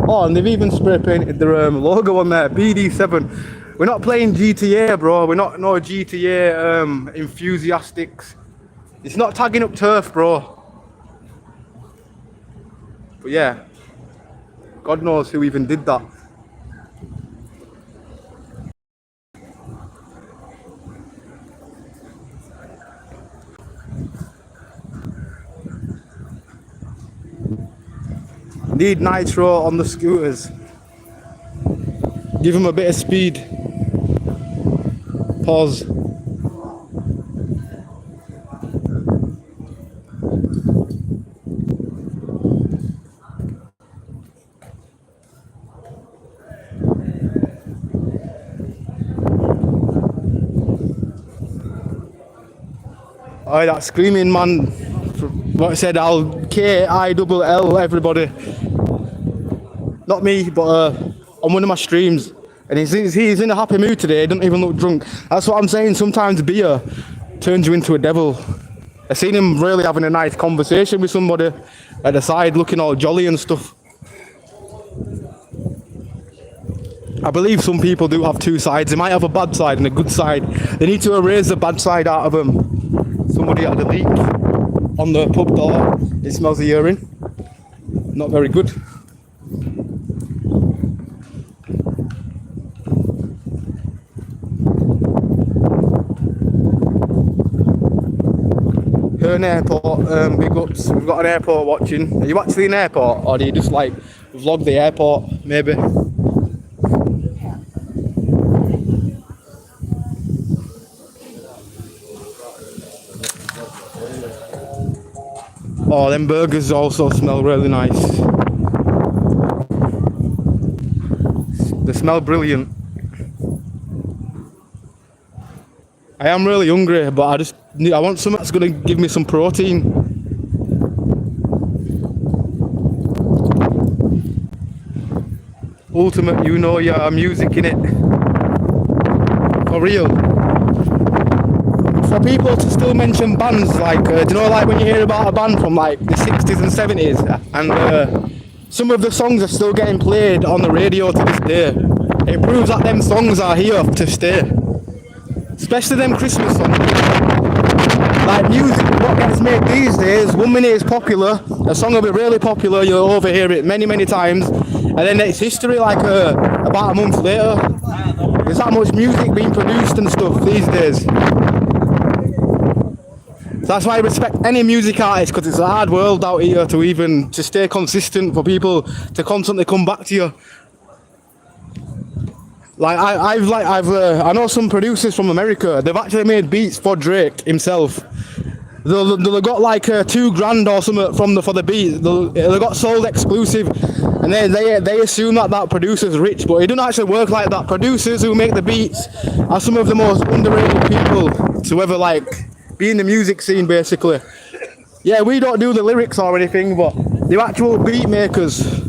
Oh, and they've even spray painted their logo on there, BD7. We're not playing GTA, bro. We're not no GTA enthusiastics. It's not tagging up turf, bro. But yeah, God knows who even did that. Need nitro on the scooters. Give them a bit of speed. Pause. Oh, that screaming man. What I said, I'll K-I-double-L everybody. Not me, but on one of my streams. And he's in a happy mood today, he doesn't even look drunk. That's what I'm saying, sometimes beer turns you into a devil. I seen him really having a nice conversation with somebody at the side, looking all jolly and stuff. I believe some people do have two sides. They might have a bad side and a good side. They need to erase the bad side out of them. Somebody had a leak on the pub door. It smells of urine. Not very good. Herne Airport, big ups. We've got an airport watching. Are you actually in airport, or do you just like vlog the airport? Maybe. Oh, them burgers also smell really nice. They smell brilliant. I am really hungry, but I want something that's going to give me some protein. Ultimate, you know your music in it. For real. For people to still mention bands, like, do you know, like when you hear about a band from like the 60s and 70s, and some of the songs are still getting played on the radio to this day. It proves that them songs are here to stay. Especially them Christmas songs. Like music, what gets made these days, 1 minute is popular, a song will be really popular, you'll overhear it many, many times, and then it's history like about a month later. There's that much music being produced and stuff these days. So that's why I respect any music artist, because it's a hard world out here to stay consistent, for people to constantly come back to you. Like I know some producers from America. They've actually made beats for Drake himself. They got like $2,000 or something for the beat. They got sold exclusive, and they assume that producer's rich, but it doesn't actually work like that. Producers who make the beats are some of the most underrated people to ever like be in the music scene, basically. Yeah, we don't do the lyrics or anything, but the actual beat makers.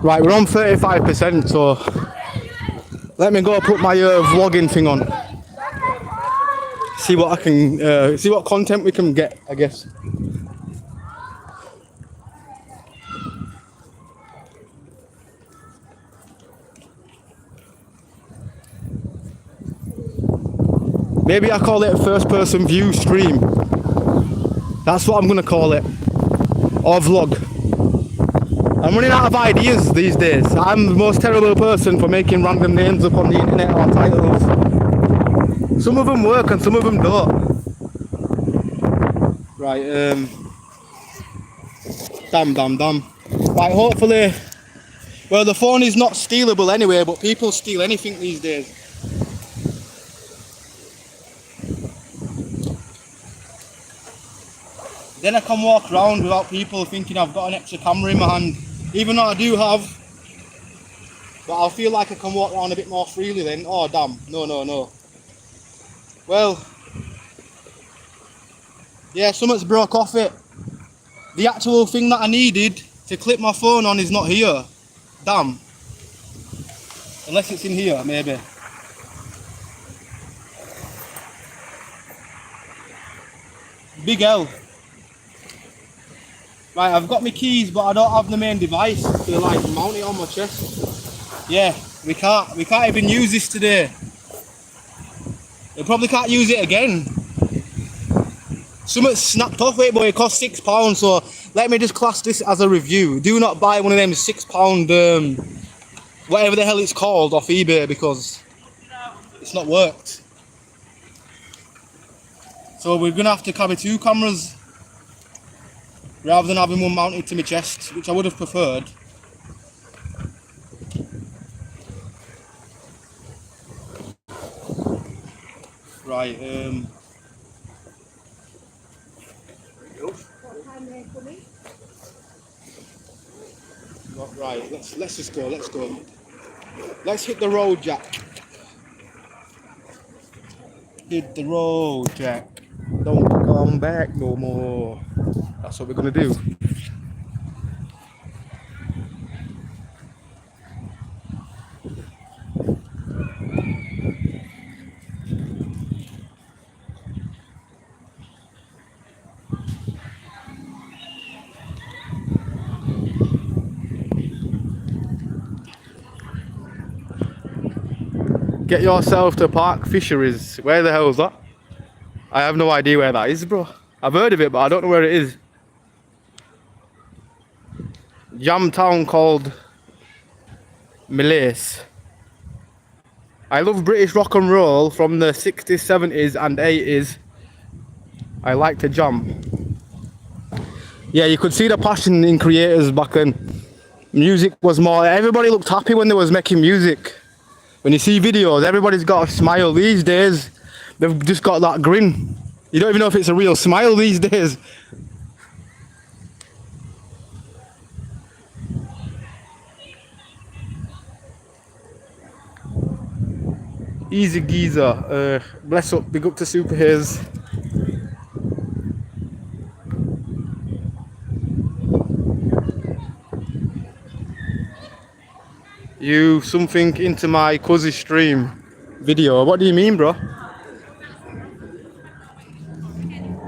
Right, we're on 35%, so let me go put my vlogging thing on. See what I can, see what content we can get, I guess. Maybe I call it a first person view stream. That's what I'm gonna call it. Or vlog. I'm running out of ideas these days. I'm the most terrible person for making random names up on the internet or titles. Some of them work and some of them don't. Right, damn. Right, hopefully, well, the phone is not stealable anyway, but people steal anything these days. Then I can walk around without people thinking I've got an extra camera in my hand. Even though I do have, but I'll feel like I can walk around a bit more freely then. Oh damn, no. Well, yeah, something's broke off it. The actual thing that I needed to clip my phone on is not here. Damn. Unless it's in here, maybe. Big L. Right, I've got my keys, but I don't have the main device to like mount it on my chest. Yeah, we can't even use this today. We probably can't use it again. Something snapped off it, but it cost £6, so let me just class this as a review. Do not buy one of them £6, whatever the hell it's called, off eBay, because it's not worked. So we're gonna have to carry 2 cameras, rather than having one mounted to my chest, which I would have preferred. Right, right, let's just go, let's go. Let's hit the road, Jack. Hit the road, Jack. Don't come back no more. That's what we're gonna do. Get yourself to Park Fisheries. Where the hell is that? I have no idea where that is, bro. I've heard of it, but I don't know where it is. Jam town called Malaise. I love British rock and roll from the 60s, 70s and 80s. I like to jam. Yeah, you could see the passion in creators back then. Music was more, everybody looked happy when they was making music. When you see videos, everybody's got a smile. These days, they've just got that grin. You don't even know if it's a real smile these days. Easy geezer. Bless up, big up to Super Haze. You something into my cousin stream video. What do you mean, bro?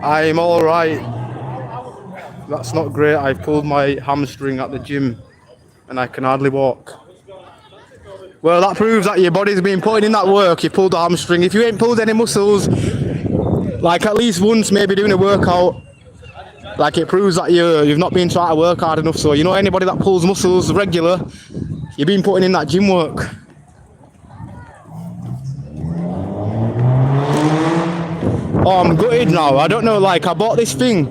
I'm alright. That's not great. I pulled my hamstring at the gym and I can hardly walk. Well, that proves that your body's been putting in that work. You pulled the hamstring. If you ain't pulled any muscles, like at least once, maybe doing a workout, like it proves that you've not been trying to work hard enough. So, you know, anybody that pulls muscles regular, you've been putting in that gym work. Oh, I'm gutted now. I don't know, like I bought this thing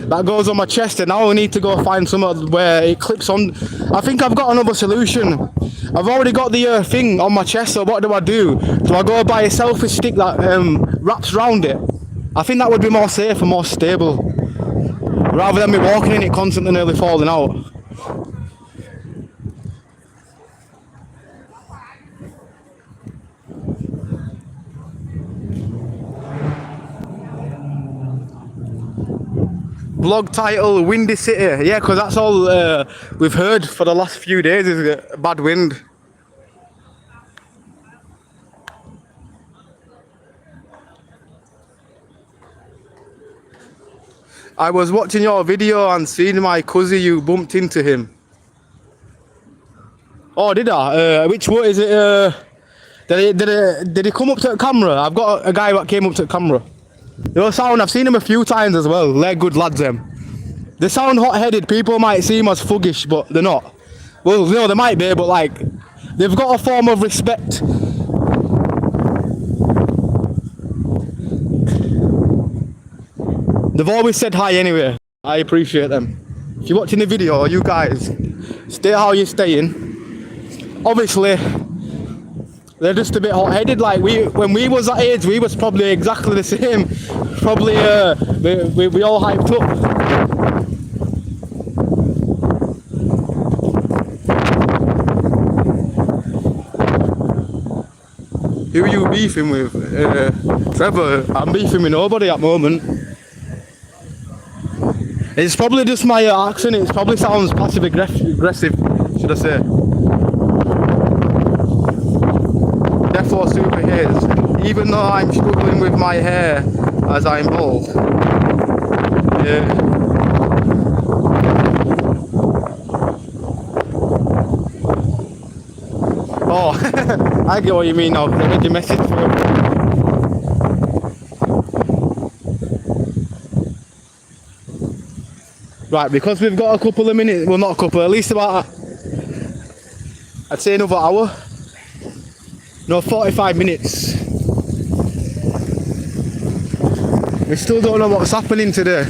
that goes on my chest and now I need to go find somewhere where it clips on. I think I've got another solution. I've already got the thing on my chest, so what do? Do I go buy a selfie stick that wraps around it? I think that would be more safe and more stable, rather than me walking in it constantly nearly falling out. Vlog title, Windy City. Yeah, because that's all we've heard for the last few days is bad wind. I was watching your video and seeing my cousin, you bumped into him. Oh, did I? Which one is it? Did he come up to the camera? I've got a guy that came up to the camera. You know, sound, I've seen him a few times as well. They're good lads, them. They sound hot-headed. People might see him as fuggish, but they're not. Well, you know, they might be, but like, they've got a form of respect. They've always said hi anyway. I appreciate them. If you're watching the video, you guys, stay how you're staying. Obviously, they're just a bit hot-headed. Like when we was that age, we was probably exactly the same. Probably we all hyped up. Who are you beefing with? Trevor. I'm beefing with nobody at the moment. It's probably just my accent. It probably sounds passive aggressive, should I say. Therefore, Super Haze. Even though I'm struggling with my hair as I'm bald. Yeah. Oh, I get what you mean now. I read your message through. Right, because we've got a couple of minutes, well not a couple, at least about, I'd say another hour. No, 45 minutes. We still don't know what's happening today.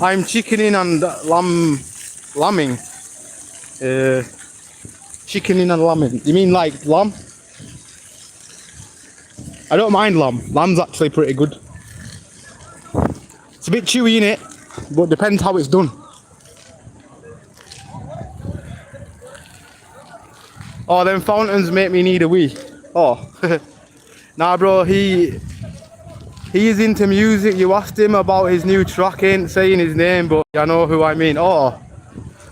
I'm chickening and lambing. Chickening and lambing. You mean like lamb? I don't mind lamb. Lamb's actually pretty good. It's a bit chewy innit, but depends how it's done. Oh, them fountains make me need a wee. Oh, nah, bro. He is into music. You asked him about his new track, ain't saying his name, but I know who I mean. Oh,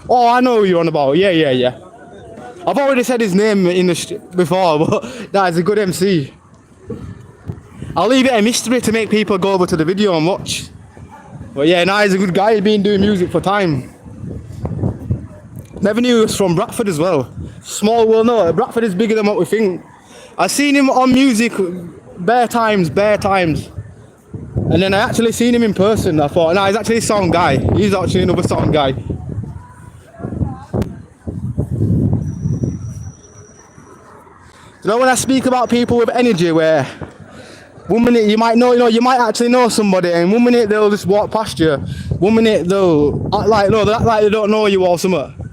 Oh, I know who you're on about. Yeah, yeah, yeah. I've already said his name in the before, but that is a good MC. I'll leave it a mystery to make people go over to the video and watch. But yeah, nah, he's a good guy. He's been doing music for time. Never knew he was from Bradford as well. Small world, no, Bradford is bigger than what we think. I've seen him on music bare times. And then I actually seen him in person. I thought, nah, he's actually a sound guy. He's actually another sound guy. You know when I speak about people with energy where one minute you might know, you might actually know somebody and one minute they'll just walk past you. One minute they'll act like, no, they act like they don't know you or something.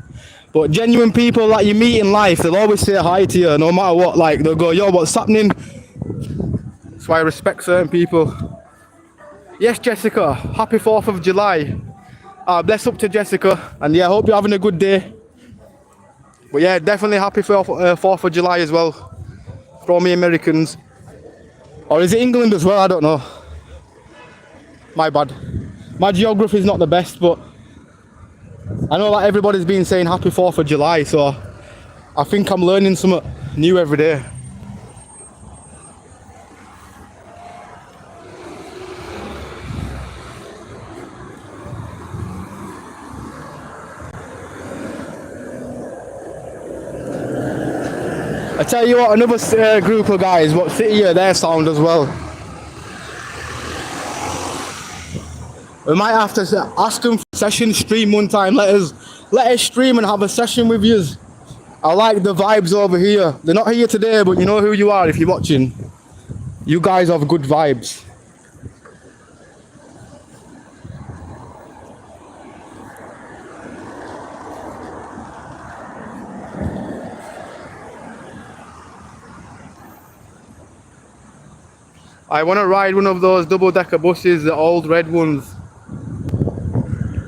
But genuine people that you meet in life, they'll always say hi to you no matter what. Like they'll go, yo, what's happening? That's why I respect certain people. Yes, Jessica, happy 4th of July. Bless up to Jessica. And yeah, I hope you're having a good day. But yeah, definitely happy 4th of July as well. For all me Americans. Or is it England as well? I don't know. My bad. My geography is not the best, but I know that everybody's been saying happy 4th of July, so I think I'm learning something new every day. I tell you what, another group of guys, what city are their sound as well. We might have to ask them for a session stream one time. Let us stream and have a session with you. I like the vibes over here. They're not here today, but you know who you are if you're watching. You guys have good vibes. I want to ride one of those double-decker buses, the old red ones.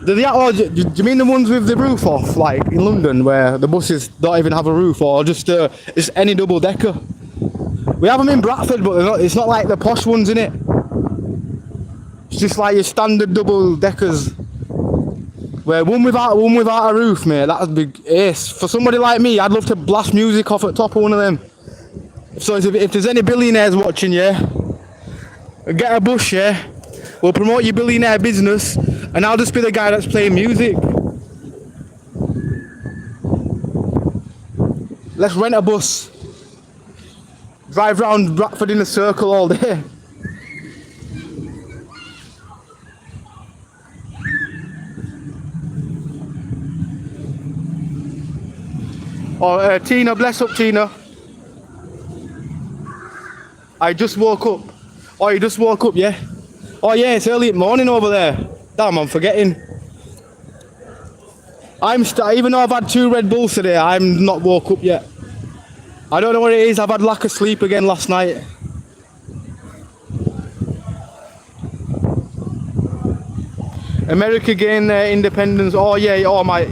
Do you mean the ones with the roof off, like in London, where the buses don't even have a roof, or just any double-decker? We have them in Bradford, but it's not like the posh ones, in it. It's just like your standard double-deckers. Where one without a roof, mate, that'd be ace. For somebody like me, I'd love to blast music off at the top of one of them. So if there's any billionaires watching, yeah, get a bus, yeah. We'll promote your billionaire business, and I'll just be the guy that's playing music. Let's rent a bus. Drive round Bradford in a circle all day. Oh, Tina, bless up, Tina. I just woke up. Oh, you just woke up, yeah? Oh yeah, it's early morning over there. Damn, I'm forgetting. Even though I've had 2 Red Bulls today, I'm not woke up yet. I don't know what it is, I've had lack of sleep again last night. America gained their independence. Oh yeah, oh my.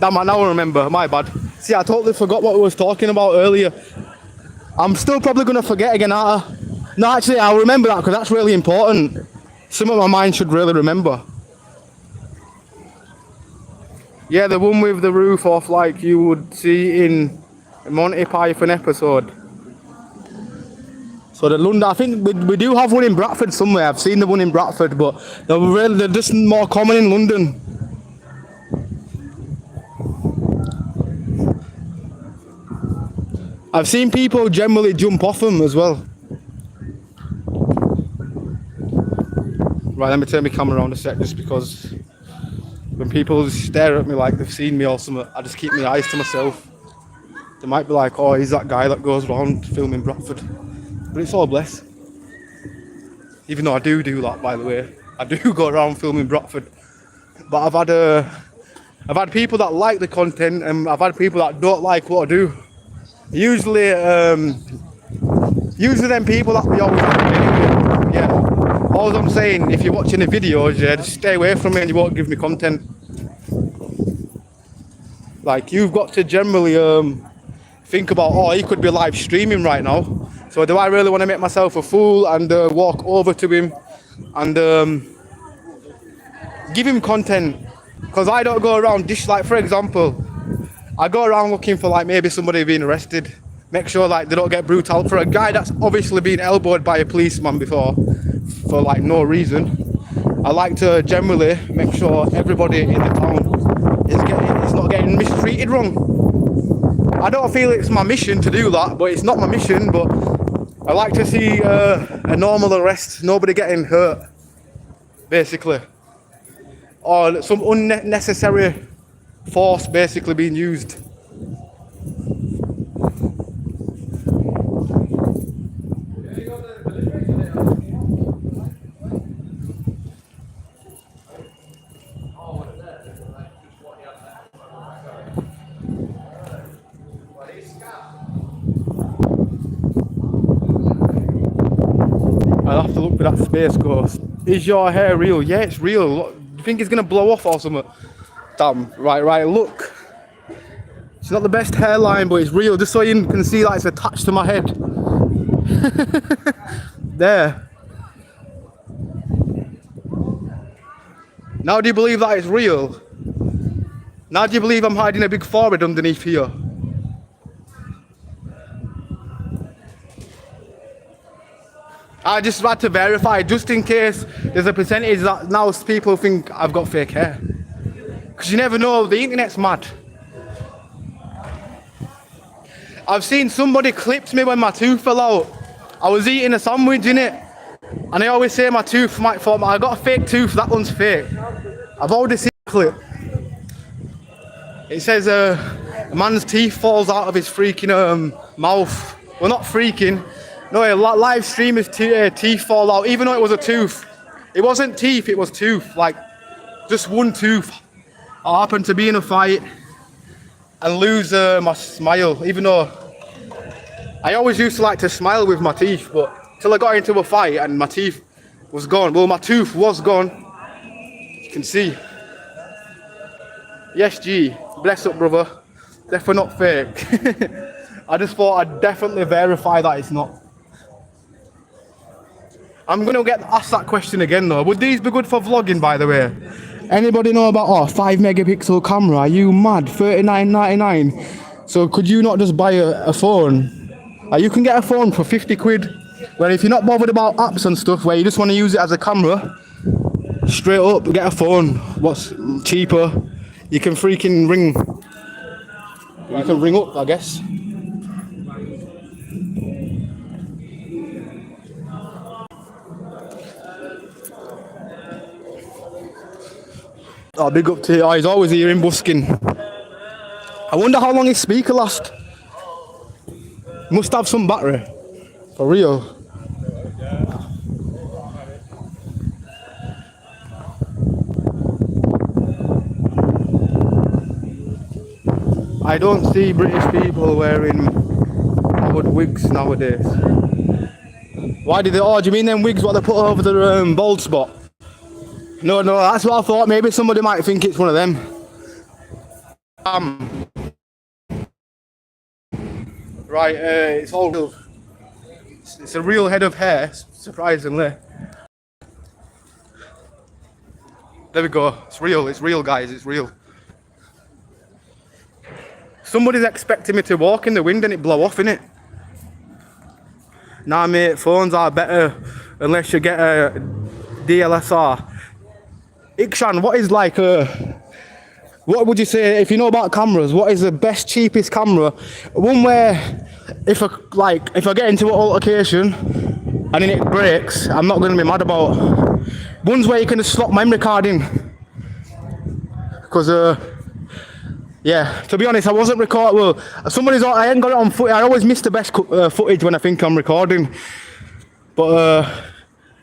Damn, now I remember, my bad. See, I totally forgot what we was talking about earlier. I'm still probably going to forget again, aren't I? No, actually, I'll remember that because that's really important. Some of my mind should really remember. Yeah, the one with the roof off like you would see in a Monty Python episode. So the London, I think we do have one in Bradford somewhere. I've seen the one in Bradford, but they're just more common in London. I've seen people generally jump off them as well. Right, let me turn my camera on a sec, just because when people stare at me like they've seen me or something, I just keep my eyes to myself. They might be like, oh, he's that guy that goes around filming Bradford. But it's all bless. Even though I do that, by the way. I do go around filming Bradford. But I've had people that like the content, and I've had people that don't like what I do. Usually them people that we always have. Yeah. All I'm saying, if you're watching the videos, yeah, just stay away from me and you won't give me content. Like, you've got to generally think about, oh, he could be live streaming right now. So do I really want to make myself a fool and walk over to him and give him content? Because I don't go around like for example, I go around looking for like maybe somebody being arrested. Make sure like they don't get brutal. For a guy that's obviously been elbowed by a policeman before for like no reason, I like to generally make sure everybody in the town is not getting mistreated wrong. I don't feel it's my mission to do that, but it's not my mission. But I like to see a normal arrest, nobody getting hurt, basically, or some unnecessary force basically being used. I'll have to look for that Space Ghost. Is your hair real? Yeah, it's real. Look, do you think it's gonna blow off or something? Damn, right, look. It's not the best hairline, but it's real, just so you can see that it's attached to my head. There. Now do you believe that it's real? Now do you believe I'm hiding a big forehead underneath here? I just had to verify, just in case there's a percentage that now people think I've got fake hair. Because you never know, the internet's mad. I've seen somebody clipped me when my tooth fell out. I was eating a sandwich, innit? And I always say my tooth might fall. I got a fake tooth, that one's fake. I've already seen a clip. It says a man's teeth falls out of his freaking mouth. Well, not freaking. No, a live streamer's teeth fall out, even though it was a tooth. It wasn't teeth, it was tooth. Like, just one tooth. I happened to be in a fight and lose my smile, even though I always used to like to smile with my teeth, but till I got into a fight and my teeth was gone. Well, my tooth was gone. You can see. Yes, G. Bless up, brother. Definitely not fake. I just thought I'd definitely verify that it's not. I'm gonna get asked that question again though. Would these be good for vlogging, by the way? Anybody know about 5 megapixel camera? Are you mad? $39.99. So could you not just buy a phone? You can get a phone for 50 quid. Where if you're not bothered about apps and stuff, where you just want to use it as a camera, straight up get a phone. What's cheaper? You can freaking ring. You can ring up, I guess. Oh, big up to you. Oh, he's always here in busking. I wonder how long his speaker lasts. Must have some battery. For real. I don't see British people wearing covered wigs nowadays. Why did they? Oh, do you mean them wigs what they put over the bald spot? No, that's what I thought. Maybe somebody might think it's one of them. Right, it's all real. It's a real head of hair, surprisingly. There we go. It's real, guys. It's real. Somebody's expecting me to walk in the wind and it blow off, innit? Nah, mate, phones are better unless you get a DSLR. Ikshan, what is like what would you say, if you know about cameras, what is the best, cheapest camera? One where, if I get into an altercation and then it breaks, I'm not going to be mad about. Ones where you can just slot memory card in. Because, yeah, to be honest, I wasn't recording. Well, I hadn't got it on footage. I always miss the best footage when I think I'm recording. But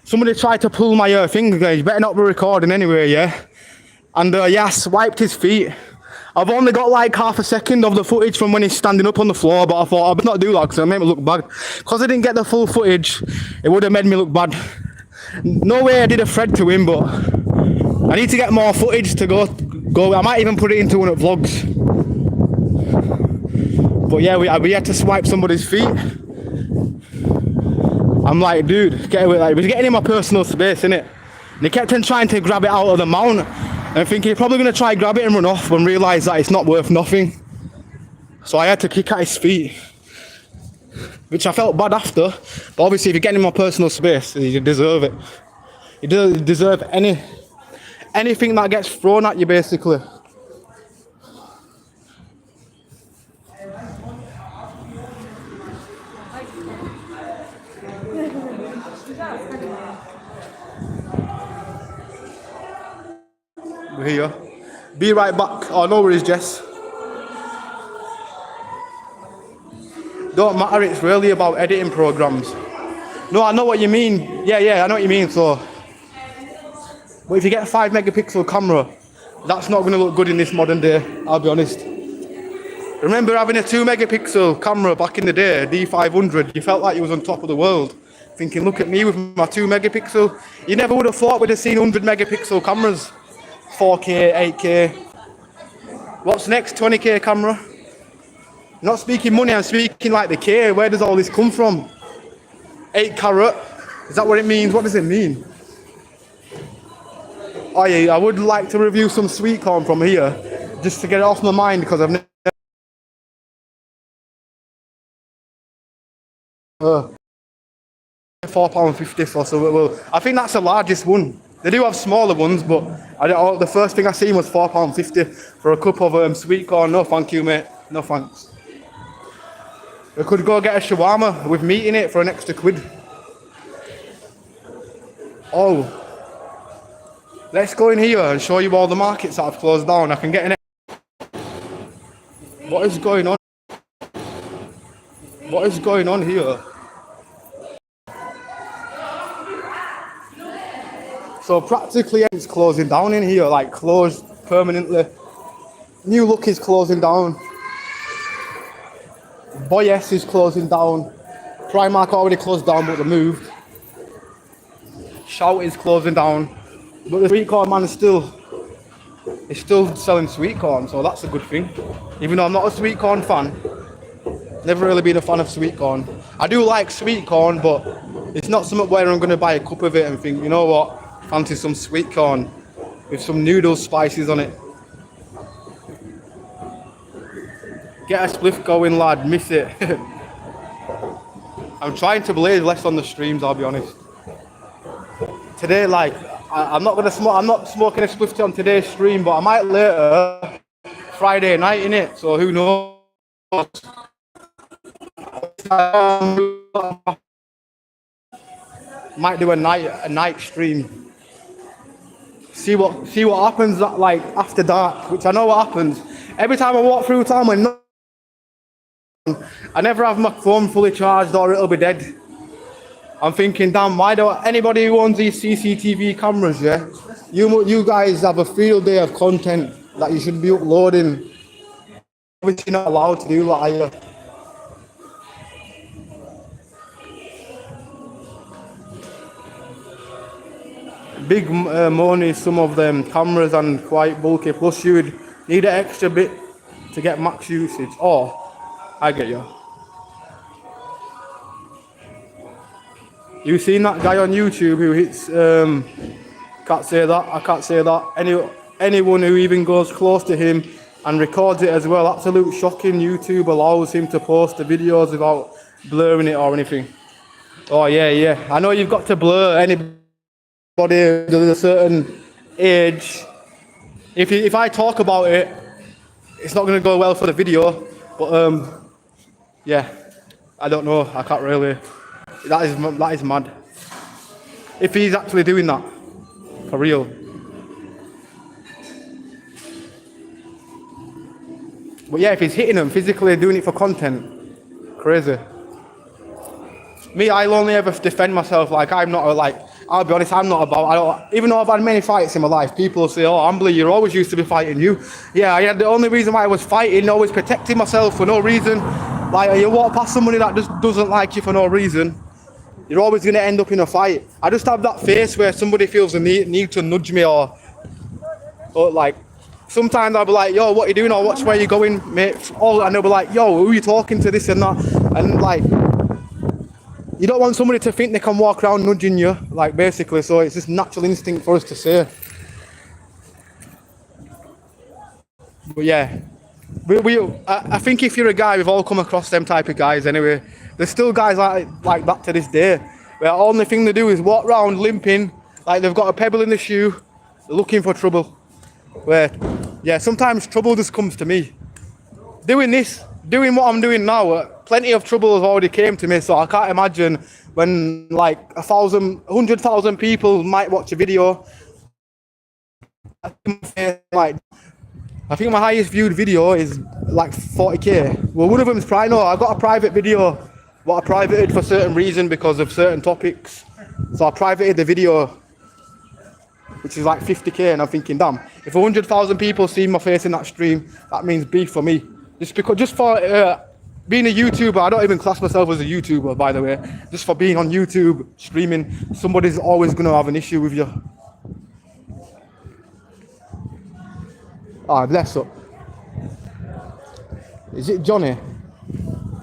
somebody tried to pull my finger. You better not be recording anyway, yeah? And yeah, I swiped his feet. I've only got like half a second of the footage from when he's standing up on the floor, but I thought I'd not do that because it made me look bad. Because I didn't get the full footage, it would have made me look bad. No way I did a thread to him, but I need to get more footage to go. I might even put it into one of the vlogs. But yeah, we had to swipe somebody's feet. I'm like, dude, get away. Like, he was getting in my personal space, innit? And he kept on trying to grab it out of the mount. and thinking he's probably going to try grab it and run off, and realise that it's not worth nothing. So I had to kick at his feet, which I felt bad after. But obviously, if you get in my personal space, you deserve it. You deserve anything that gets thrown at you, basically. We're here. Be right back. Oh, no worries, Jess. Don't matter, it's really about editing programs. No, I know what you mean. Yeah, I know what you mean. So, but if you get a 5 megapixel camera, that's not going to look good in this modern day, I'll be honest. Remember having a 2 megapixel camera back in the day, D500, you felt like you was on top of the world. Thinking, look at me with my 2 megapixel. You never would have thought we'd have seen 100 megapixel cameras. 4K, 8K. What's next? 20K camera? Not speaking money, I'm speaking like the K. Where does all this come from? 8 carat? Is that what it means? What does it mean? Oh yeah, I would like to review some sweet corn from here, just to get it off my mind, because I've never... £4.50 for, so well, I think that's the largest one. They do have smaller ones, but the first thing I seen was £4.50 for a cup of sweet corn. No thank you, mate. No thanks. We could go get a shawarma with meat in it for an extra £1. Oh. Let's go in here and show you all the markets that have closed down. I can get in it. What is going on? What is going on here? So practically it's closing down in here, like closed permanently. New Look is closing down. Boy S is closing down. Primark already closed down, but they moved. Shout is closing down. But the sweet corn man is still selling sweet corn, so that's a good thing. Even though I'm not a sweet corn fan, never really been a fan of sweet corn. I do like sweet corn, but it's not something where I'm going to buy a cup of it and think, you know what, fancy some sweet corn with some noodle spices on it. Get a spliff going, lad, miss it. I'm trying to blaze less on the streams, I'll be honest. Today, like, I'm not smoking a spliff on today's stream, but I might later, Friday night, innit? So who knows? Might do a night stream. See what happens like after dark, which I know what happens. Every time I walk through town, I never have my phone fully charged or it'll be dead. I'm thinking, damn, why don't anybody who owns these CCTV cameras, yeah? You guys have a field day of content that you should be uploading. Obviously not allowed to do that, are you? Big money, some of them cameras, and quite bulky. Plus you would need an extra bit to get max usage. Oh, I get you. You seen that guy on YouTube who hits, can't say that, I can't say that. Anyone who even goes close to him and records it as well, absolute shocking. YouTube allows him to post the videos without blurring it or anything. Oh yeah. I know you've got to blur anybody under a certain age. If I talk about it, it's not going to go well for the video. But yeah, I don't know. I can't really. That is mad. If he's actually doing that, for real. But yeah, if he's hitting them physically, doing it for content, crazy. Me, I'll only ever defend myself. Like I'm not I'll be honest, I'm not about. Even though I've had many fights in my life, people say, "Oh, Ambler, you're always used to be fighting." Yeah, the only reason why I was fighting, always protecting myself for no reason. Like you walk past somebody that just doesn't like you for no reason, you're always going to end up in a fight. I just have that face where somebody feels the need to nudge me or like, sometimes I'll be like, yo, what are you doing? Or where you going, mate? And they'll be like, yo, who are you talking to, this and that? And like, you don't want somebody to think they can walk around nudging you, like basically, so it's just natural instinct for us to say. But yeah, I think if you're a guy, we've all come across them type of guys anyway. There's still guys like that to this day. Where the only thing they do is walk around limping, like they've got a pebble in the shoe, looking for trouble. Where, yeah, sometimes trouble just comes to me. Doing what I'm doing now, plenty of trouble has already came to me, so I can't imagine when like 100,000 people might watch a video. Like, I think my highest viewed video is like 40k. Well, one of them is probably, no, I got a private video, what I privated for certain reason because of certain topics. So I privated the video, which is like 50k, and I'm thinking, damn, if 100,000 people see my face in that stream, that means beef for me. Just for being a YouTuber, I don't even class myself as a YouTuber, by the way. Just for being on YouTube, streaming, somebody's always going to have an issue with you. Ah, bless up. Is it Johnny?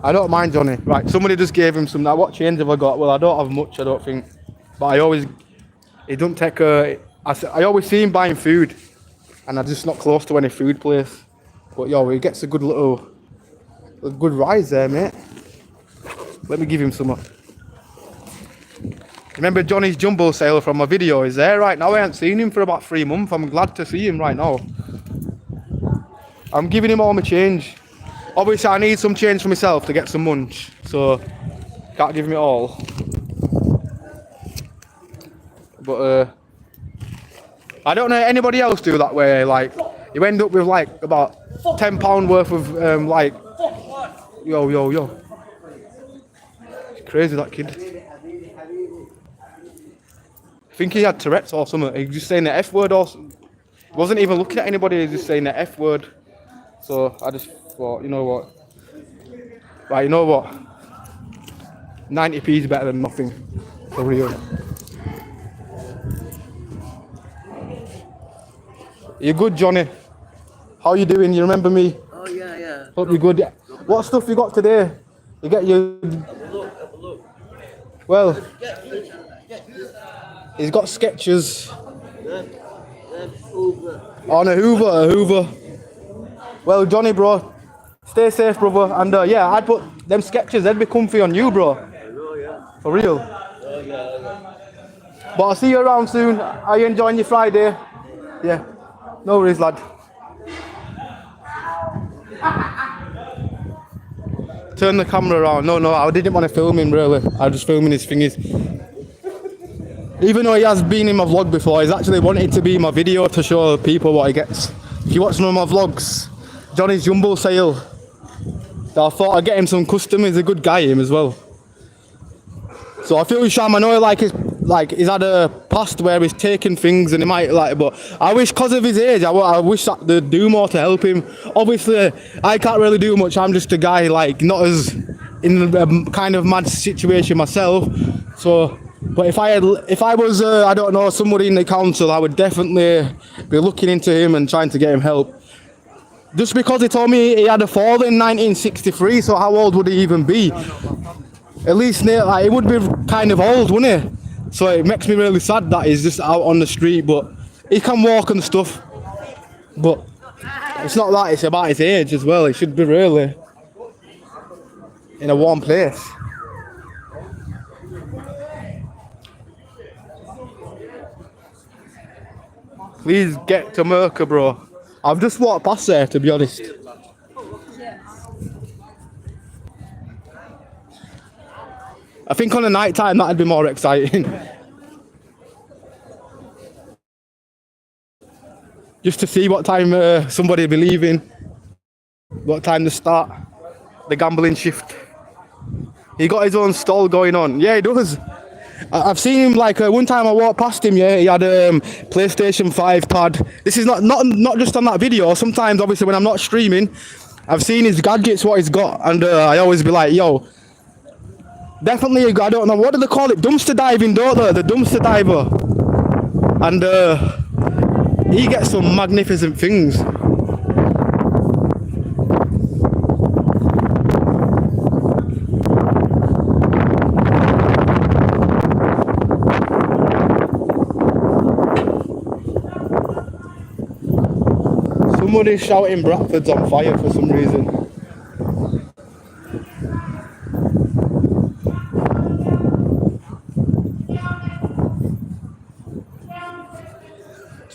I don't mind Johnny. Right, somebody just gave him some. Now, what change have I got? Well, I don't have much, I don't think. But he don't take I always see him buying food, and I'm just not close to any food place. But yo, he gets a good rise there, mate. Let me give him some. Remember Johnny's jumbo sale from my video? Is there right now? I haven't seen him for about 3 months. I'm glad to see him right now. I'm giving him all my change. Obviously, I need some change for myself to get some munch, so can't give him it all. But I don't know anybody else do that way. Like, you end up with like about £10 worth of like, yo. It's crazy, that kid. I think he had Tourette's or something. He was just saying the F word or something. He wasn't even looking at anybody, he was just saying the F word. So I just thought, you know what? Right, you know what? 90p is better than nothing. For real. You good, Johnny? How you doing? You remember me?
Oh yeah.
Hope you're good. What stuff you got today? You get your...
Have a look.
Well, he's got sketches. On a Hoover. Well, Johnny, bro, stay safe, brother. And yeah, I'd put them sketches, they'd be comfy on you, bro. For real. But I'll see you around soon. Are you enjoying your Friday? Yeah. No worries, lad. Turn the camera around. No, I didn't want to film him, really. I was just filming his thingies. Even though he has been in my vlog before, he's actually wanted to be in my video to show people what he gets. If you watch one of my vlogs, Johnny's jumbo sale. So I thought I'd get him some custom. He's a good guy, him as well. So I feel shame. I know he's had a past where he's taken things and he might like, but I wish, because of his age, I wish that they'd do more to help him. Obviously, I can't really do much. I'm just a guy, like, not as in a kind of mad situation myself. So, but if I was, I don't know, somebody in the council, I would definitely be looking into him and trying to get him help. Just because he told me he had a fall in 1963, so how old would he even be? At least like, he would be kind of old, wouldn't he? So it makes me really sad that he's just out on the street, but he can walk and stuff. But it's not that, it's about his age as well. He should be really in a warm place. Please get to Merca, bro. I've just walked past there, to be honest. I think on the night time that'd be more exciting. Just to see what time somebody'd be leaving, what time to start the gambling shift. He got his own stall going on. Yeah, he does. I've seen him like one time I walked past him. Yeah, he had a PlayStation 5 pad. This is not just on that video. Sometimes, obviously, when I'm not streaming, I've seen his gadgets, what he's got, and I always be like, yo. Definitely, I don't know, what do they call it? Dumpster diving, don't they? The dumpster diver. And he gets some magnificent things. Somebody's shouting Bradford's on fire for some reason.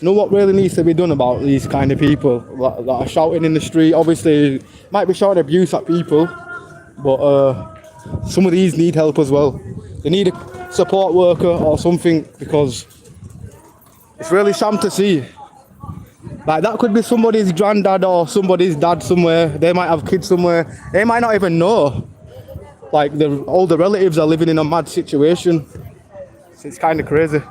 You know what really needs to be done about these kind of people that are shouting in the street? Obviously, might be shouting abuse at people, but some of these need help as well. They need a support worker or something, because it's really sham to see. Like, that could be somebody's granddad or somebody's dad somewhere. They might have kids somewhere. They might not even know. Like, all the relatives are living in a mad situation. So it's kind of crazy.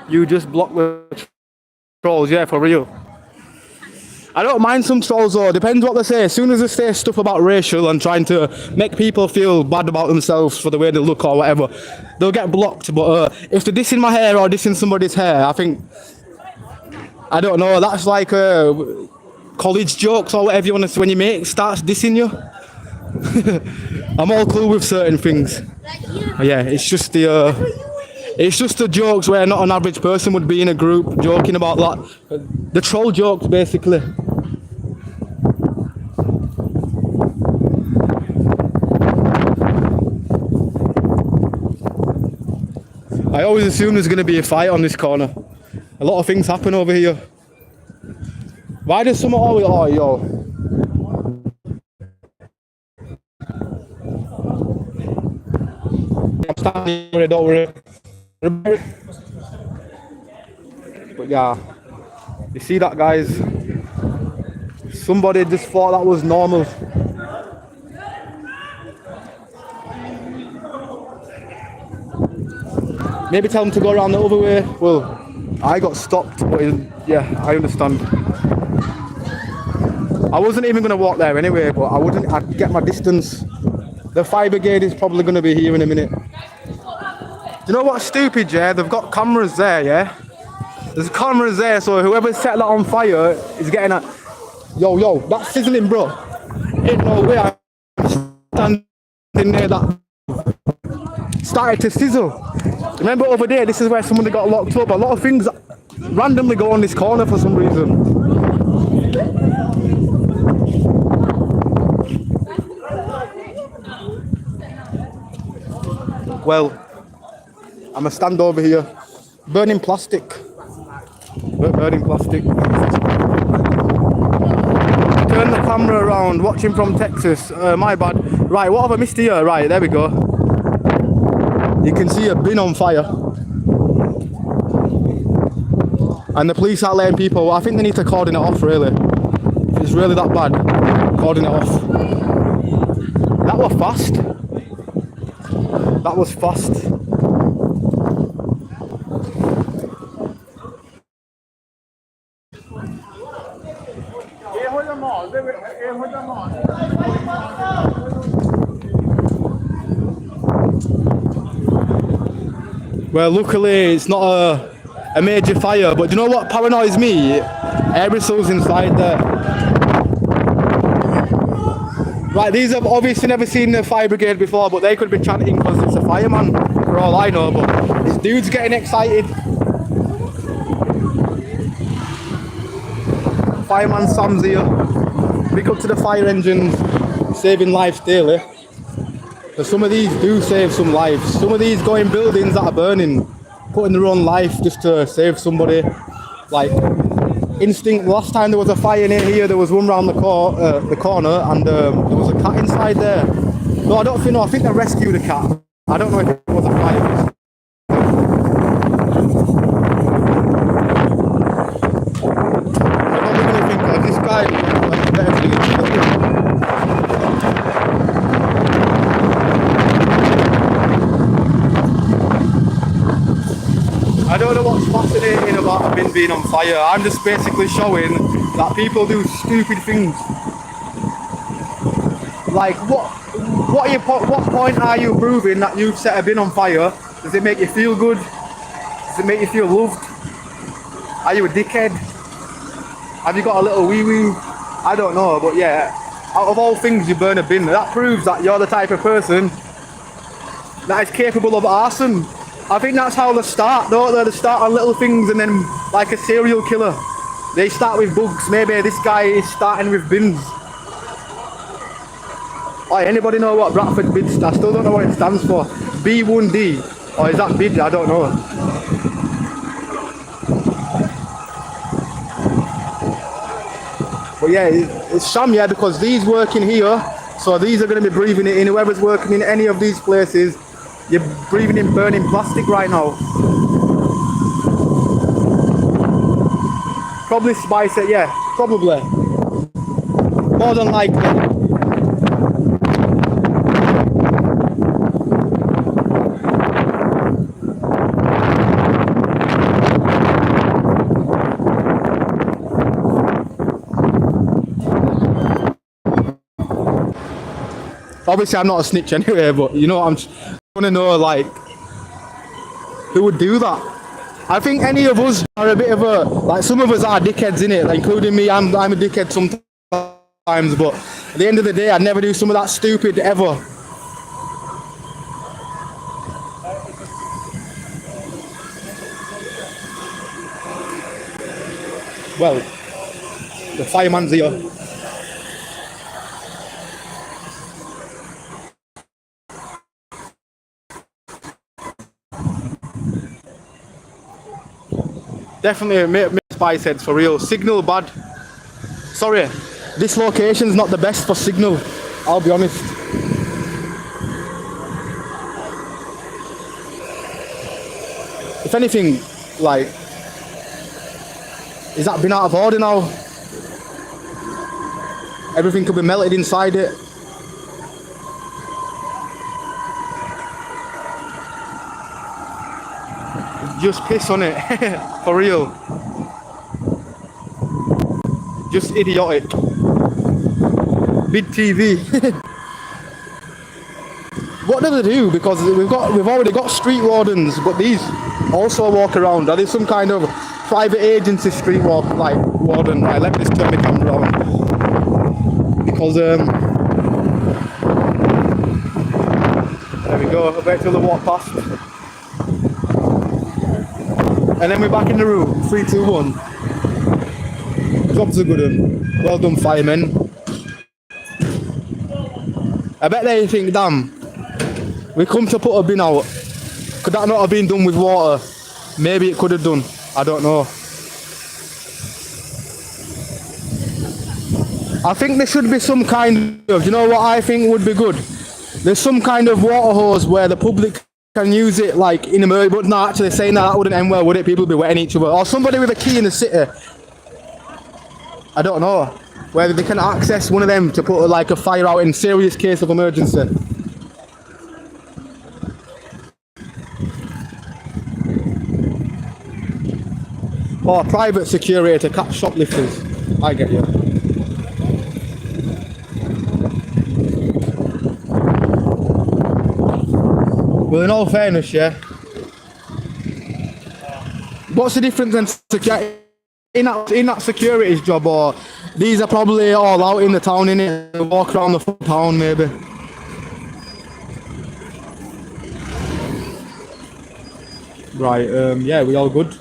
You just block the trolls, yeah, for real. I don't mind some trolls though, depends what they say. As soon as they say stuff about racial and trying to make people feel bad about themselves for the way they look or whatever, they'll get blocked. But if they're dissing my hair or dissing somebody's hair, I think, I don't know, that's like college jokes or whatever you want to say. When your mate starts dissing you, I'm all cool with certain things. But yeah, it's just the jokes where not an average person would be in a group joking about that. The troll jokes, basically. I always assume there's going to be a fight on this corner. A lot of things happen over here. Why does someone always... Oh, yo. I'm standing here, don't worry. But yeah, you see that, guys? Somebody just thought that was normal. Maybe tell them to go around the other way. Well, I got stopped, but yeah, I understand. I wasn't even going to walk there anyway, but I'd get my distance. The fire brigade is probably going to be here in a minute. You know what's stupid, yeah? They've got cameras there, yeah? There's cameras there, so whoever set that on fire is getting a... Yo, that's sizzling, bro. Ain't no way I'm standing there that started to sizzle. Remember over there, this is where somebody got locked up. A lot of things randomly go on this corner for some reason. Well, I'm gonna stand over here, burning plastic. Burning plastic. Turn the camera around, watching from Texas. My bad. Right, what have I missed here? Right, there we go. You can see a bin on fire. And the police are letting people... I think they need to cordon it off, really. If it's really that bad, cordon it off. That was fast. That was fast. Well, luckily it's not a major fire, but do you know what paranoids me? Aerosols inside there. Right, these have obviously never seen the fire brigade before, but they could be chanting because it's a fireman, for all I know, but this dude's getting excited. Fireman Sam's here. Big up to the fire engines, saving lives daily. But some of these do save some lives. Some of these go in buildings that are burning, putting their own life just to save somebody. Like, instinct, last time there was a fire near here, there was one round the corner, and there was a cat inside there. No, I don't think, no, I think they rescued a cat. I don't know if it was a fire. I'm probably going to think of this guy, like, better thing to do. I don't know what's fascinating about a bin being on fire. I'm just basically showing that people do stupid things. Like, what point are you proving that you've set a bin on fire? Does it make you feel good? Does it make you feel loved? Are you a dickhead? Have you got a little wee wee? I don't know, but yeah, out of all things, you burn a bin. That proves that you're the type of person that is capable of arson. I think that's how they start, don't they? They start on little things and then, like a serial killer, they start with bugs. Maybe this guy is starting with bins. Oh, anybody know what Bradford bid? I still don't know what it stands for. B1D, or is that bid? I don't know. But yeah, it's sham, yeah, because these work in here, so these are going to be breathing it in. Whoever's working in any of these places, you're breathing in burning plastic right now. Probably spice it, yeah, probably. More than likely. Obviously, I'm not a snitch anyway, but you know, I'm just want to know, like, who would do that? I think any of us are a bit of a, like, some of us are dickheads in it, like, including me. I'm a dickhead sometimes, but at the end of the day, I'd never do some of that stupid ever. Well, the fireman's here. Definitely make spice heads for real. Signal bad. Sorry, this location's not the best for signal, I'll be honest. If anything, like, is that been out of order now? Everything could be melted inside it. Just piss on it, for real. Just idiotic. Big TV. What do they do? Because we've already got street wardens, but these also walk around. Are they some kind of private agency street warden? Right, let me just turn my camera on. Because there we go. I'll wait till they walk past. And then we're back in the room. 3, 2, 1. Job's a good one. Well done, firemen. I bet they think, damn, we come to put a bin out. Could that not have been done with water? Maybe it could have done. I don't know. I think there should be some kind of, you know what I think would be good? There's some kind of water hose where the public can use it, like, in emergency, but not actually saying that wouldn't end well, would it? People would be wetting each other. Or somebody with a key in the city. I don't know. Whether they can access one of them to put, like, a fire out in serious case of emergency. Or private security to catch shoplifters. I get you. Well, in all fairness, yeah. What's the difference in that security's job, or these are probably all out in the town, innit? They walk around the full town, maybe. Right, yeah, we all good.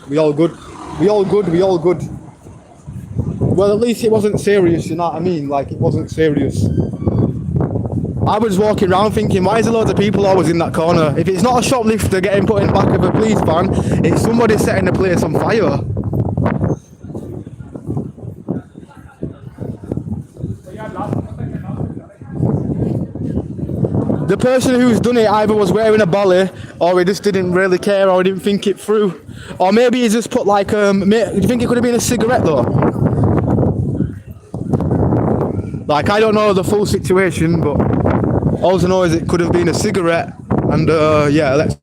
Well, at least it wasn't serious, you know what I mean? Like, it wasn't serious. I was walking around thinking, why is there loads of people always in that corner? If it's not a shoplifter getting put in the back of a police van, it's somebody setting the place on fire. The person who's done it either was wearing a bolly, or he just didn't really care, or he didn't think it through. Or maybe he just put, like, do you think it could have been a cigarette though? Like, I don't know the full situation, but all I know is it could have been a cigarette, and yeah, let's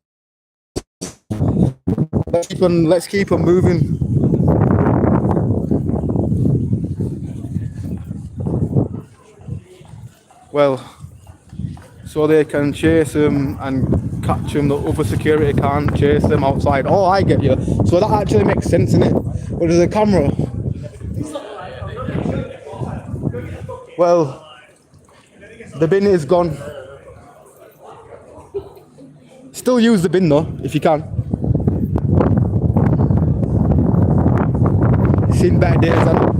keep on moving. Well, so they can chase them and catch them. The other security can't chase them outside. Oh, I get you. So that actually makes sense, innit? But there's a camera. Well, the bin is gone. Still use the bin though, if you can. Seen better days, haven't it?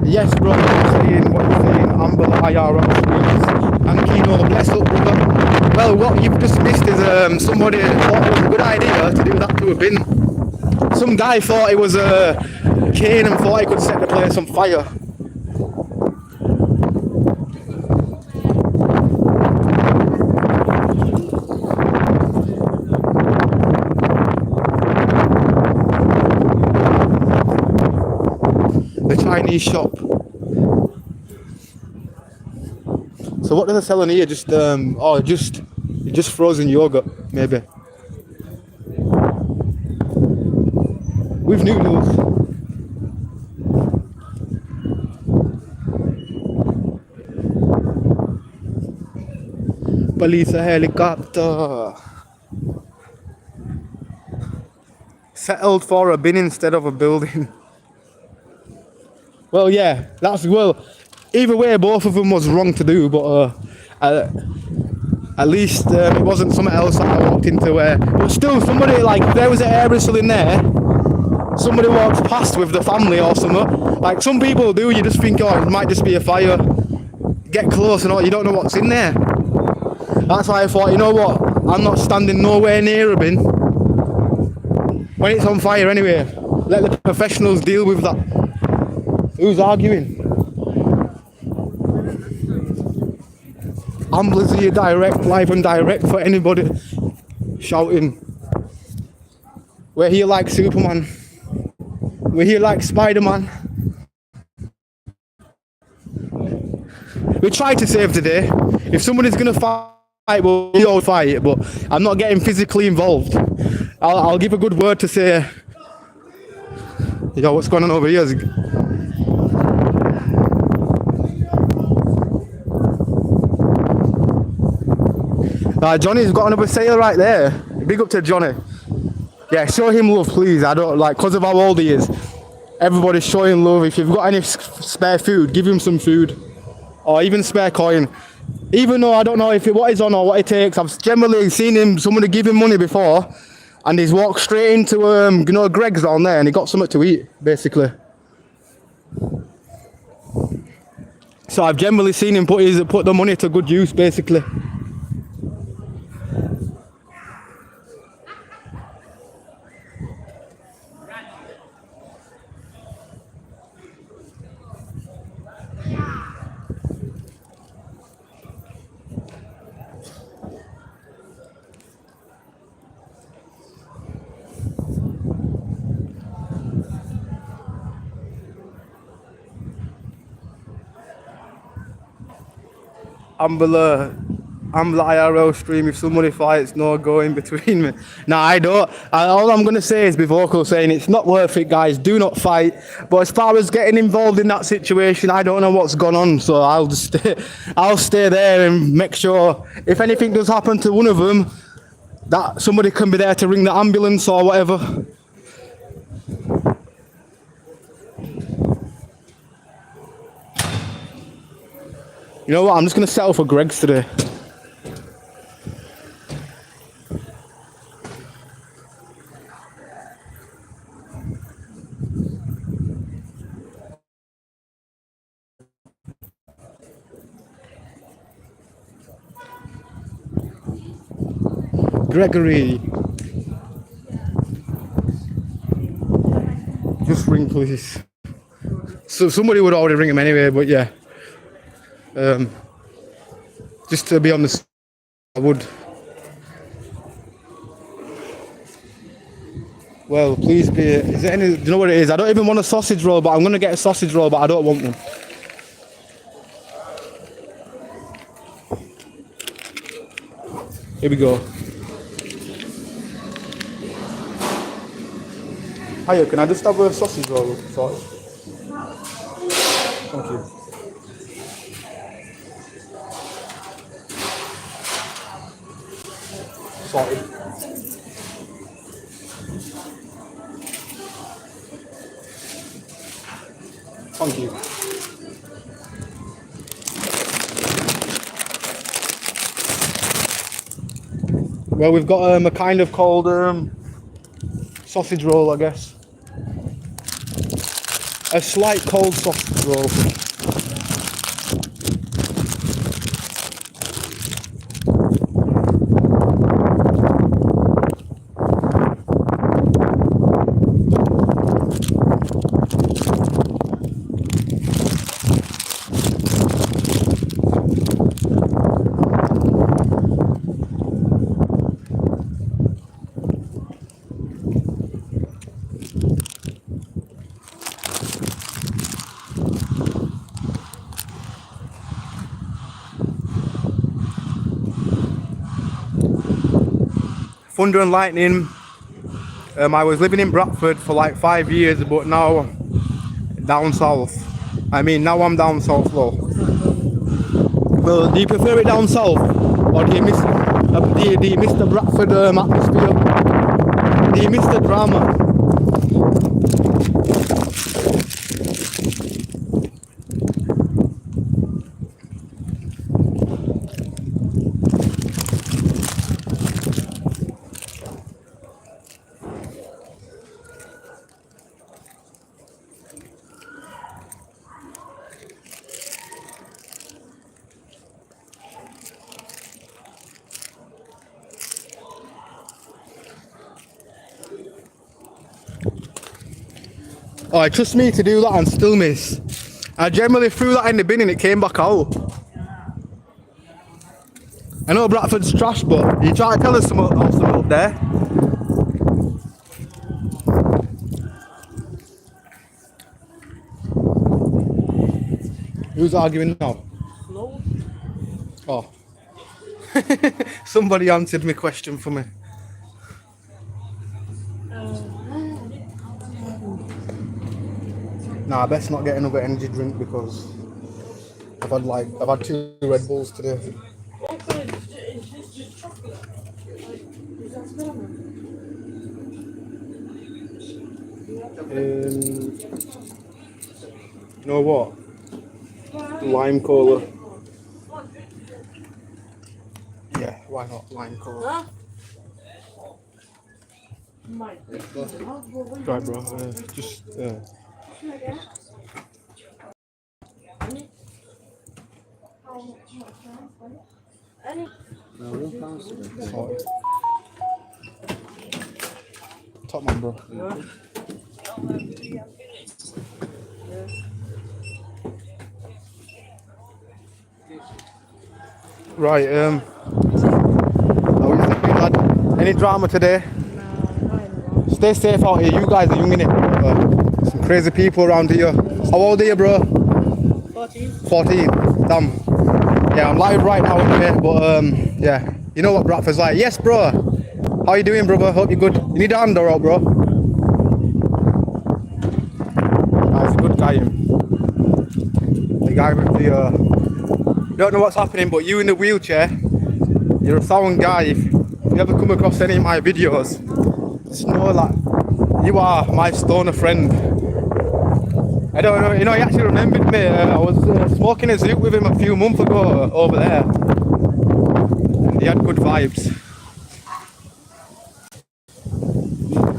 Yes, bro, what you're saying, Ambler IRL streams, and Kino, bless up, brother. Well, what you've just missed is somebody thought it was a good idea to do that to a bin. Some guy thought it was a cane and thought he could set the place on fire. The Chinese shop. So what do they sell in here? Just frozen yogurt, maybe. With noodles. Police helicopter. Settled for a bin instead of a building. Well, yeah, either way, both of them was wrong to do, but at least it wasn't something else that I walked into where, but still, somebody, like, if there was an aerosol in there, somebody walks past with the family or something, like some people do, you just think, oh, it might just be a fire, get close and all, you don't know what's in there. That's why I thought, you know what, I'm not standing nowhere near a bin, when it's on fire anyway, let the professionals deal with that. Who's arguing? Ambler's here direct, live and direct for anybody shouting. We're here like Superman. We're here like Spider-Man. We tried to save the day. If somebody's gonna fight, we'll all fight, but I'm not getting physically involved. I'll give a good word to say, yo, what's going on over here? Johnny's got another sale right there. Big up to Johnny. Yeah, show him love, please. I don't like, because of how old he is. Everybody's showing love. If you've got any spare food, give him some food, or even spare coin. Even though I don't know what he's on or what it takes. I've generally seen somebody give him money before, and he's walked straight into Greg's down there, and he got something to eat, basically. So I've generally seen him put the money to good use, basically. Ambler IRL stream, if somebody fights, no going between me. Nah, I don't. All I'm going to say is be vocal, saying it's not worth it, guys. Do not fight. But as far as getting involved in that situation, I don't know what's gone on. So I'll stay there and make sure if anything does happen to one of them, that somebody can be there to ring the ambulance or whatever. You know what, I'm just going to settle for Greg's today. Gregory. Just ring, please. So somebody would already ring him anyway, but yeah. Just to be honest, I would. Well, please be. Is there any? Do you know what it is? I don't even want a sausage roll, but I'm gonna get a sausage roll, but I don't want one. Here we go. Hiya, can I just have a sausage roll? Sorry. Thank you. Sorted. Thank you. Well, we've got a kind of called sausage roll, I guess. A slight cold sausage roll. Thunder and lightning. I was living in Bradford for like 5 years, but now down south. I mean, now I'm down south though. Well, do you prefer it down south, or do you miss the Bradford atmosphere? Do you miss the drama? Oh, it trusts me to do that and still miss. I generally threw that in the bin and it came back out. I know Bradford's trash, but you try to tell us something up there. Who's arguing now?
No.
Oh. Somebody answered my question for me. Nah, I best not get another energy drink because I've had 2 Red Bulls today.
Is this just chocolate? Is that strawberry?
You know what? Lime cola. Yeah, why not lime cola?
Huh?
Right, bro. Just. Sorted. Top man, bro. Right, how you thinking, lad? Any drama today? Stay safe out here, you guys are young innit? Some crazy people around here. How old are you, bro?
14.
14, damn. Yeah, I'm live right now anyway, but yeah. You know what Bradford's like. Yes, bro. How you doing, brother? Hope you're good. You need a hand or what, bro? That's a good guy, him. The guy with the, don't know what's happening, but you in the wheelchair, you're a sound guy. If you ever come across any of my videos, just know that you are my stoner friend. I don't know, you know, he actually remembered me. I was smoking a zoot with him a few months ago over there. And he had good vibes.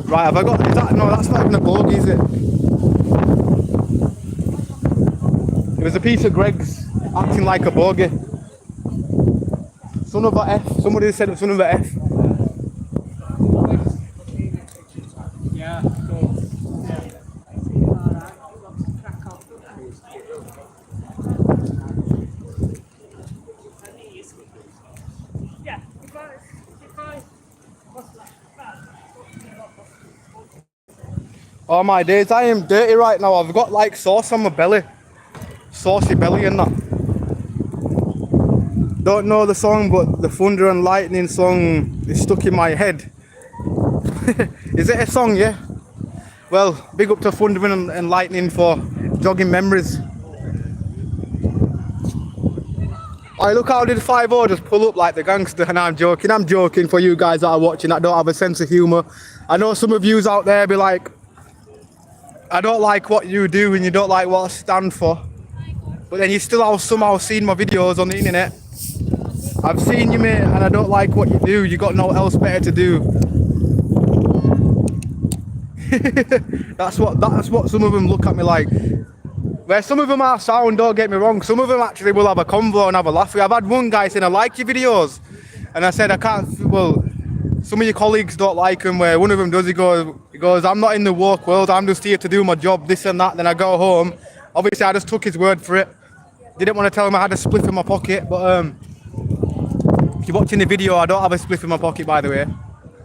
Right, have I got, is that, no, that's not even a bogey, is it? It was a piece of Greg's acting like a bogey. Son of a F, somebody said it was son of a F.
Yeah,
Oh my days, I am dirty right now. I've got like sauce on my belly. Saucy belly and that. Don't know the song, but the Thunder and Lightning song is stuck in my head. Is it a song, yeah? Well, big up to Thunder and Lightning for jogging memories. I look how I did 5-0, just pull up like the gangster, and I'm joking for you guys that are watching that don't have a sense of humour. I know some of yous out there be like, I don't like what you do and you don't like what I stand for, but then you still have somehow seen my videos on the internet. I've seen you, mate, and I don't like what you do. You got no else better to do. That's what some of them look at me like. Where some of them are sound, don't get me wrong, some of them actually will have a convo and have a laugh. I've had one guy saying, I like your videos. And I said, I can't, well, some of your colleagues don't like them, where one of them does, he goes, I'm not in the woke world, I'm just here to do my job, this and that. Then I go home. Obviously, I just took his word for it. Didn't want to tell him I had a spliff in my pocket, but if you're watching the video, I don't have a spliff in my pocket, by the way.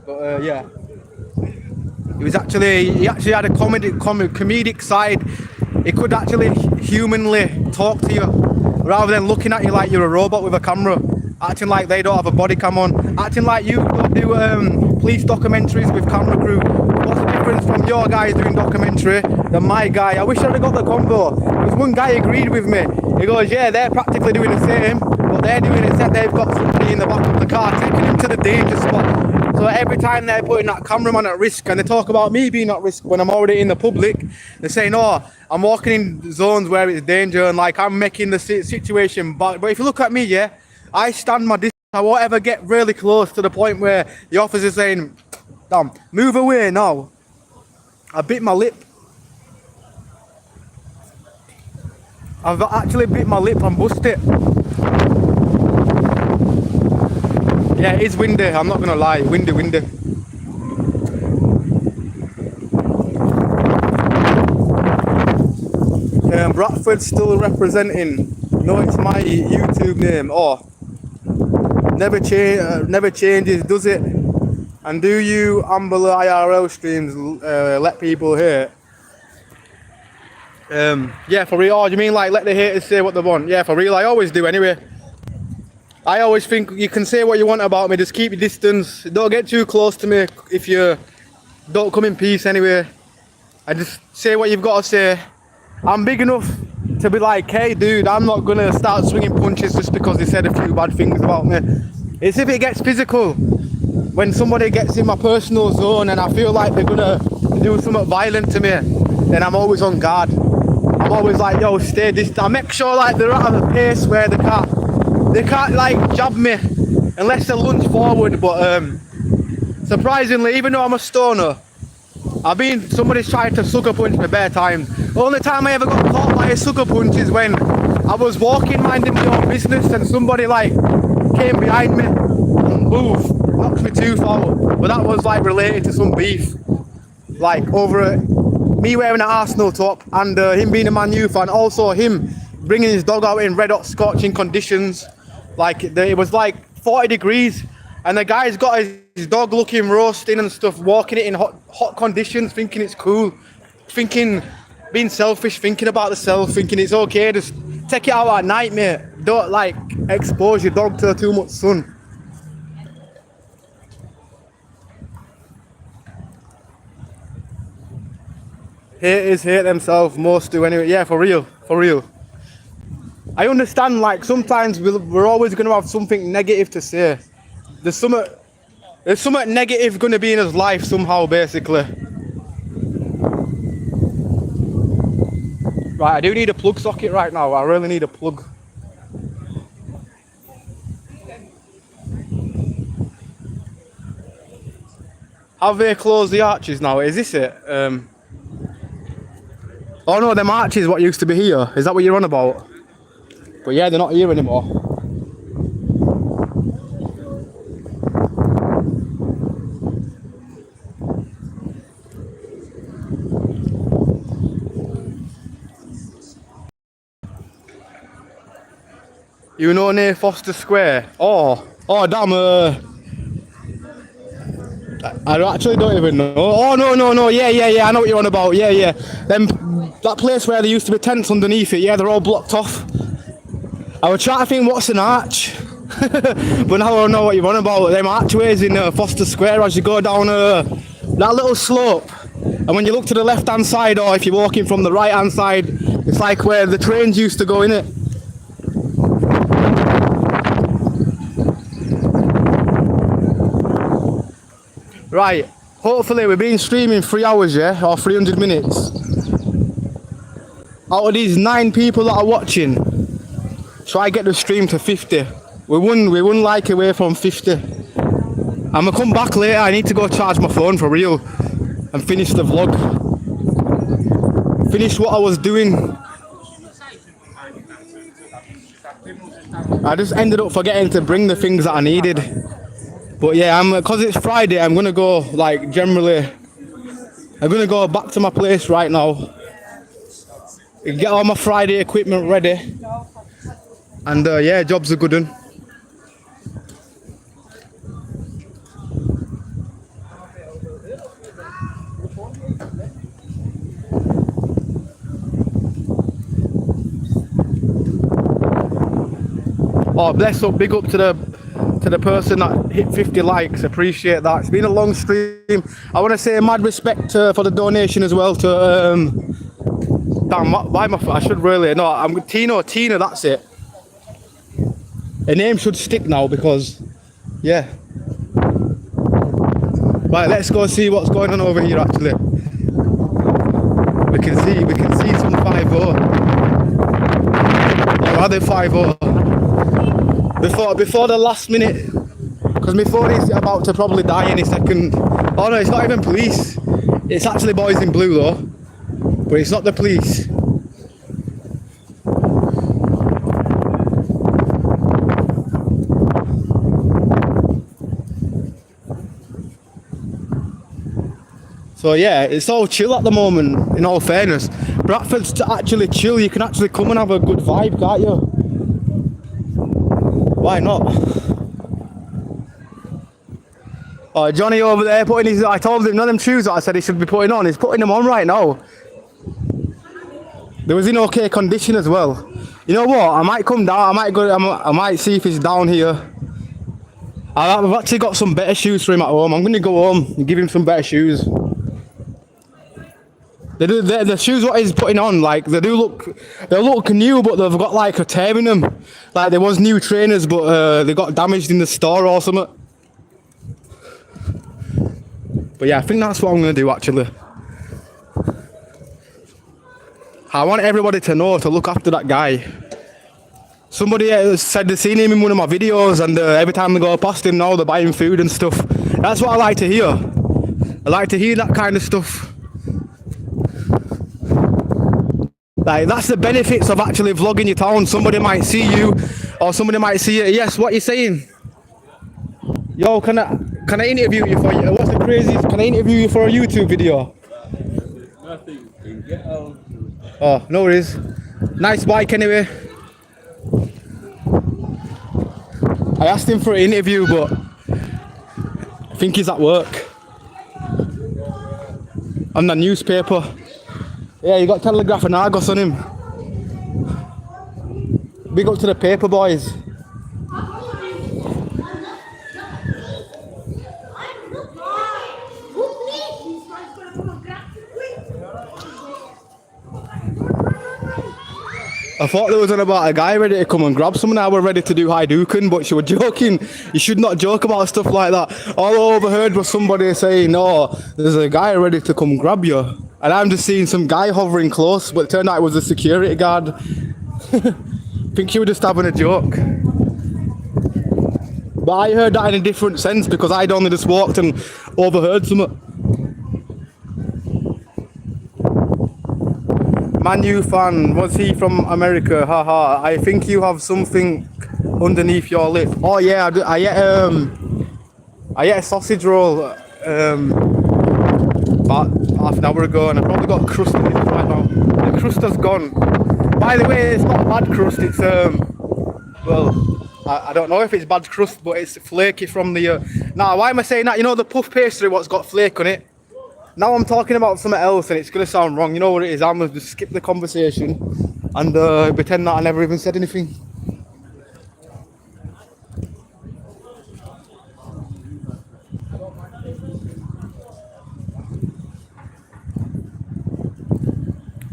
But yeah. He actually had a comedic side. He could actually humanly talk to you rather than looking at you like you're a robot with a camera, acting like they don't have a body cam on, acting like you don't do police documentaries with camera crew. What's the difference from your guys doing documentary than my guy? I wish I'd have got the convo. Because one guy agreed with me. He goes, yeah, they're practically doing the same, but they're doing it except they've got somebody in the back of the car taking him to the danger spot. So every time they're putting that cameraman at risk, and they talk about me being at risk when I'm already in the public, they're saying, oh, I'm walking in zones where it's danger and like I'm making the situation bad. But if you look at me, yeah, I stand my distance. I won't ever get really close to the point where the officer's saying, damn, move away now. I bit my lip. I've actually bit my lip and bust it. Yeah, it is windy, I'm not gonna lie, windy. Bradford's still representing. No, it's my YouTube name. Oh, never changes, does it? And do you Ambler IRL streams let people hear? Yeah, for real. Oh, do you mean like let the haters say what they want? Yeah, for real. I always do anyway. I always think you can say what you want about me, just keep your distance. Don't get too close to me if you don't come in peace anyway. I just say what you've got to say. I'm big enough to be like, hey dude, I'm not gonna start swinging punches just because they said a few bad things about me. It's if it gets physical. When somebody gets in my personal zone and I feel like they're gonna do something violent to me, then I'm always on guard. I'm always like, yo, stay distant. I make sure like they're at a pace where they can't like jab me unless they lunge forward. But surprisingly, even though I'm a stoner, somebody's tried to sucker punch me bare times. The only time I ever got caught by a sucker punch is when I was walking minding my own business and somebody like came behind me and knocked me tooth out. But that was like related to some beef, like over me wearing an Arsenal top and him being a Man U fan, also him bringing his dog out in red hot scorching conditions. Like it was like 40 degrees and the guy's got his dog looking roasting and stuff, walking it in hot conditions, thinking it's cool, being selfish, thinking about the self, thinking it's okay, just take it out at night, mate. Don't like expose your dog to too much sun. Haters hate themselves, most do anyway. Yeah, for real. I understand, like, sometimes we're always going to have something negative to say. There's something negative going to be in his life somehow, basically. Right, I do need a plug socket right now. I really need a plug. Have they closed the arches now? Is this it? Oh no, them arches what used to be here. Is that what you're on about? But yeah, they're not here anymore. You know near Foster Square? Oh damn, I actually don't even know. Oh no, yeah, I know what you're on about, yeah. That place where there used to be tents underneath it, yeah, they're all blocked off. I was trying to think what's an arch, but now I know what you're on about. Them archways in Foster Square as you go down that little slope, and when you look to the left hand side, or if you're walking from the right hand side, it's like where the trains used to go, in it. Right, hopefully we've been streaming 3 hours, yeah, or 300 minutes. Out of these 9 people that are watching, try get the stream to 50. We won like away from 50. I'm gonna come back later. I need to go charge my phone for real and finish the vlog. Finish what I was doing. I just ended up forgetting to bring the things that I needed. But yeah, because it's Friday, I'm gonna go like generally. I'm gonna go back to my place right now. Get all my Friday equipment ready. And yeah, job's a good one. Oh, bless up, big up to the person that hit 50 likes. Appreciate that. It's been a long stream. I want to say mad respect for the donation as well to damn, why am I should really no. I'm Tina. That's it. A name should stick now because yeah. Right, let's go see what's going on over here. Actually, we can see some 5-0. Or are they 5-0? Before the last minute, because my phone is about to probably die any second. Oh no, it's not even police. It's actually boys in blue though, but it's not the police. So yeah, it's all chill at the moment, in all fairness. Bradford's actually chill. You can actually come and have a good vibe, can't you? Why not? Oh, Johnny over there putting his... I told him none of them shoes that I said he should be putting on. He's putting them on right now. They was in okay condition as well. You know what? I might come down. I might see if he's down here. I've actually got some better shoes for him at home. I'm going to go home and give him some better shoes. The shoes what he's putting on, like they look new, but they've got like a tear in them. Like there was new trainers, but they got damaged in the store or something. But yeah, I think that's what I'm gonna do actually. I want everybody to know to look after that guy. Somebody said they've seen him in one of my videos, and every time they go past him now, they're buying food and stuff. That's what I like to hear. I like to hear that kind of stuff. Like, that's the benefits of actually vlogging your town. Somebody might see you, or somebody might see you. Yes, what you saying? Yo, can I interview you for? What's the craziest? Can I interview you for a YouTube video?
Nothing. Get out.
Oh, no worries. Nice bike anyway. I asked him for an interview, but I think he's at work. On the newspaper. Yeah, you got Telegraph and Argos on him. Big up to the paper boys. I thought there was on about a guy ready to come and grab someone. I were ready to do Hadouken, but she was joking. You should not joke about stuff like that. All I overheard was somebody saying, "Oh, there's a guy ready to come grab you," and I'm just seeing some guy hovering close, but it turned out it was a security guard. I think she was just having a joke. But I heard that in a different sense because I'd only just walked and overheard something. Manu fan, was he from America? Haha, I think you have something underneath your lip. Oh yeah, I ate a sausage roll about half an hour ago, and I probably got crust in it right now. The crust has gone. By the way, it's not bad crust, it's well, I don't know if it's bad crust, but it's flaky from the now why am I saying that? You know the puff pastry what's got flake on it? Now I'm talking about something else and it's going to sound wrong. You know what it is? I'm going to just skip the conversation and pretend that I never even said anything.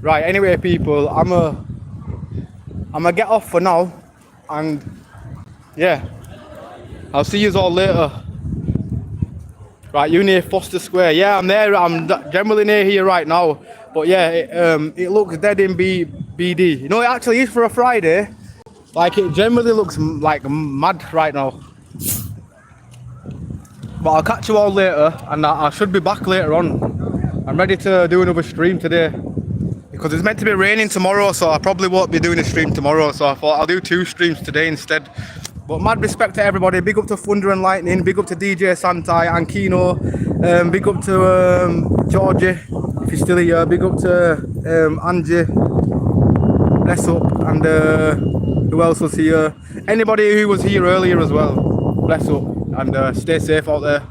Right, anyway people, I'm gonna get off for now and yeah, I'll see you all later. Right, you near Foster Square? Yeah, I'm there. I'm generally near here right now. But yeah, it looks dead in BD. You know, it actually is for a Friday. Like, it generally looks like mad right now. But I'll catch you all later, and I should be back later on. I'm ready to do another stream today. Because it's meant to be raining tomorrow, so I probably won't be doing a stream tomorrow. So I thought I'll do 2 streams today instead. But mad respect to everybody. Big up to Thunder and Lightning. Big up to DJ Santai and Kino. Big up to Georgie, if he's still here. Big up to Angie. Bless up. And who else was here? Anybody who was here earlier as well. Bless up. And stay safe out there.